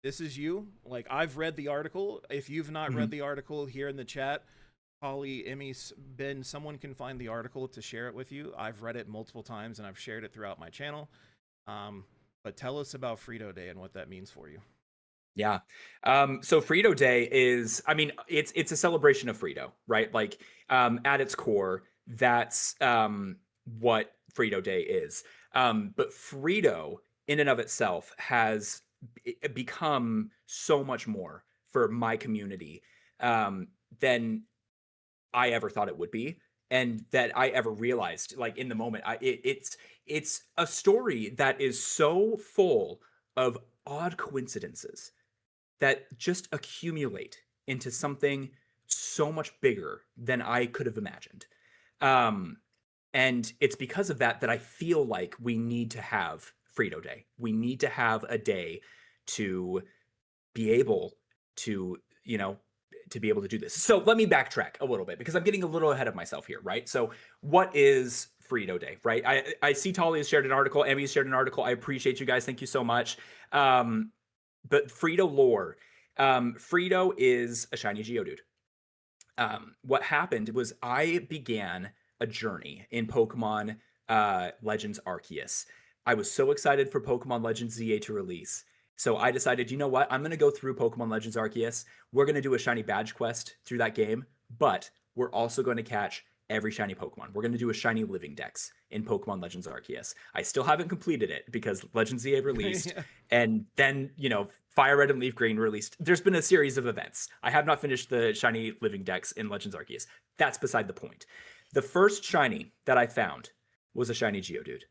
this is you. Like I've read the article. If you've not Mhm. read the article here in the chat, Holly, Emmy, Ben, someone can find the article to share it with you. I've read it multiple times and I've shared it throughout my channel. Um, but tell us about Frito Day and what that means for you. Yeah. So Frito Day is, I mean, it's a celebration of Frito, right? Like, at its core, that's what Frito Day is. But Frito, in and of itself, has become so much more for my community um, than I ever thought it would be, and that I ever realized. Like in the moment, it's a story that is so full of odd coincidences that just accumulate into something so much bigger than I could have imagined. Um, and it's because of that that I feel like we need to have Frito Day. We need to have a day to be able to, to be able to do this. So let me backtrack a little bit because I'm getting a little ahead of myself here, right? So what is Frito Day, right? I see Tolly has shared an article, Emmy has shared an article. I appreciate you guys. Thank you so much. But Frito lore. Frito is a shiny Geodude. What happened was I began a journey in Pokemon Legends Arceus. I was so excited for Pokemon Legends ZA to release. So I decided, you know what? I'm going to go through Pokemon Legends Arceus. We're going to do a shiny badge quest through that game, but we're also going to catch every shiny Pokemon. We're going to do a shiny living dex in Pokemon Legends Arceus. I still haven't completed it because Legends ZA released, Yeah. and then, Fire Red and Leaf Green released. There's been a series of events. I have not finished the shiny living dex in Legends Arceus. That's beside the point. The first shiny that I found was a shiny Geodude.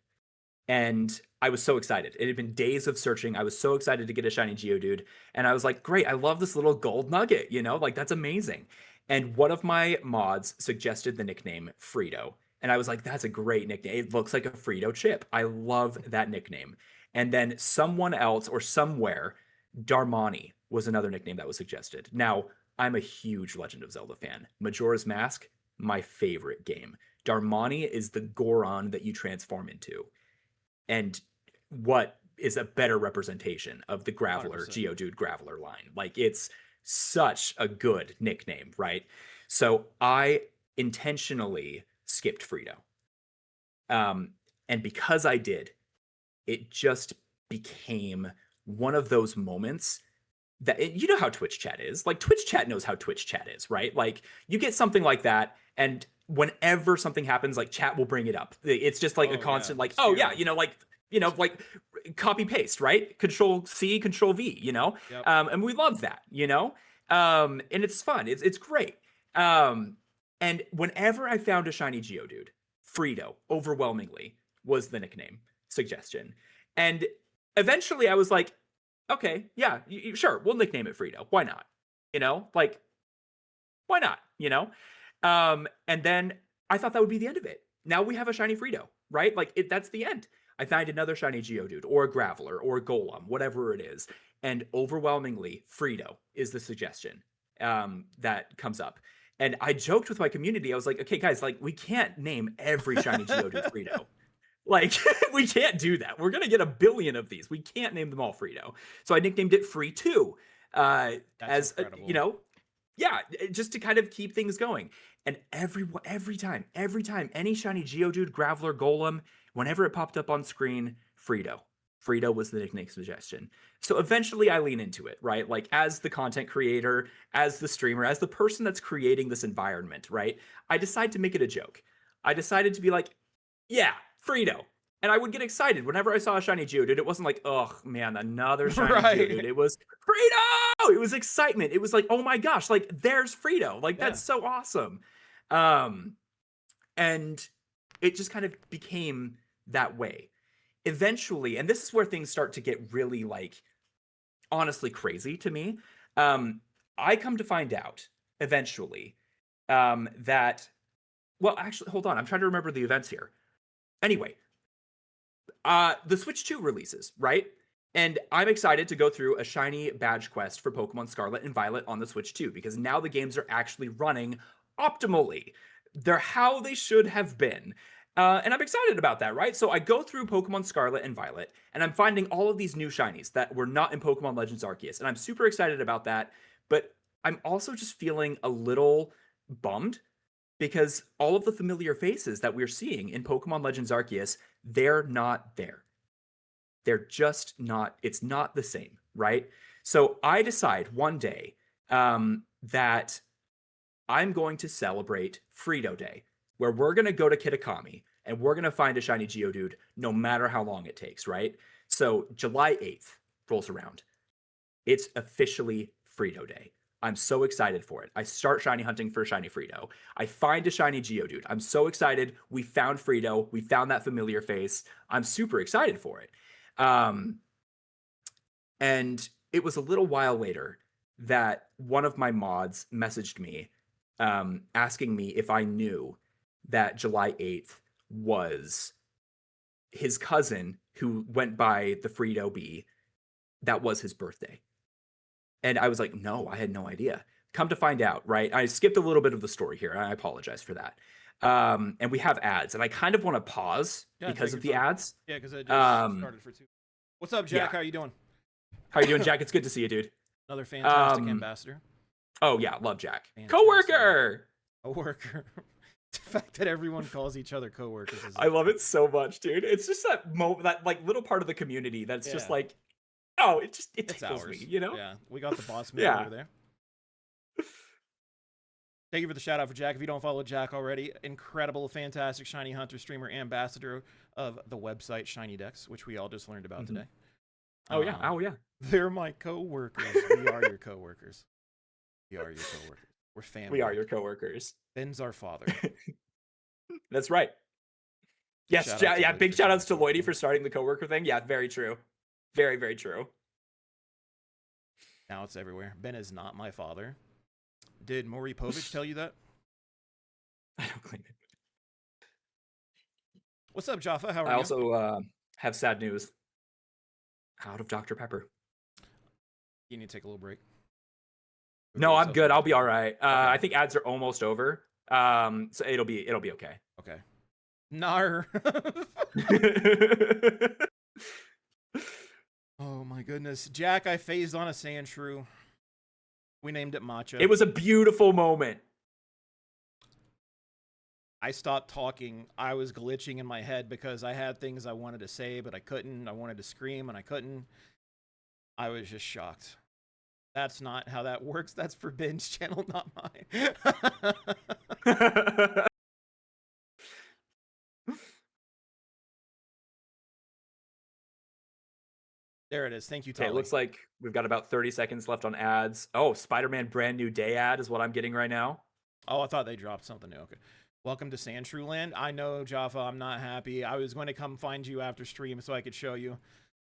And I was so excited. It had been days of searching. I was so excited to get a shiny Geodude. And I was like, great, I love this little gold nugget, like that's amazing. And one of my mods suggested the nickname Frito. And I was like, that's a great nickname. It looks like a Frito chip. I love that nickname. And then someone else or somewhere, Darmani was another nickname that was suggested. Now, I'm a huge Legend of Zelda fan. Majora's Mask, my favorite game. Darmani is the Goron that you transform into. And what is a better representation of the Graveler, 100%. Geodude Graveler line? Like, it's such a good nickname, right? So I intentionally skipped Frito. Um, and because I did, it just became one of those moments that you know how Twitch chat is. Like Twitch chat knows how Twitch chat is, right? Like you get something like that, and whenever something happens, like chat will bring it up. It's just like a Oh, constant, yeah. like, oh yeah, Serial. like copy paste, right? Control C, Control V, Yep. and we love that, and it's fun. It's great. And whenever I found a shiny Geodude, Frito overwhelmingly was the nickname suggestion, and eventually I was like, okay, yeah, sure, we'll nickname it Frito. Why not? Like, why not? And then I thought that would be the end of it. Now we have a shiny Frito, right? Like that's the end. I find another shiny Geodude or a Graveler or a Golem, whatever it is, and overwhelmingly Frito is the suggestion that comes up. And I joked with my community. I was like, okay, guys, like we can't name every shiny Geodude Frito. Like we can't do that. We're gonna get a billion of these. We can't name them all Frito. So I nicknamed it Free 2. That's As incredible. yeah, just to kind of keep things going. And every time, any shiny Geodude, Graveler, Golem, whenever it popped up on screen, Frito. Frito was the nickname suggestion. So eventually I lean into it, right? Like as the content creator, as the streamer, as the person that's creating this environment, right? I decide to make it a joke. I decided to be like, yeah, Frito. And I would get excited whenever I saw a shiny Geodude. It wasn't like, oh man, another shiny Geodude. Right. It was Frito! It was excitement. It was like, oh my gosh, like there's Frito. Like Yeah. that's so awesome. And it just kind of became that way. Eventually, and this is where things start to get really like honestly crazy to me. I come to find out eventually that well, actually, hold on. I'm trying to remember the events here. Anyway, the Switch 2 releases, right? And I'm excited to go through a shiny badge quest for Pokemon Scarlet and Violet on the Switch 2 because now the games are actually running optimally. They're how they should have been. And I'm excited about that, right? So I go through Pokemon Scarlet and Violet, and I'm finding all of these new shinies that were not in Pokemon Legends Arceus. And I'm super excited about that. But I'm also just feeling a little bummed because all of the familiar faces that we're seeing in Pokemon Legends Arceus, they're not there. They're just not, it's not the same, right? So I decide one day that I'm going to celebrate Frito Day, where we're going to go to Kitakami and we're going to find a shiny Geodude no matter how long it takes, right? So July 8th rolls around. It's officially Frito Day. I'm so excited for it. I start shiny hunting for a shiny Frito. I find a shiny Geodude. I'm so excited. We found Frito. We found that familiar face. I'm super excited for it. And it was a little while later that one of my mods messaged me asking me if I knew that July 8th was his cousin who went by the Frito Bee. That was his birthday. And I was like, no, I had no idea. Come to find out, right? I skipped a little bit of the story here. I apologize for that. And we have ads, and I kind of want to pause Yeah, take because your of the time. ads. Yeah, because I just Um, started for 2. What's up, yeah. Jack? How you doing? How you doing, Jack? It's good to see you, dude. Another fantastic Um, ambassador. oh yeah, love Jack. Fantastic. Coworker. Coworker. The fact that everyone calls each other coworkers is I love it so much, dude. It's just that that like little part of the community that's just Yeah. like, oh, it It's tickles ours. me, you know? Yeah, we got the boss move Yeah. over there. Thank you for the shout out for Jack. If you don't follow Jack already, incredible, fantastic shiny hunter, streamer, ambassador of the website ShinyDex, which we all just learned about today. Oh yeah. Oh yeah. They're my coworkers. We are your coworkers. We are your coworkers. We're family. We are your coworkers. Ben's our father. That's right. Yes, yeah, big shout outs to Lloydie for starting the coworker thing. Yeah, very true. Very, very true. Now it's everywhere. Ben is not my father. Did Maury Povich tell you that? I don't claim it. What's up, Jaffa? How are you? I also have sad news. Out of Dr. Pepper. You need to take a little break. No, I'm good. I'll be all right. Okay. I think ads are almost over. So it'll be okay. Okay. Nar. Oh my goodness. Jack, I phased on a Sandshrew. We named it Matcha. It was a beautiful moment. I stopped talking. I was glitching in my head because I had things I wanted to say, but I couldn't. I wanted to scream and I couldn't. I was just shocked. That's not how that works. That's for Ben's channel, not mine. There it is. Thank you, Okay, it Tolly. looks like we've got about 30 seconds left on ads. Oh, Spider-Man brand new day ad is what I'm getting right now. Oh, I thought they dropped something new. Okay. Welcome to Sandshrew Land. I know, Jaffa, I'm not happy. I was going to come find you after stream so I could show you.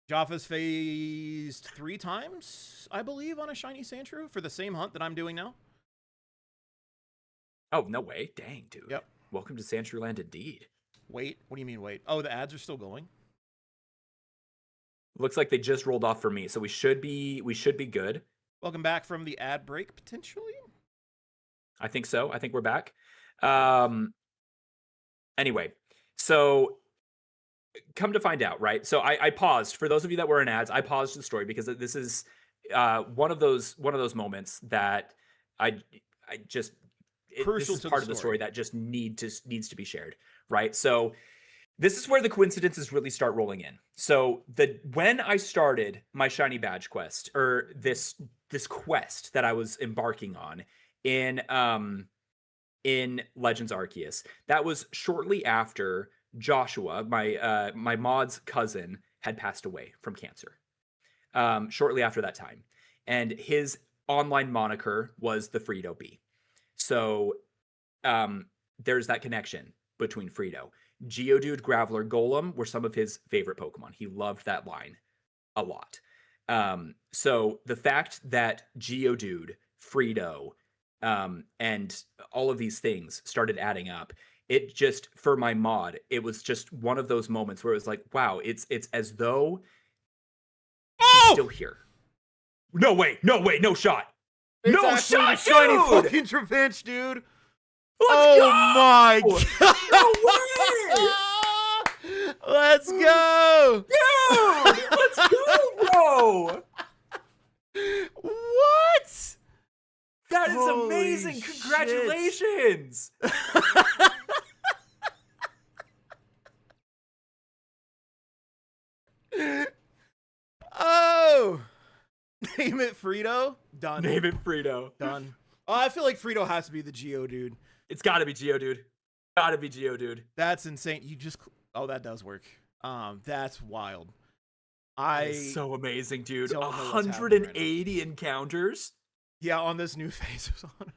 Jaffa's phased 3 times, I believe, on a shiny Sandshrew for the same hunt that I'm doing now. Oh, no way. Dang, dude. Yep. Welcome to Sandshrew Land indeed. Wait, what do you mean wait? Oh, the ads are still going? Looks like they just rolled off for me, so we should be good. Welcome back from the ad break, potentially? I think so. I think we're back. Anyway, so come to find out, right? So I paused. For those of you that were in ads, I paused the story because this is one of those moments that I just this is part of the story that just needs to be shared, right? So this is where the coincidences really start rolling in. So when I started my shiny badge quest, or this quest that I was embarking on in Legends Arceus, that was shortly after Joshua, my mod's cousin, had passed away from cancer. Shortly after that time, and his online moniker was the Frito Bee. So there's that connection between Frito. Geodude, Graveler, Golem were some of his favorite Pokemon. He loved that line a lot. So the fact that Geodude, Frito, and all of these things started adding up, it just, for my mod, it was just one of those moments where it was like, wow, it's as though he's still here. No way, no shot. It's no actually shot, the shiny dude! fucking Trapinch, dude. Let's go! My god! No way! Let's go! Dude! Let's go, bro! What? That is Holy amazing! shit. Congratulations! Oh! Name it Frito? Done. Name it Frito. Done. Oh, I feel like Frito has to be the Geodude. It's gotta be Geodude. Gotta be Geodude. That's insane. You just... Oh, that does work. That's wild. That is so amazing, dude. don't know what's happening right 180 encounters? Yeah, on this new phase or something.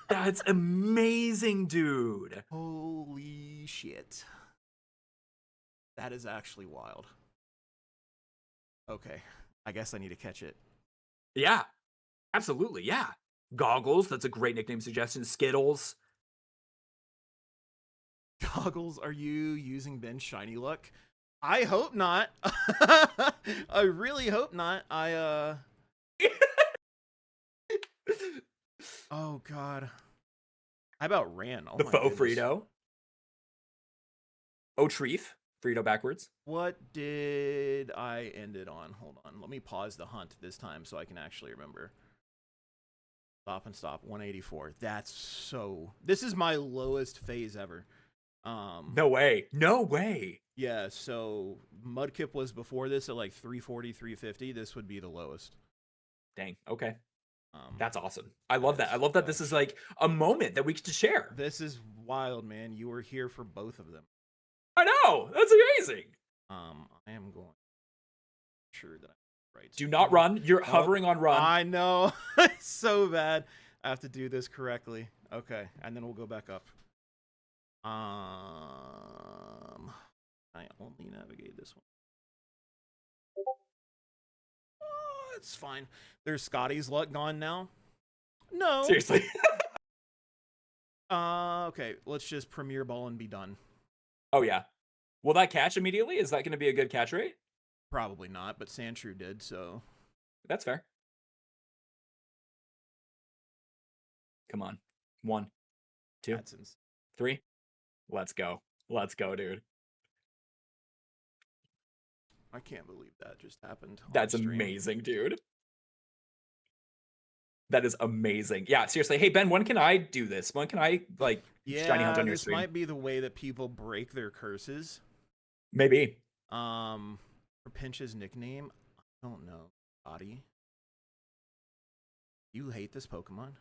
That's amazing, dude. Holy shit. That is actually wild. Okay. I guess I need to catch it. Yeah. Absolutely, yeah. Goggles, that's a great nickname suggestion. Skittles. Goggles, are you using Ben's shiny luck? I hope not. I really hope not. Oh god. How about Ran? Oh, The my faux goodness. Frito. Otreef. Frito backwards. What did I end it on? Hold on. Let me pause the hunt this time so I can actually remember. Stop and stop. 184. That's so... This is my lowest phase ever. No way. No way. Yeah, so Mudkip was before this at like 340, 350. This would be the lowest. Dang. Okay. That's awesome. I love that. I love that this is like a moment that we get to share. This is wild, man. You were here for both of them. I know. That's amazing. I am going sure that I'm right. Do not run. You're hovering on run. I know. It's so bad. I have to do this correctly. Okay, and then we'll go back up. I only navigate this one. Oh, it's fine. There's Scotty's luck gone now. No. Seriously. Okay. Let's just Premier Ball and be done. Oh yeah. Will that catch immediately? Is that going to be a good catch rate? Probably not, but Sandshrew did, so that's fair. Come on. 1, 2, 3. Let's go. Let's go, dude. I can't believe that just happened. That's amazing, dude. That is amazing. Yeah, seriously. Hey, Ben, when can I do this? When can I, like, shiny hunt on your stream? This might be the way that people break their curses. Maybe. For Pinch's nickname, I don't know. Body. You hate this Pokemon?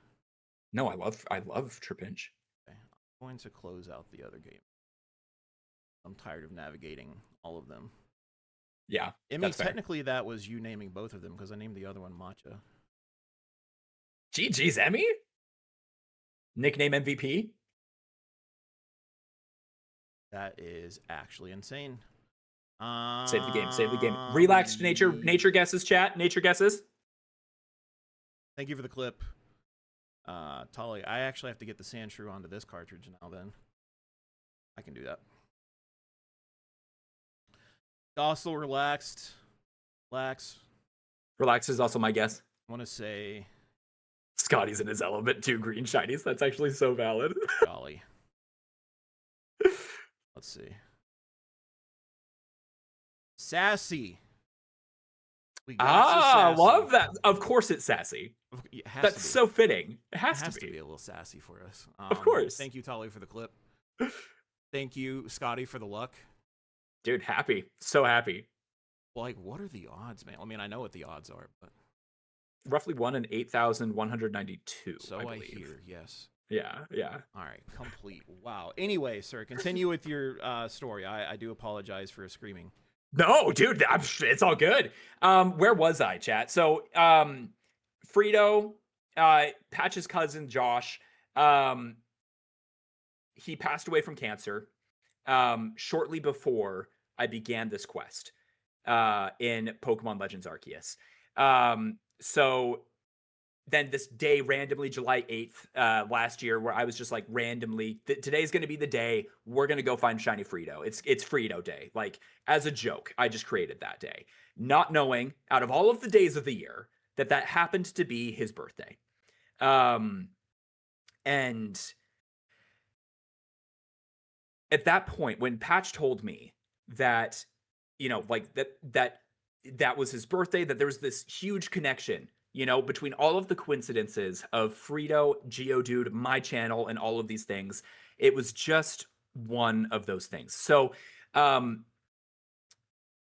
No, I love Trapinch. Okay. I'm going to close out the other game. I'm tired of navigating all of them. Yeah, I mean, that's fair. technically that was you naming both of them because I named the other one Matcha. GG's Emmy? Nickname MVP? That is actually insane. Save the game. Save the game. Relaxed nature. Nature guesses. Chat. Nature guesses. Thank you for the clip. Tolly, I actually have to get the sand shrew onto this cartridge now then. I can do that. Docile, relaxed. Relax. Relax is also my guess. I want to say Scotty's in his element. 2 green shinies. That's actually so valid. Jolly. Let's see. Sassy. We got love that. Of course it's sassy. That's so fitting. It has to be a little sassy for us. Of course. Thank you, Tolly, for the clip. Thank you, Scotty, for the luck. Dude, happy. So happy. Like, what are the odds, man? I mean, I know what the odds are, but roughly 1 in 8,192. So I hear, yes. Yeah. All right, complete. Wow. Anyway, sir, continue with your story. I do apologize for screaming. No, dude, it's all good. Where was I, chat? So, Frito, Patch's cousin Josh, he passed away from cancer shortly before I began this quest in Pokemon Legends Arceus. So then this day randomly, July 8th last year, where I was just like randomly, today's going to be the day we're going to go find Shiny Frito. It's Frito Day. Like, as a joke, I just created that day, not knowing out of all of the days of the year that happened to be his birthday. And at that point, when Patch told me that, like that was his birthday, that there was this huge connection, between all of the coincidences of Frito, Geodude, my channel, and all of these things, it was just one of those things. So, and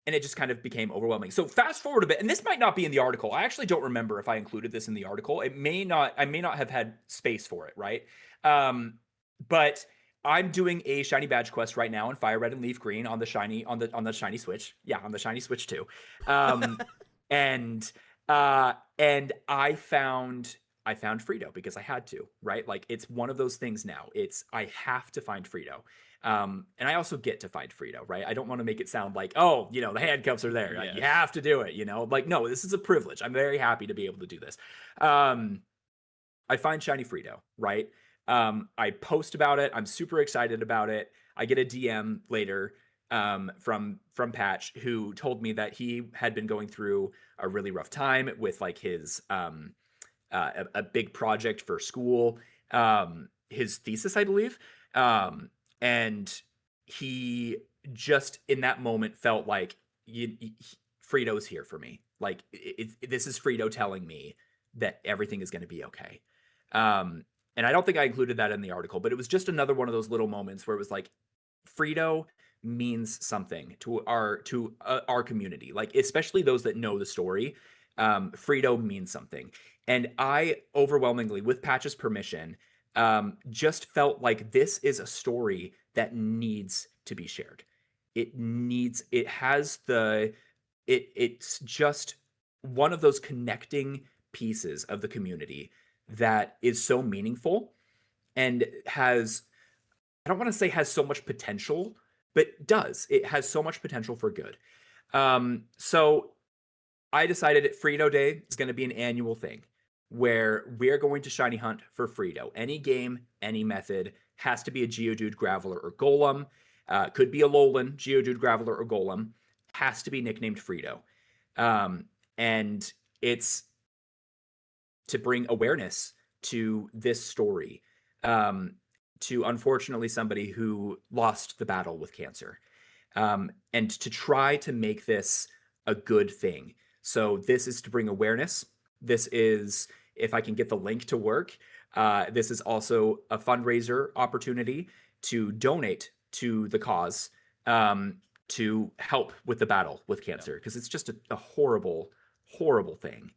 it just kind of became overwhelming. So fast forward a bit, and this might not be in the article. I actually don't remember if I included this in the article. I may not have had space for it, right? But I'm doing a shiny badge quest right now in Fire Red and Leaf Green on the shiny shiny Switch. Yeah, on the shiny Switch too. And I found Frito because I had to, right? Like, it's one of those things now. I have to find Frito. And I also get to find Frito, right? I don't want to make it sound like, oh, the handcuffs are there. Like, you have to do it, Like, no, this is a privilege. I'm very happy to be able to do this. I find Shiny Frito, right? I post about it. I'm super excited about it. I get a DM later from Patch, who told me that he had been going through a really rough time with like his a big project for school, his thesis, I believe, and he just in that moment felt like Frito's here for me. Like, this is Frito telling me that everything is going to be okay. And I don't think I included that in the article, but it was just another one of those little moments where it was like, Frito means something to our community, like especially those that know the story. Frito means something, and I overwhelmingly, with Patch's permission, just felt like this is a story that needs to be shared. It's just one of those connecting pieces of the community that is so meaningful and has, I don't want to say has so much potential, but it has so much potential for good. So I decided that Frito Day is going to be an annual thing where we're going to shiny hunt for Frito. Any game, any method, has to be a Geodude, Graveler, or Golem. Could be a Alolan, Geodude, Graveler, or Golem. Has to be nicknamed Frito. And it's to bring awareness to this story, to unfortunately somebody who lost the battle with cancer, and to try to make this a good thing. So this is to bring awareness. This is, if I can get the link to work, this is also a fundraiser opportunity to donate to the cause, to help with the battle with cancer, because it's just a horrible, horrible thing.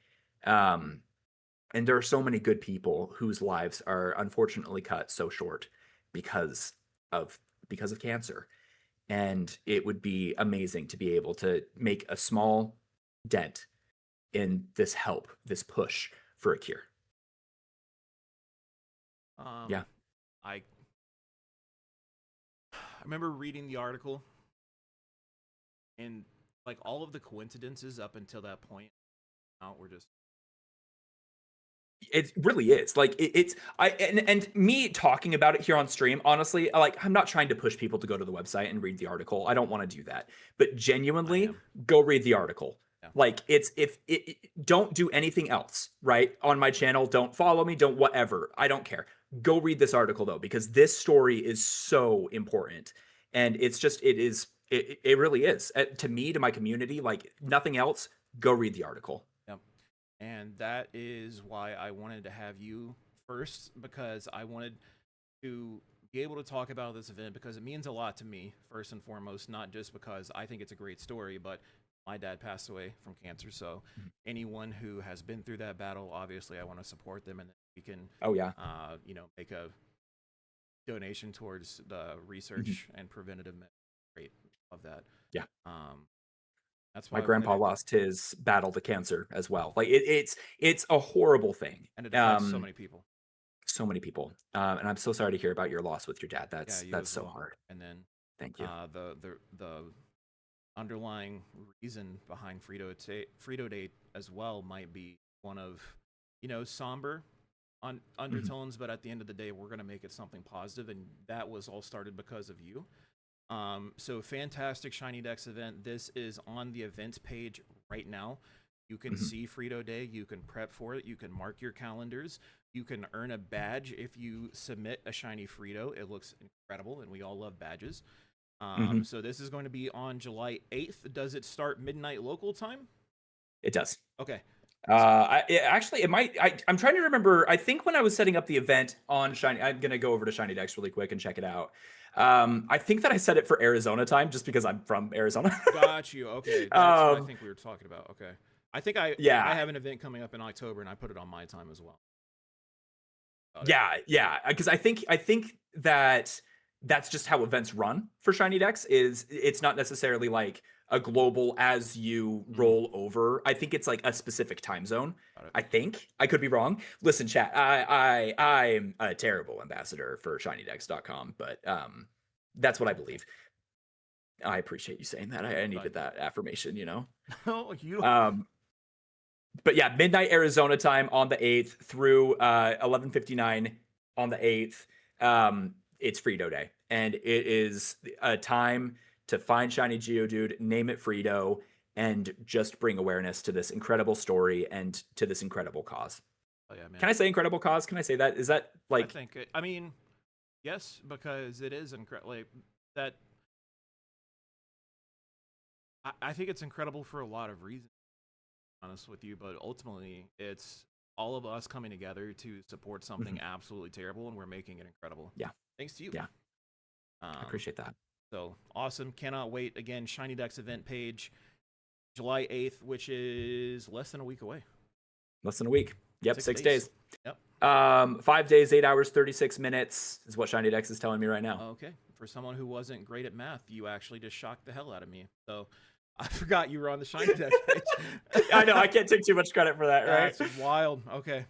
And there are so many good people whose lives are unfortunately cut so short because of cancer. And it would be amazing to be able to make a small dent in this help, this push for a cure. Um, Yeah. I I remember reading the article and like all of the coincidences up until that point out were just It really is. Like it's I and me talking about it here on stream, honestly, like I'm not trying to push people to go to the website and read the article. I don't want to do that. But I genuinely, am. go read the article. Yeah. Like it's if don't do anything else, right? On my channel, don't follow me, don't whatever. I don't care. Go read this article though, because this story is so important. And it's just it really is. To me, to my community, like nothing else, go read the article. Yep. And that is why I wanted to have you first because I wanted to be able to talk about this event because it means a lot to me, first and foremost, not just because I think it's a great story, but my dad passed away from cancer. So anyone who has been through that battle, obviously I want to support them and we can, Oh yeah. make a donation towards the Mhm. research and preventative medicine. Great. Love that. Yeah. Um, that's My why I wanted grandpa it lost his battle to cancer as well. Like it's a horrible thing. and it affects so many people. So many people. And I'm so sorry to hear about your loss with your dad. Yeah, That's you that's as so well. hard. And then Thank you. the underlying reason behind Frito Day as well might be one of somber Mhm. undertones, but at the end of the day, we're gonna make it something positive, and that was all started because of you. So fantastic ShinyDex event. This is on the events page right now. You can Mhm. see Frito Day. You can prep for it. You can mark your calendars. You can earn a badge if you submit a shiny Frito. It looks incredible, and we all love badges. Mhm. So this is going to be on July 8th. Does it start midnight local time? It does. Okay. Actually, it might. I'm trying to remember. I think when I was setting up the event on Shiny, I'm gonna go over to ShinyDex really quick and check it out. I think that I set it for Arizona time just because I'm from Arizona. Got you. Okay. That's what I um, think we were talking about. Okay. I think I yeah, have an event coming up in October and I put it on my time as well. Got it. yeah. Because I think that that's just how events run for ShinyDex. Is it's not necessarily like a global as you Mm, roll over. I think it's like a specific time zone. got it. I think I could be wrong. Listen, chat. I'm a terrible ambassador for ShinyDex.com, but that's what I believe. I appreciate you saying that. I Got needed that affirmation. Oh, you Um, but yeah, midnight Arizona time on the 8th through 11:59 on the 8th. It's Frito Day, and it is a time to find shiny Geodude, name it Frito, and just bring awareness to this incredible story and to this incredible cause. Oh yeah, Can man. I say incredible cause? Can I say that? Is that I like think I mean, yes, because it is incredible. Like, that I think it's incredible for a lot of reasons. To be honest with you, but ultimately, it's all of us coming together to support something mhm, absolutely terrible, and we're making it incredible. yeah, Thanks to you. yeah, I Um, appreciate that. so awesome! Cannot wait. Again, Shiny Dex event page, July 8th, which is less than a week away. Less than a week. Yep, 6 6 days. days. Yep. 5 days, 8 hours, 36 minutes is what Shiny Dex is telling me right now. Okay. For someone who wasn't great at math, you actually just shocked the hell out of me. So I forgot you were on the Shiny Dex page. I know I can't take too much credit for that, right? That's wild. Okay.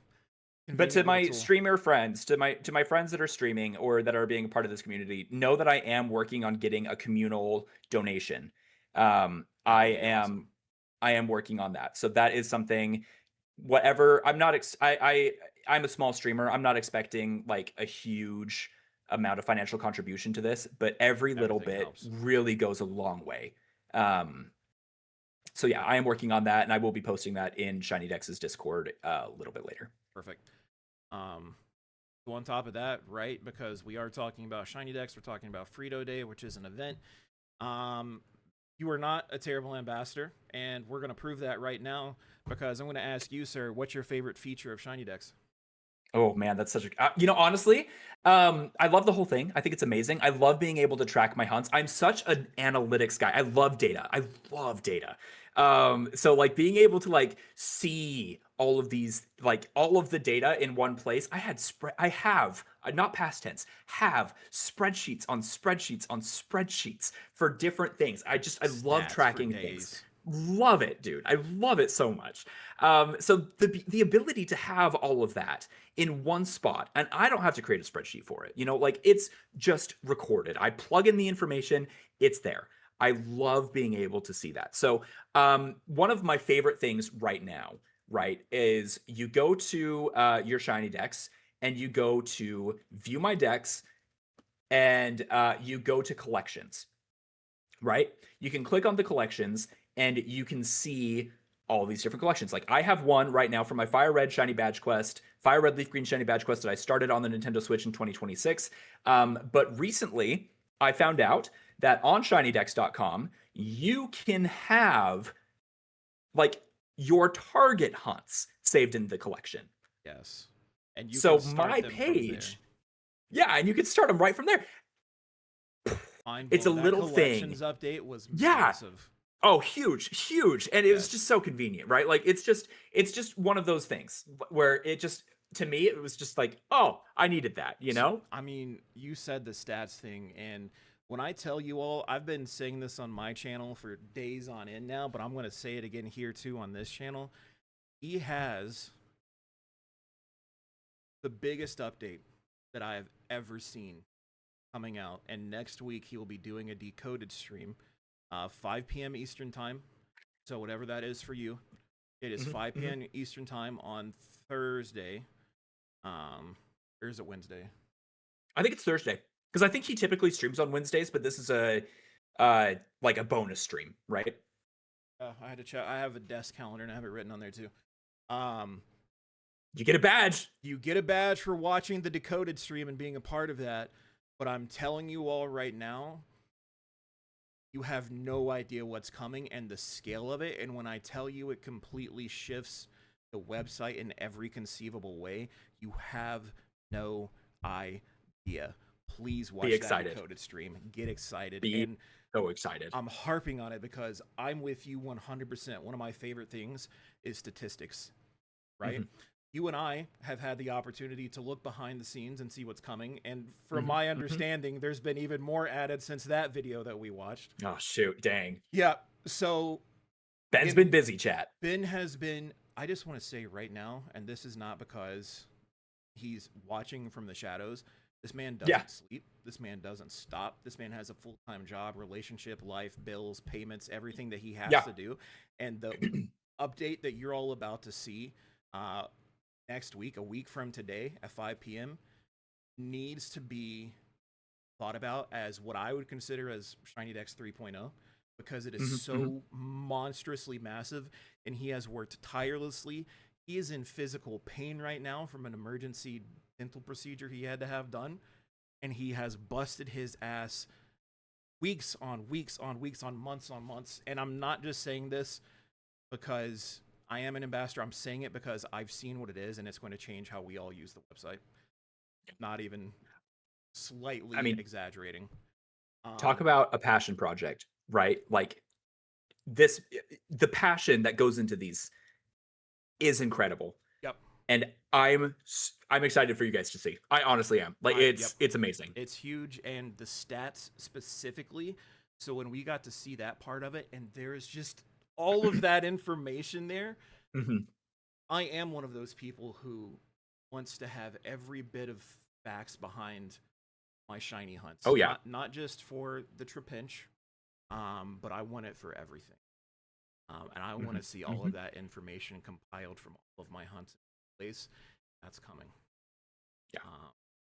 But to Convenient little my tool. streamer friends, to my friends that are streaming or that are being a part of this community, know that I am working on getting a communal donation. That I would be awesome. am working on that. So that is something. Whatever. I'm not. I'm a small streamer. I'm not expecting like a huge amount of financial contribution to this, but every little Everything bit helps. really goes a long way. Um, so yeah, I am working on that, and I will be posting that in ShinyDex's Discord a little bit later. Perfect. Um, so on top of that, right? Because we are talking about Shiny Dex, we're talking about Frito Day, which is an event. Um, you are not a terrible ambassador, and we're going to prove that right now because I'm going to ask you, sir, what's your favorite feature of Shiny Dex? Oh man, that's such a honestly, I love the whole thing. I think it's amazing. I love being able to track my hunts. I'm such an analytics guy. I love data. I love data. So like being able to like see all of these, like all of the data in one place. I not past tense, have spreadsheets on spreadsheets on spreadsheets for different things. I love Stats for tracking things. days. Love it, dude. I love it so much. So the ability to have all of that in one spot, and I don't have to create a spreadsheet for it. Like it's just recorded. I plug in the information, it's there. I love being able to see that. So one of my favorite things right now, right, is you go to your ShinyDex and you go to view my decks and you go to collections, right? You can click on the collections and you can see all these different collections. Like I have one right now for my Fire Red Shiny Badge Quest, Fire Red Leaf Green Shiny Badge Quest that I started on the Nintendo Switch in 2026. But recently I found out that on shinydex.com, you can have like your target hunts saved in the collection. Yes. And you So can start my them page, yeah, and you can start them right from there. It's a that little collections thing. update was Yeah. massive. Oh, huge. And it was Yes. just so convenient, right? Like it's just one of those things where it just, to me, it was just like, oh, I needed that, I mean, you said the stats thing, and when I tell you all, I've been saying this on my channel for days on end now, but I'm going to say it again here too on this channel. He has the biggest update that I have ever seen coming out, and next week he will be doing a decoded stream, 5 p.m. Eastern time. So whatever that is for you, it is 5 p.m. Eastern time on Thursday. Or is it Wednesday? I think it's Thursday because I think he typically streams on Wednesdays, but this is a like a bonus stream, right? I had to check. I have a desk calendar and I have it written on there too. You get a badge. You get a badge for watching the decoded stream and being a part of that. But I'm telling you all right now, you have no idea what's coming and the scale of it. And when I tell you it completely shifts the website in every conceivable way, you have no idea. Please watch that decoded stream. Get excited. Be so excited. I'm harping on it because I'm with you 100%. One of my favorite things is statistics, right? You and I have had the opportunity to look behind the scenes and see what's coming. And from my understanding, there's been even more added since that video that we watched. Oh, shoot. Dang. Yeah. So Ben's been busy, chat. Ben has been, I just want to say right now, and this is not because he's watching from the shadows. This man doesn't sleep. This man doesn't stop. This man has a full-time job, relationship, life, bills, payments, everything that he has to do. And the update that you're all about to see next week, a week from today at 5 p.m., needs to be thought about as what I would consider as ShinyDex 3.0 because it is so monstrously massive, and he has worked tirelessly. He is in physical pain right now from an emergency dental procedure he had to have done, and he has busted his ass weeks on weeks on weeks on months on months. And I'm not just saying this because I am an ambassador. I'm saying it because I've seen what it is, and it's going to change how we all use the website. Not even slightly exaggerating. Talk about a passion project, right? Like this, the passion that goes into these is incredible. Yep. And I'm excited for you guys to see. I honestly am. Like it's amazing. It's huge, and the stats specifically. So when we got to see that part of it, and there is just all of that information there, I am one of those people who wants to have every bit of facts behind my shiny hunts. Oh yeah. Not just for the Trapinch, but I want it for everything. And I want to see all of that information compiled from all of my hunts in place. That's coming. Yeah.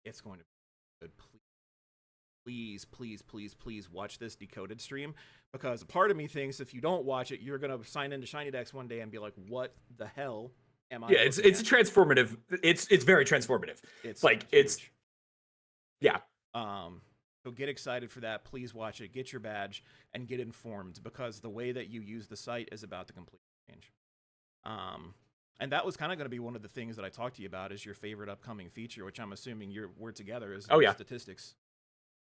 It's going to be good. Please watch this decoded stream, because a part of me thinks if you don't watch it, you're going to sign into ShinyDex one day and be like, what the hell am I? Yeah, it's transformative. It's very transformative. It's like, huge. Yeah. So get excited for that. Please watch it. Get your badge and get informed, because the way that you use the site is about to completely change. And that was kind of going to be one of the things that I talked to you about is your favorite upcoming feature, which I'm assuming we're together is statistics.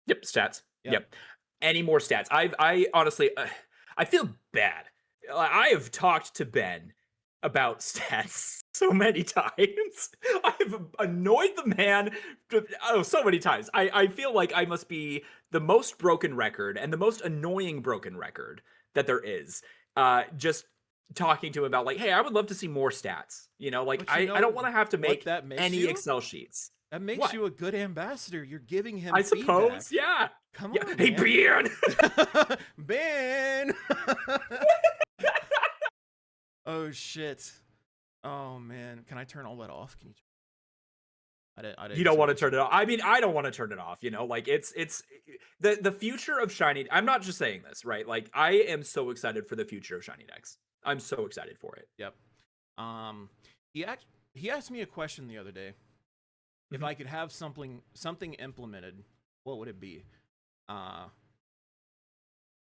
Yep, stats. Yep. Any more stats? I honestly, I feel bad. I have talked to Ben about stats so many times. I have annoyed the man so many times. I feel like I must be the most broken record and the most annoying broken record that there is. Just talking to him about like, hey, I would love to see more stats. You know, like But you I don't know want to have to what make that makes any you? Excel sheets. That makes What? you a good ambassador. You're giving him I feedback. suppose, yeah. Come Yeah. on, Hey, man. Brian. Ben. Oh shit. Oh man. Can I turn all that off? Can you? I You didn't don't see want to what you. turn it off. I mean, I don't want to turn it off, you know? Like it's the future of Shiny. I'm not just saying this, right? Like I am so excited for the future of ShinyDex. I'm so excited for it. Yep. Um, he asked me a question the other day. If Mhm. I could have something implemented, what would it be? I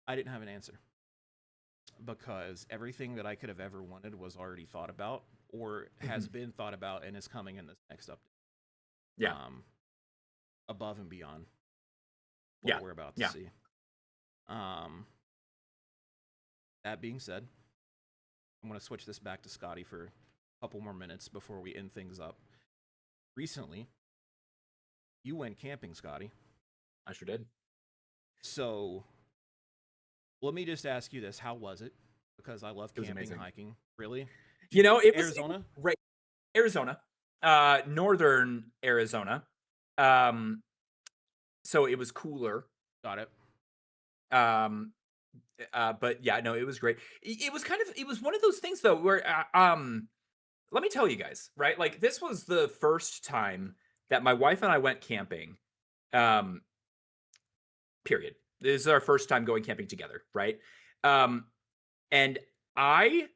didn't have an answer because everything that I could have ever wanted was already thought about or has Mhm. been thought about and is coming in this next update. Yeah. Above and beyond what Yeah. we're about to Yeah. see. Um, that being said, I'm going to switch this back to Scotty for a couple more minutes before we end things up. Recently, you went camping, Scotty. I sure did. So let me just ask you this: how was it? Because I love It was camping, amazing. hiking. Really, You know, it was Arizona? great. Arizona. Northern Arizona. Um so it was cooler. Got it. Um but yeah, no, it was great. It was kind of it was one of those things though where let me tell you guys, right? Like this was the first time that my wife and I went camping. Um Period. This is our first time going camping together, right? Um and I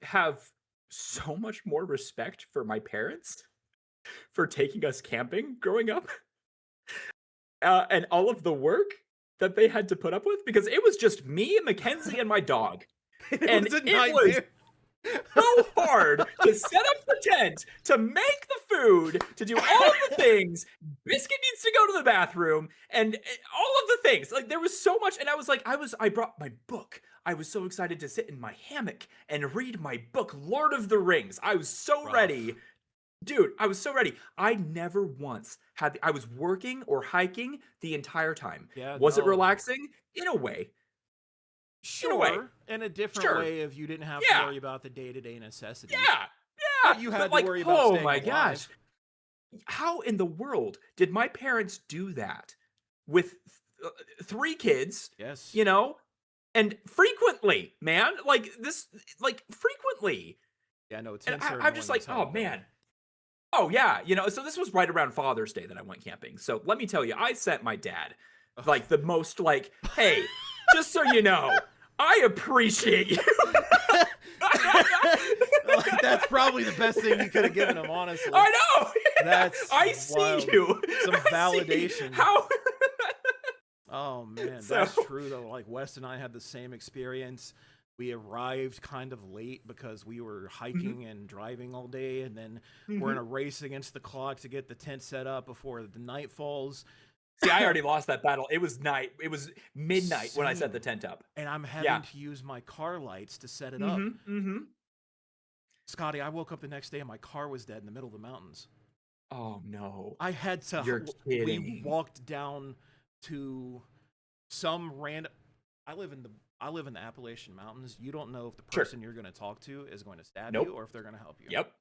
have so much more respect for my parents for taking us camping growing up, and all of the work that they had to put up with because it was just me, Mackenzie, and my dog, It and was a it was nightmare. so hard to set up the tent, to make the food, to do all of the things. Biscuit needs to go to the bathroom, and all of the things. Like there was so much, and I was like, I brought my book. I was so excited to sit in my hammock and read my book, Lord of the Rings. I was so Rough. ready. Dude, I was so ready. I never once had, I was working or hiking the entire time. Yeah, Was it no. relaxing? In a way. In a way. Sure, in a different Sure. way if you didn't have to Yeah. worry about the day-to-day necessities. Yeah. Yeah. But you But had to like, worry about oh staying my gosh. alive. How in the world did my parents do that with 3 kids, Yes. you know? And frequently, man, like this, like frequently. Yeah, no, And tents are I'm just annoying like, as oh hell, though. man. Oh yeah, you know, so this was right around Father's Day that I went camping. So let me tell you, I sent my dad like the most like, hey, just so you know, I appreciate you. Like, that's probably the best thing you could have given him, honestly. I know. That's I see wild. you. Some I see validation. how. Oh man, So. that's true though. Like West and I had the same experience. We arrived kind of late because we were Mhm, hiking and driving all day, and then we're in a mhm. race against the clock to get the tent set up before the night falls. See, I already lost that battle. It was night. It was midnight when I set the Same. tent up. And I'm Yeah. having to use my car lights to set it up. Mhm. Mhm. Scotty, I woke up the next day and my car was dead in the middle of the mountains. Oh no. I had to. You're We kidding. walked down to some random. I live in the. I live in the Appalachian Mountains. You don't know if the Sure. person you're going to talk to is going to stab you Nope. or if they're going to help you. Yep.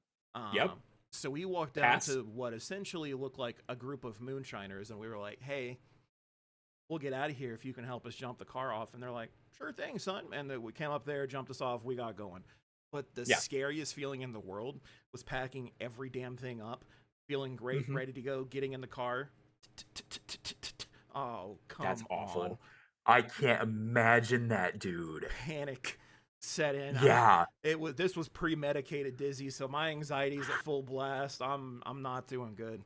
Yep. So we walked down Pass. to what essentially looked like a group of moonshiners, and we were like, "Hey, we'll get out of here if you can help us jump the car off." And they're like, "Sure thing, son." And we came up there, jumped us off, we got going. But the Yeah. scariest feeling in the world was packing every damn thing up, feeling great, Mhm. ready to go, getting in the car. Oh, That's come on. awful. I can't imagine that, dude. Panic set in. Yeah. This was premedicated dizzy, so my anxiety's at full blast. I'm not doing good.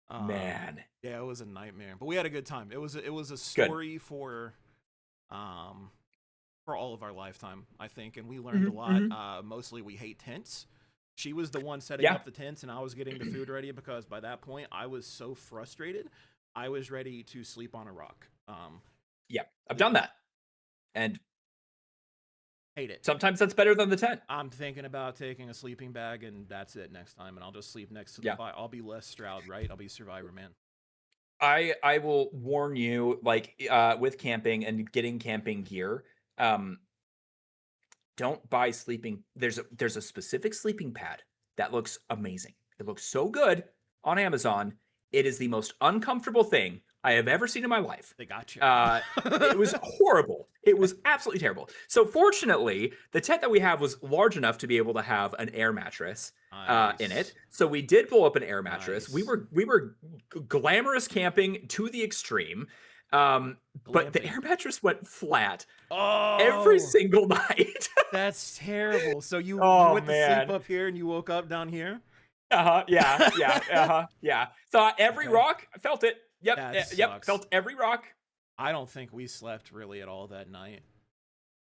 Man. Yeah, it was a nightmare, but we had a good time. It was a Good. story for all of our lifetime, I think, and we learned a Mhm. lot. Mhm. Mostly, we hate tents. She was the one setting Yeah. up the tents, and I was getting the food ready because by that point, I was so frustrated. I was ready to sleep on a rock. Yeah. I've done that. And Hate it. Sometimes that's better than the tent. I'm thinking about taking a sleeping bag, and that's it next time, and I'll just sleep next to the Yeah. fire. I'll be Les Stroud, right? I'll be Survivor Man. I will warn you, like, with camping and getting camping gear, don't buy sleeping. There's a specific sleeping pad that looks amazing. It looks so good on Amazon. It is the most uncomfortable thing I have ever seen in my life. They got you. It was horrible. It was absolutely terrible. So fortunately, the tent that we have was large enough to be able to have an air mattress in it. So we did pull up an air mattress. Nice. We were glamorous camping to the extreme. But the air mattress went flat every single night. That's terrible. So you went to sleep up here and you woke up down here? Yeah. So every rock, I felt it. Yep, felt every rock. I don't think we slept really at all that night,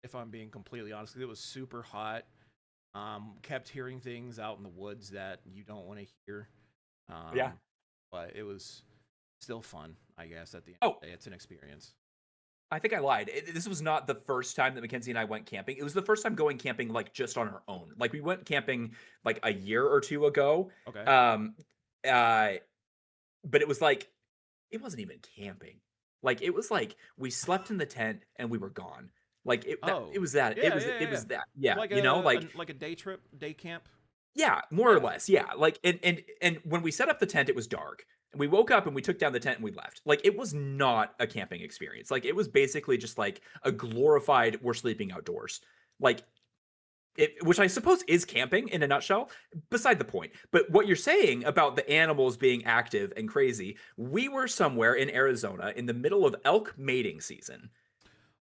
if I'm being completely honest. It was super hot. Kept hearing things out in the woods that you don't want to hear. But it was still fun, I guess, at the end of the day. It's an experience. I think I lied. This was not the first time that Mackenzie and I went camping. It was the first time going camping, like, just on our own. Like, we went camping, like, a year or two ago. Okay. But it was, like, it wasn't even camping. Like, it was, like, we slept in the tent and we were gone. Like, it was that. Yeah, it was that. Yeah, like like a day trip, day camp? Yeah, more or less. Yeah. Like, and when we set up the tent, it was dark. And we woke up and we took down the tent and we left. Like, it was not a camping experience. Like, it was basically just like a glorified, we're sleeping outdoors. Like, which I suppose is camping in a nutshell, beside the point. But what you're saying about the animals being active and crazy, we were somewhere in Arizona in the middle of elk mating season.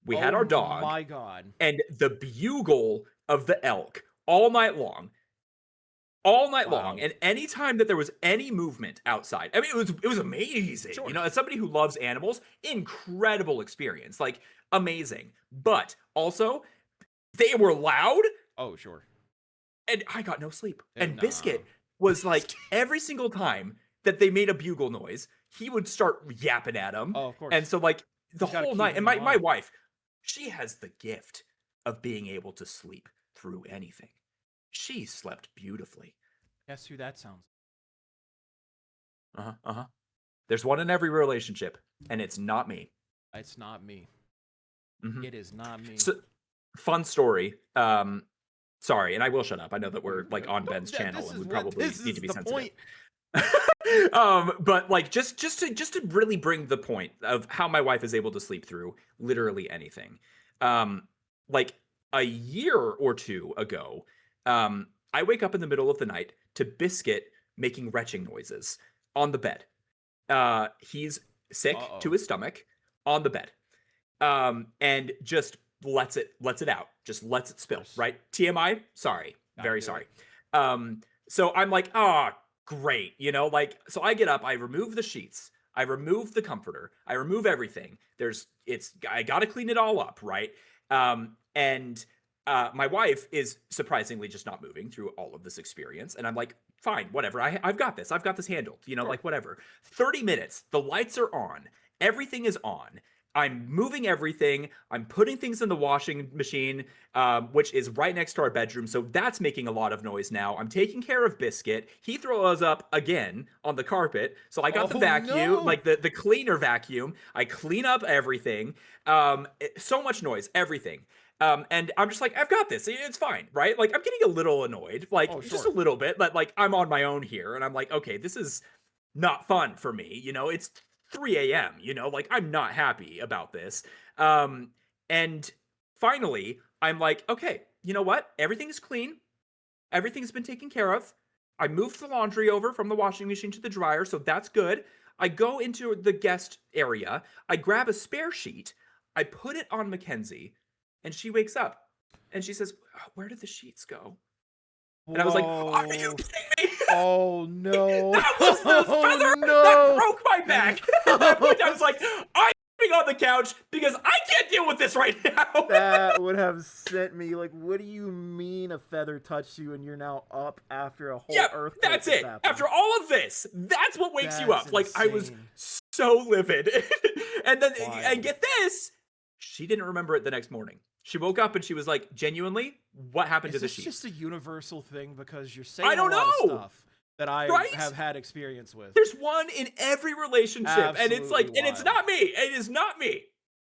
We had our dog. Oh my God. And the bugle of the elk all night long. And anytime that there was any movement outside, I mean, it was amazing. Sure. You know, as somebody who loves animals, incredible experience, like, amazing. But also, they were loud. Oh, sure. And I got no sleep. And Biscuit was like, every single time that they made a bugle noise, he would start yapping at them. Oh, of course. And so, like, the whole night, and my wife, she has the gift of being able to sleep through anything. She slept beautifully. Guess who that sounds like? There's one in every relationship, and it's not me. It's not me. Mm-hmm. It is not me. So, fun story. Sorry, and I will shut up. I know that we're, like, on Ben's channel, and we probably need to be sensitive. But, like, just to really bring the point of how my wife is able to sleep through literally anything. Like, a year or two ago, I wake up in the middle of the night to Biscuit making retching noises on the bed. He's sick to his stomach on the bed. And just lets it out. Just lets it spill, right? TMI? Sorry. Very sorry. So I'm like, great. You know, like, so I get up, I remove the sheets, I remove the comforter, I remove everything. I gotta clean it all up, right? And my wife is surprisingly just not moving through all of this experience. And I'm like, fine, whatever. I've got this. I've got this handled, you know, like, whatever. 30 minutes, the lights are on. Everything is on. I'm moving everything. I'm putting things in the washing machine, which is right next to our bedroom. So that's making a lot of noise now. I'm taking care of Biscuit. He throws up again on the carpet. So I got the vacuum, like the cleaner vacuum. I clean up everything. So much noise, everything. And I'm just like, I've got this. It's fine, right? Like, I'm getting a little annoyed, like, just a little bit, but, like, I'm on my own here. And I'm like, okay, this is not fun for me. You know, it's 3 a.m., you know, like, I'm not happy about this. And finally, I'm like, okay, you know what? Everything is clean. Everything's been taken care of. I moved the laundry over from the washing machine to the dryer, so that's good. I go into the guest area. I grab a spare sheet. I put it on Mackenzie, and she wakes up. And she says, where did the sheets go? And I was like, are you kidding me? Oh, no. That was the feather that broke my back. At that point, I was like, I'm sitting on the couch because I can't deal with this right now. That would have sent me, like, what do you mean a feather touched you and you're now up after a whole earthquake? That's it. Happened? After all of this, that's what wakes you up. Insane. Like, I was so livid. And then, and get this, She didn't remember it the next morning. She woke up and she was like, genuinely, what happened to Is the this just sheets? a universal thing? Because you're I saying a don't lot of know, stuff that I right? have had experience with. There's one in every relationship, and it's Absolutely like, and it's wild. not me. It is not me.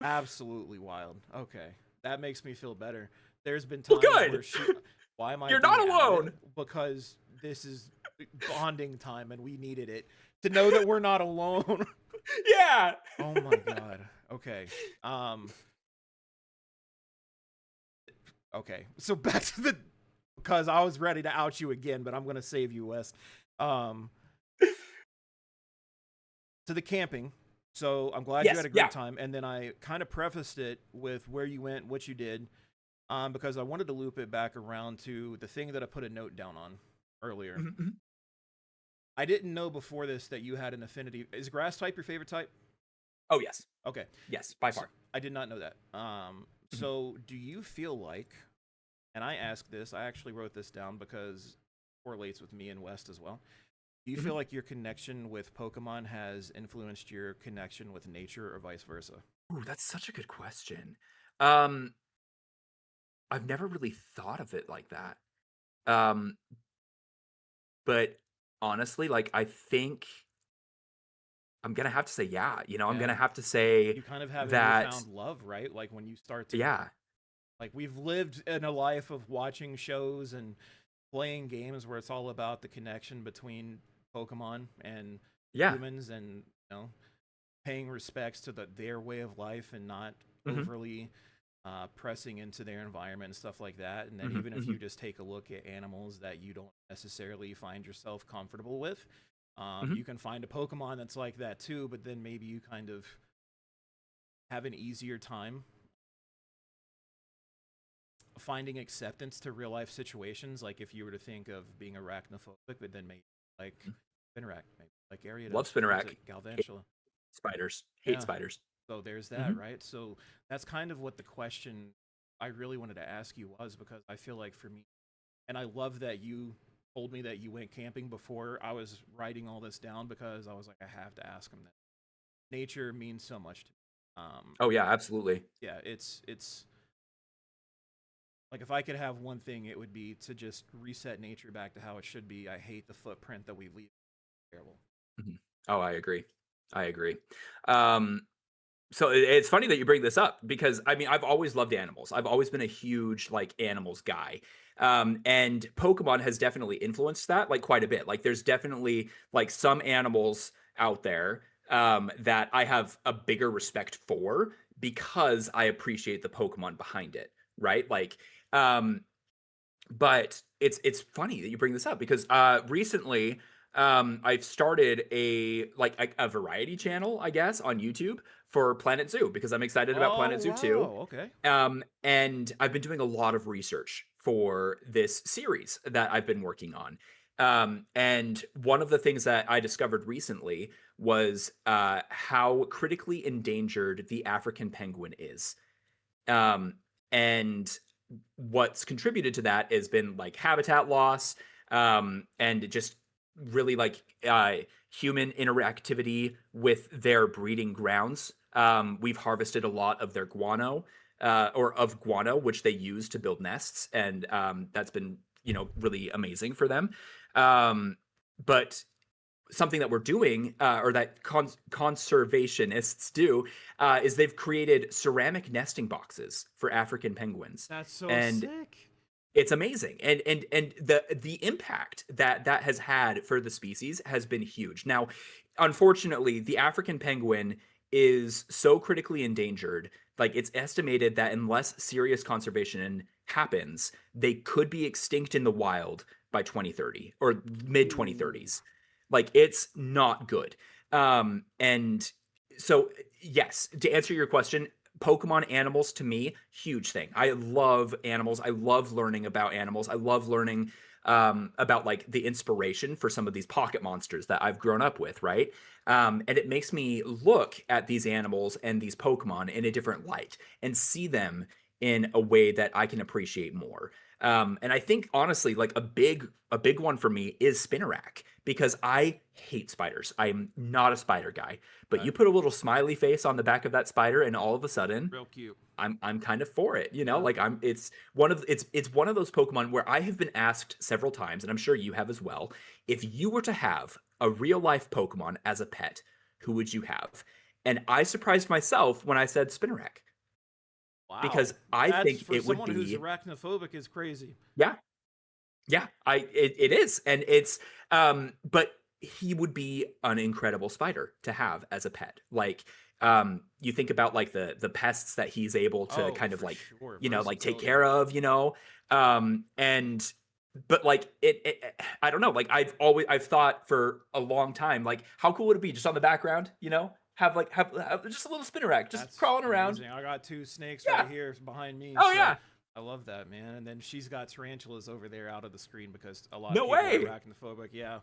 Absolutely wild. Okay. That makes me feel better. There's been Well, times where good. she. Why am I You're not being outed? alone. Because this is bonding time and we needed it to know that we're not alone. Yeah. Oh my god. Okay. Um okay. So back to the because I was ready to out you again, but I'm going to save you, Wes. Um to the camping. So I'm glad you had Yes. a great Yeah. time, and then I kind of prefaced it with where you went, what you did, because I wanted to loop it back around to the thing that I put a note down on earlier. Mm-hmm. I didn't know before this that you had an affinity. Is grass type your favorite type? Oh, yes. Okay, Yes, by so far. I did not know that. Mhm. So do you feel like, and I asked this, I actually wrote this down because it correlates with me and West as well. Do you Mhm. feel like your connection with Pokemon has influenced your connection with nature or vice versa? Ooh, that's such a good question. Um, I've never really thought of it like that. Um, but honestly, like I think I'm gonna have to say yeah. I'm Yeah. gonna have to say You kind of have a that newfound love, right? Like when you start to, yeah. like, we've lived in a life of watching shows and playing games where it's all about the connection between Pokemon and Yeah. humans, and paying respects to their way of life and not Mhm. overly pressing into their environment and stuff like that. And then Mhm. even if you Mhm. just take a look at animals that you don't necessarily find yourself comfortable with, Mhm. you can find a Pokemon that's like that too, but then maybe you kind of have an easier time finding acceptance to real life situations. Like if you were to think of being arachnophobic, but then maybe like Mhm. Spinarak, maybe like Love Ariados, what's Spinarak. it, Hate Galvantula. spiders. Hate Yeah. spiders. So there's that, Mhm. right? So that's kind of what the question I really wanted to ask you was, because I feel like for me, and I love that you told me that you went camping before I was writing all this down, because I was like, I have to ask him that. Nature means so much to me. Oh yeah, absolutely. Yeah, it's like if I could have one thing, it would be to just reset nature back to how it should be. I hate the footprint that we leave. Terrible. Mhm. Oh, I agree. I agree. Um, So it's funny that you bring this up because I mean I've always loved animals. I've always been a huge like animals guy. And Pokemon has definitely influenced that like quite a bit. Like there's definitely like some animals out there that I have a bigger respect for because I appreciate the Pokemon behind it, right? Like um but it's funny that you bring this up because recently I've started a variety channel, I guess, on YouTube for Planet Zoo because I'm excited about Oh Planet Zoo too. wow, okay. And I've been doing a lot of research for this series that I've been working on. And one of the things that I discovered recently was how critically endangered the African penguin is. Um, and what's contributed to that has been like habitat loss, and just really like human interactivity with their breeding grounds. We've harvested a lot of their guano, or of guano, which they use to build nests, and that's been really amazing for them. But something that we're doing, or that conservationists do, is they've created ceramic nesting boxes for African penguins, That's so and sick. it's amazing. And the impact that that has had for the species has been huge. Now, unfortunately, the African penguin is so critically endangered. Like it's estimated that unless serious conservation happens, they could be extinct in the wild by 2030 or mid Ooh. 2030s. Like it's not good. And so yes, to answer your question, Pokemon animals to me, huge thing. I love animals. I love learning about animals. I love learning about like the inspiration for some of these pocket monsters that I've grown up with, right? And it makes me look at these animals and these Pokemon in a different light and see them in a way that I can appreciate more. And I think honestly, like a big one for me is Spinnerack because I hate spiders. I'm not a spider guy, but you put a little smiley face on the back of that spider, and all of a sudden, Real cute. I'm kind of for it. You know, Yeah. like it's one of those Pokemon where I have been asked several times, and I'm sure you have as well. If you were to have a real life Pokemon as a pet, who would you have? And I surprised myself when I said Spinnerack Wow. because I That's think for it would someone who's be arachnophobic is crazy. yeah, yeah, it is, and it's but he would be an incredible spider to have as a pet. Like you think about like the pests that he's able to Oh, kind of for like sure. like take Versatility. care of, and but like I don't know, like I've thought for a long time like how cool would it be just on the background, have just a little Spinnerack just That's crawling around. amazing. I got two snakes Yeah. right here behind me, Oh so yeah. I love that, man. And then she's got tarantulas over there out of the screen because a lot of No people are way. arachnophobic. Yeah.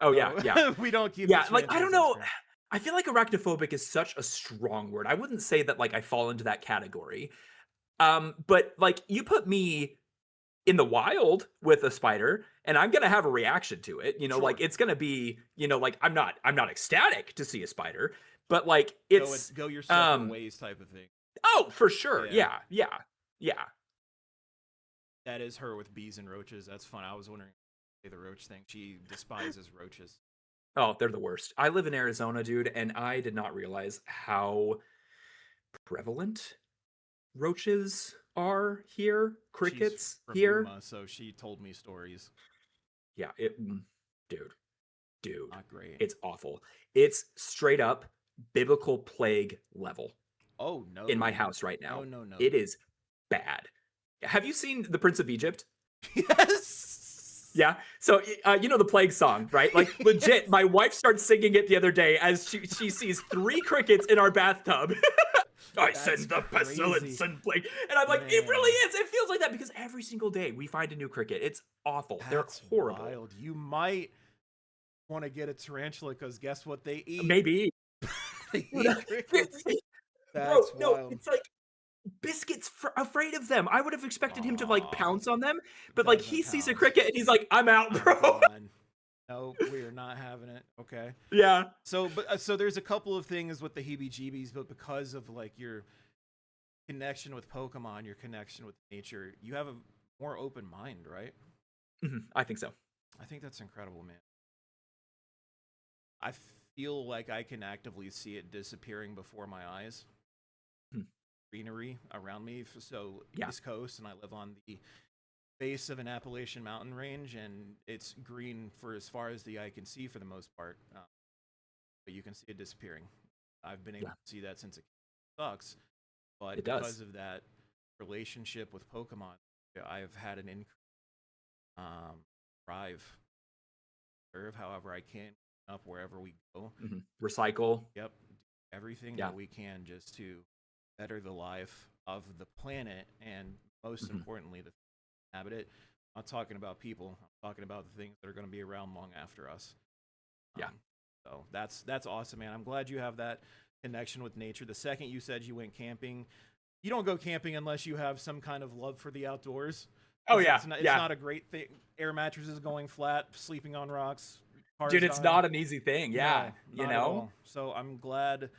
Oh yeah, yeah. So we don't keep the Yeah, like I don't tarantulas on know. screen. I feel like arachnophobic is such a strong word. I wouldn't say that like I fall into that category. But like you put me in the wild with a spider and I'm going to have a reaction to it. Sure. Like it's going to be, like I'm not ecstatic to see a spider, but like Go your separate um ways type of thing. oh, for sure. Yeah. Yeah. Yeah. Yeah. That is her with bees and roaches. That's fun. I was wondering the roach thing. She despises roaches. Oh, they're the worst. I live in Arizona, dude, and I did not realize how prevalent roaches are here, She's crickets from here. Yuma, so she told me stories. Yeah, dude, dude, Not great. it's awful. It's straight up biblical plague level Oh no. in my house right now. No. It is bad. Have you seen The Prince of Egypt? Yes. Yeah. So you know the plague song, right? Like legit, my wife starts singing it the other day as she sees 3 crickets in our bathtub. I send the pestilence and plague. And I'm like, it really is. It feels like that because every single day we find a new cricket. It's awful. They're horrible. Wild. You might want to get a tarantula because guess what they eat? Maybe. They eat crickets. Bro, That's no, wild. it's like Biscuit's afraid of them. I would have expected him to like Aw, pounce on them, but like doesn't he sees a pounce. cricket and he's like, I'm out, I'm bro. gone. No, we're not having it. Okay. Yeah. So there's a couple of things with the heebie-jeebies, but because of like your connection with Pokemon, your connection with nature, you have a more open mind, right? I think so. I think that's incredible, man. I feel like I can actively see it disappearing before my eyes. Greenery around me. So Yeah. East Coast, and I live on the base of an Appalachian mountain range, and it's green for as far as the eye can see for the most part. But you can see it disappearing. I've been able to see that since it sucks, but It does. because of that relationship with Pokemon, I've had an increase drive. Serve however I can up wherever we go. Recycle. Yep, everything Yeah. that we can just to better the life of the planet, and most importantly, the inhabit it. I'm not talking about people. I'm talking about the things that are going to be around long after us. Yeah. So that's awesome, man. I'm glad you have that connection with nature. The second you said you went camping, you don't go camping unless you have some kind of love for the outdoors. Oh yeah, it's not a great thing. Air mattresses going flat, sleeping on rocks. Dude, it's not an easy thing. Yeah, no, not at all. So I'm glad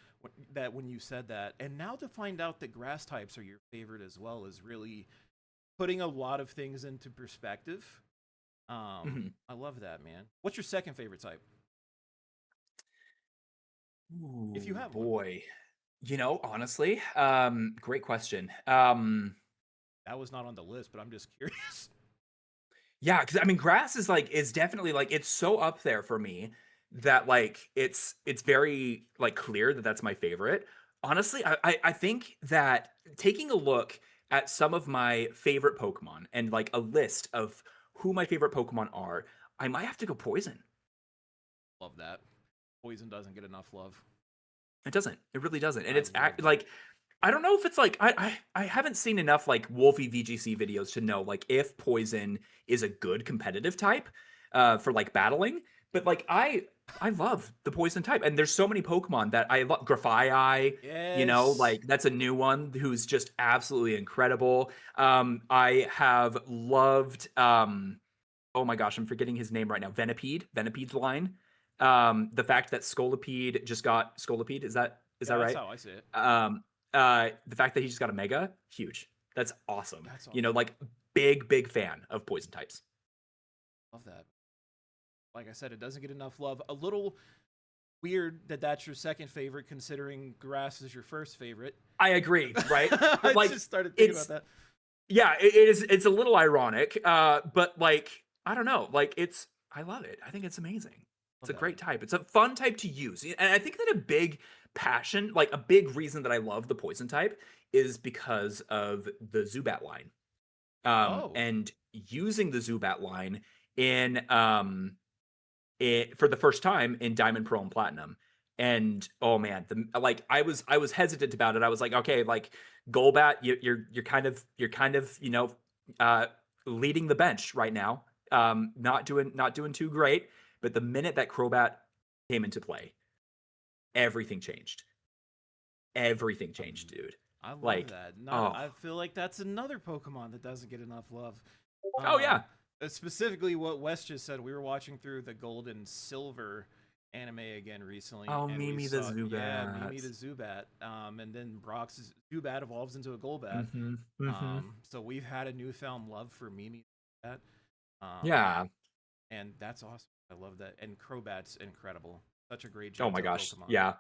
that when you said that, and now to find out that grass types are your favorite as well is really putting a lot of things into perspective. I love that, man. What's your second favorite type? Ooh, if you have boy, honestly, great question. That was not on the list, but I'm just curious. Yeah, because I mean, grass is definitely like it's so up there for me that like it's very like clear that that's my favorite. Honestly, I think that taking a look at some of my favorite Pokemon and like a list of who my favorite Pokemon are, I might have to go Poison. Love that. Poison doesn't get enough love. It doesn't. It really doesn't. And I it's love that. like I don't know if it's like I haven't seen enough like Wolfie VGC videos to know like if Poison is a good competitive type for like battling. But like I I love the poison type, and there's so many Pokemon that I love. Grafaiai, Yes. like that's a new one who's just absolutely incredible. I have loved. Oh my gosh, I'm forgetting his name right now. Venipede's line. The fact that Scolipede just got Scolipede, is that Yeah, that's right? how I say it. Um, the fact that he just got a Mega, huge. That's awesome. That's awesome. Like big fan of poison types. Love that. Like I said, it doesn't get enough love. A little weird that that's your second favorite, considering grass is your first favorite. I agree, right? I Like just started thinking about it's that. yeah, it is. It's a little ironic, but like I don't know. Like I love it. I think it's amazing. It's Love a that. great type. It's a fun type to use, and I think that a big passion, like a big reason that I love the poison type, is because of the Zubat line. Oh, And using the Zubat line in for the first time in Diamond, Pearl, and Platinum. And oh man, I was hesitant about it. I was like, okay, like Golbat, you're kind of uh, leading the bench right now. Not doing too great. But the minute that Crobat came into play, everything changed. Everything changed, dude. I love Like, that. Not, oh, I feel like that's another Pokemon that doesn't get enough love. oh yeah. Specifically, what Wes just said. We were watching through the Gold and Silver anime again recently, Oh, and we Mimi the saw, yeah, Mimi Zubat. the Zubat. And then Brock's Zubat evolves into a Golbat. Mm-hmm. Mm-hmm. So we've had a newfound love for Mimi Zubat. Um, Yeah. and that's awesome. I love that. And Crobat's incredible. Such a great Oh my Johto gosh. Pokemon. Yeah.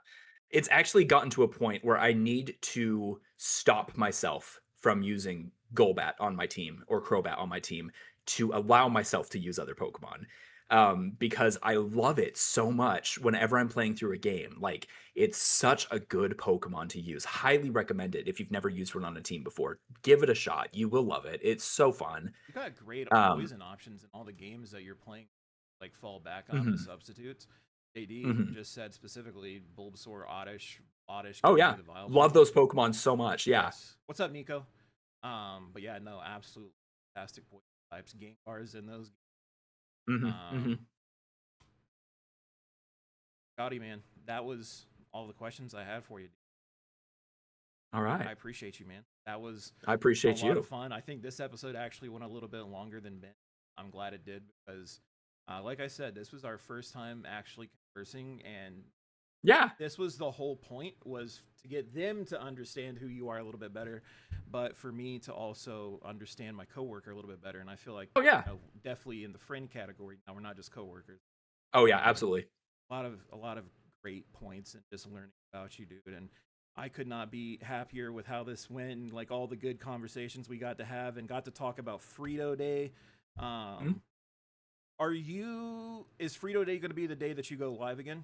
It's actually gotten to a point where I need to stop myself from using Golbat on my team or Crobat on my team to allow myself to use other Pokemon. Because I love it so much whenever I'm playing through a game. Like, it's such a good Pokemon to use. Highly recommend it if you've never used one on a team before. Give it a shot. You will love it. It's so fun. You got great Um, poison options in all the games that you're playing, like fall back on the mhm, substitutes. JD mhm. just said specifically Bulbasaur, Oddish Oh, going yeah. through the Vileplume. Love those Pokemon so much. Yeah. Yes. What's up, Nico? But yeah, no, absolute fantastic poison types. Gengars in those. Hmm. Hmm. Um, Scotty, man, that was all the questions I had for you. All right. I appreciate you, man. That was I a appreciate lot of you. fun. I think this episode actually went a little bit longer than Ben. I'm glad it did because, like I said, this was our first time actually conversing, and Yeah. this was the whole point, was to get them to understand who you are a little bit better, but for me to also understand my coworker a little bit better. And I feel like, Oh, yeah. definitely in the friend category now, we're not just coworkers. Oh, yeah, Um, absolutely. a lot of great points and just learning about you, dude. And I could not be happier with how this went, and like all the good conversations we got to have and got to talk about Frito Day. Mhm. Um, is Frito Day going to be the day that you go live again?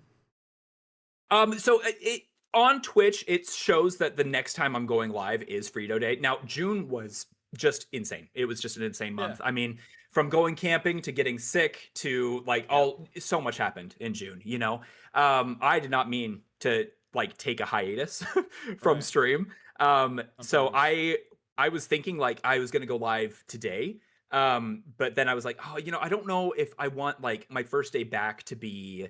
So it on Twitch, it shows that the next time I'm going live is Frito Day. Now, June was just insane. It was just an insane Yeah, month. I mean, from going camping to getting sick to like yeah, so much happened in June. I did not mean to like take a hiatus from right. stream. So Sometimes I was thinking like I was gonna go live today. But then I was like, oh, I don't know if I want like my first day back to be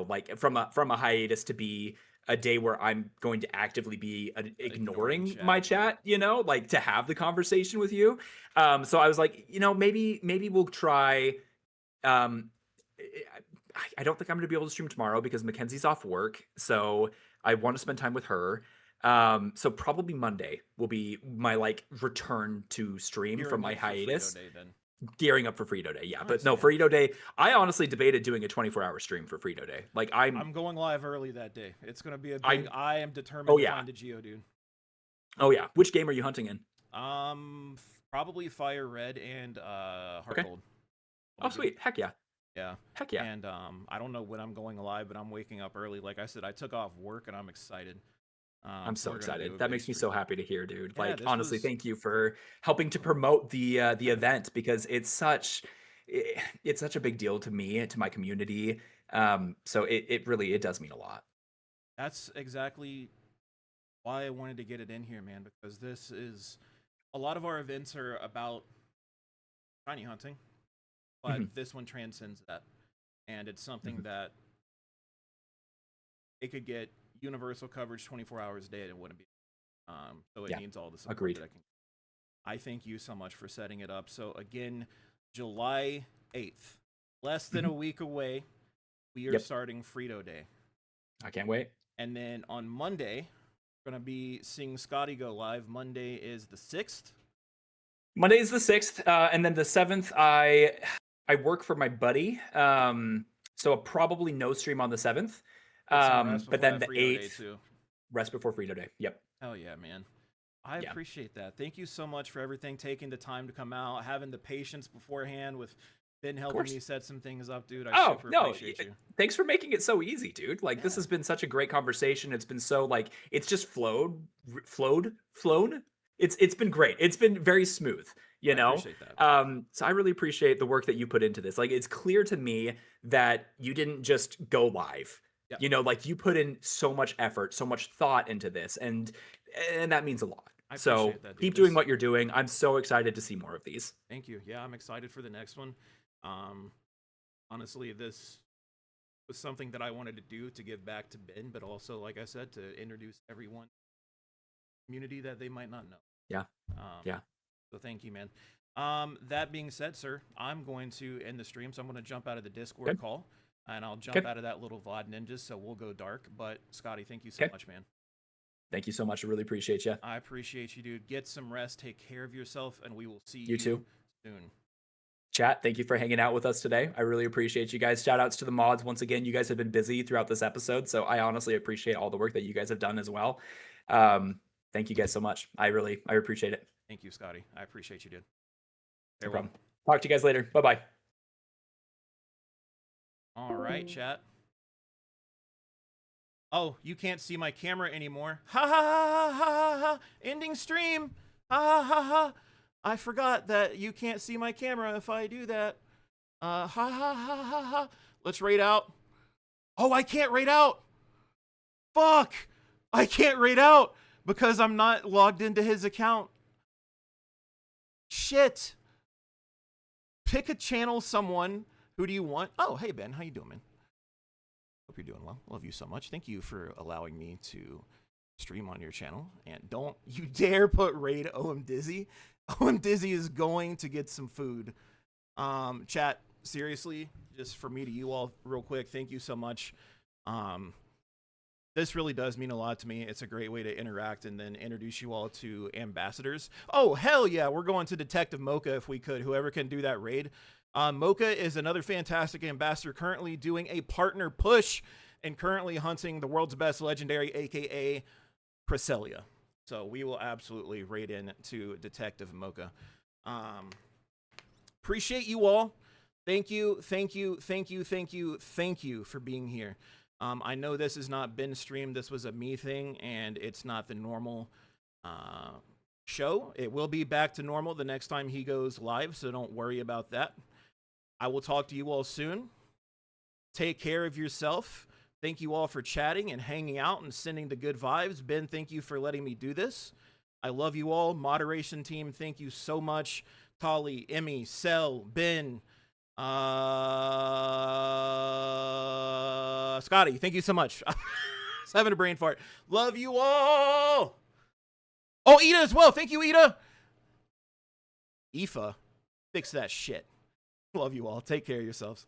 like from a hiatus to be a day where I'm going to actively be ignoring ignoring my chat. Yeah, chat, like to have the conversation with you. So I was like, maybe we'll try. Um, I don't think I'm going to be able to stream tomorrow because Mackenzie's off work, so I want to spend time with her. So probably Monday will be my like return to stream from gearing my up for Frito hiatus, Day then. gearing up for Frito Day. Yeah, but Nice, no, man. Frito Day. I honestly debated doing a 24-hour stream for Frito Day. Like I'm going live early that day. It's gonna be a big. I, I am determined oh to yeah, find a Geodude. oh yeah. Which game are you hunting in? Probably Fire Red and Heart Okay. Gold. Oh sweet, heck yeah, Yeah. heck yeah. And I don't know when I'm going live, but I'm waking up early. Like I said, I took off work and I'm excited. I'm So so we're gonna do excited. a That big makes me stream. so happy to hear, dude. Yeah, Like this honestly, was. thank you for helping to promote the event because it's such a big deal to me, to my community. So it really it does mean a lot. That's exactly why I wanted to get it in here, man. Because this is a lot of our events are about shiny hunting, but Mhm. this one transcends that, and it's something Mhm. that it could get universal coverage 24 hours a day and it wouldn't be. So it needs all the support Agreed. that I can. I thank you so much for setting it up. So again, July 8th, less than a week away, we are starting Frito Day. I can't wait. And then on Monday, we're going to be seeing Scotty go live. Monday is the 6th. Monday is the 6th, and then the 7th, I work for my buddy, so probably no stream on the 7th. But then the 8th, rest before Frito Day. Yep. Hell yeah, man. I appreciate that. Thank you so much for everything, taking the time to come out, having the patience beforehand with Ben helping me set some things up, dude. I super appreciate you. Thanks for making it so easy, dude. Like, this has been such a great conversation. It's been so, like, it's just flown. It's been great. It's been very smooth, you know? Appreciate that. So I really appreciate the work that you put into this. Like, it's clear to me that you didn't just go live. Yep. You know, like, you put in so much effort, so much thought into this, and that means a lot. So keep doing what you're doing. I'm so excited to see more of these. Thank you. Yeah, I'm excited for the next one. Honestly, this was something that I wanted to do to give back to Ben, but also, like I said, to introduce everyone community that they might not know. Yeah. So thank you, man. That being said, sir, I'm going to end the stream. So I'm going to jump out of the Discord call, and I'll jump out of that little VOD ninjas. So we'll go dark. But Scotty, thank you so much, man. Thank you so much. I really appreciate you. I appreciate you, dude. Get some rest. Take care of yourself, and we will see you too soon. Chat, thank you for hanging out with us today. I really appreciate you guys. Shout outs to the mods. Once again, you guys have been busy throughout this episode, so I honestly appreciate all the work that you guys have done as well. Thank you guys so much. I appreciate it. Thank you, Scotty. I appreciate you, dude. No problem. Talk to you guys later. Bye-bye. All right, chat. Oh, you can't see my camera anymore. Ha ha ha ha ha ha. Ending stream. Ha ha ha ha. I forgot that you can't see my camera if I do that. Ha ha ha ha ha. Let's raid out. Oh, I can't raid out. Fuck. I can't raid out because I'm not logged into his account. Shit. Pick a channel, someone. Who do you want? Oh, hey, Ben. How you doing, man? Hope you're doing well. Love you so much. Thank you for allowing me to stream on your channel. And don't you dare put raid OM Dizzy. OM Dizzy is going to get some food. Chat, seriously, just for me to you all real quick, thank you so much. This really does mean a lot to me. It's a great way to interact and then introduce you all to ambassadors. Oh, hell yeah. We're going to Detective Mocha if we could. Whoever can do that raid. Mocha is another fantastic ambassador currently doing a partner push and currently hunting the world's best legendary, aka Cresselia. So we will absolutely raid in to Detective Mocha. Appreciate you all. Thank you for being here. I know this has not been streamed. This was a me thing, and it's not the normal show. It will be back to normal the next time he goes live, so don't worry about that. I will talk to you all soon. Take care of yourself. Thank you all for chatting and hanging out and sending the good vibes. Ben, thank you for letting me do this. I love you all. Moderation team, thank you so much. Tolly, Emmy, Cell, Ben, Scotty, thank you so much. I was having a brain fart. Love you all. Oh, Ida as well. Thank you, Ida. Aoife, fix that shit. Love you all. Take care of yourselves.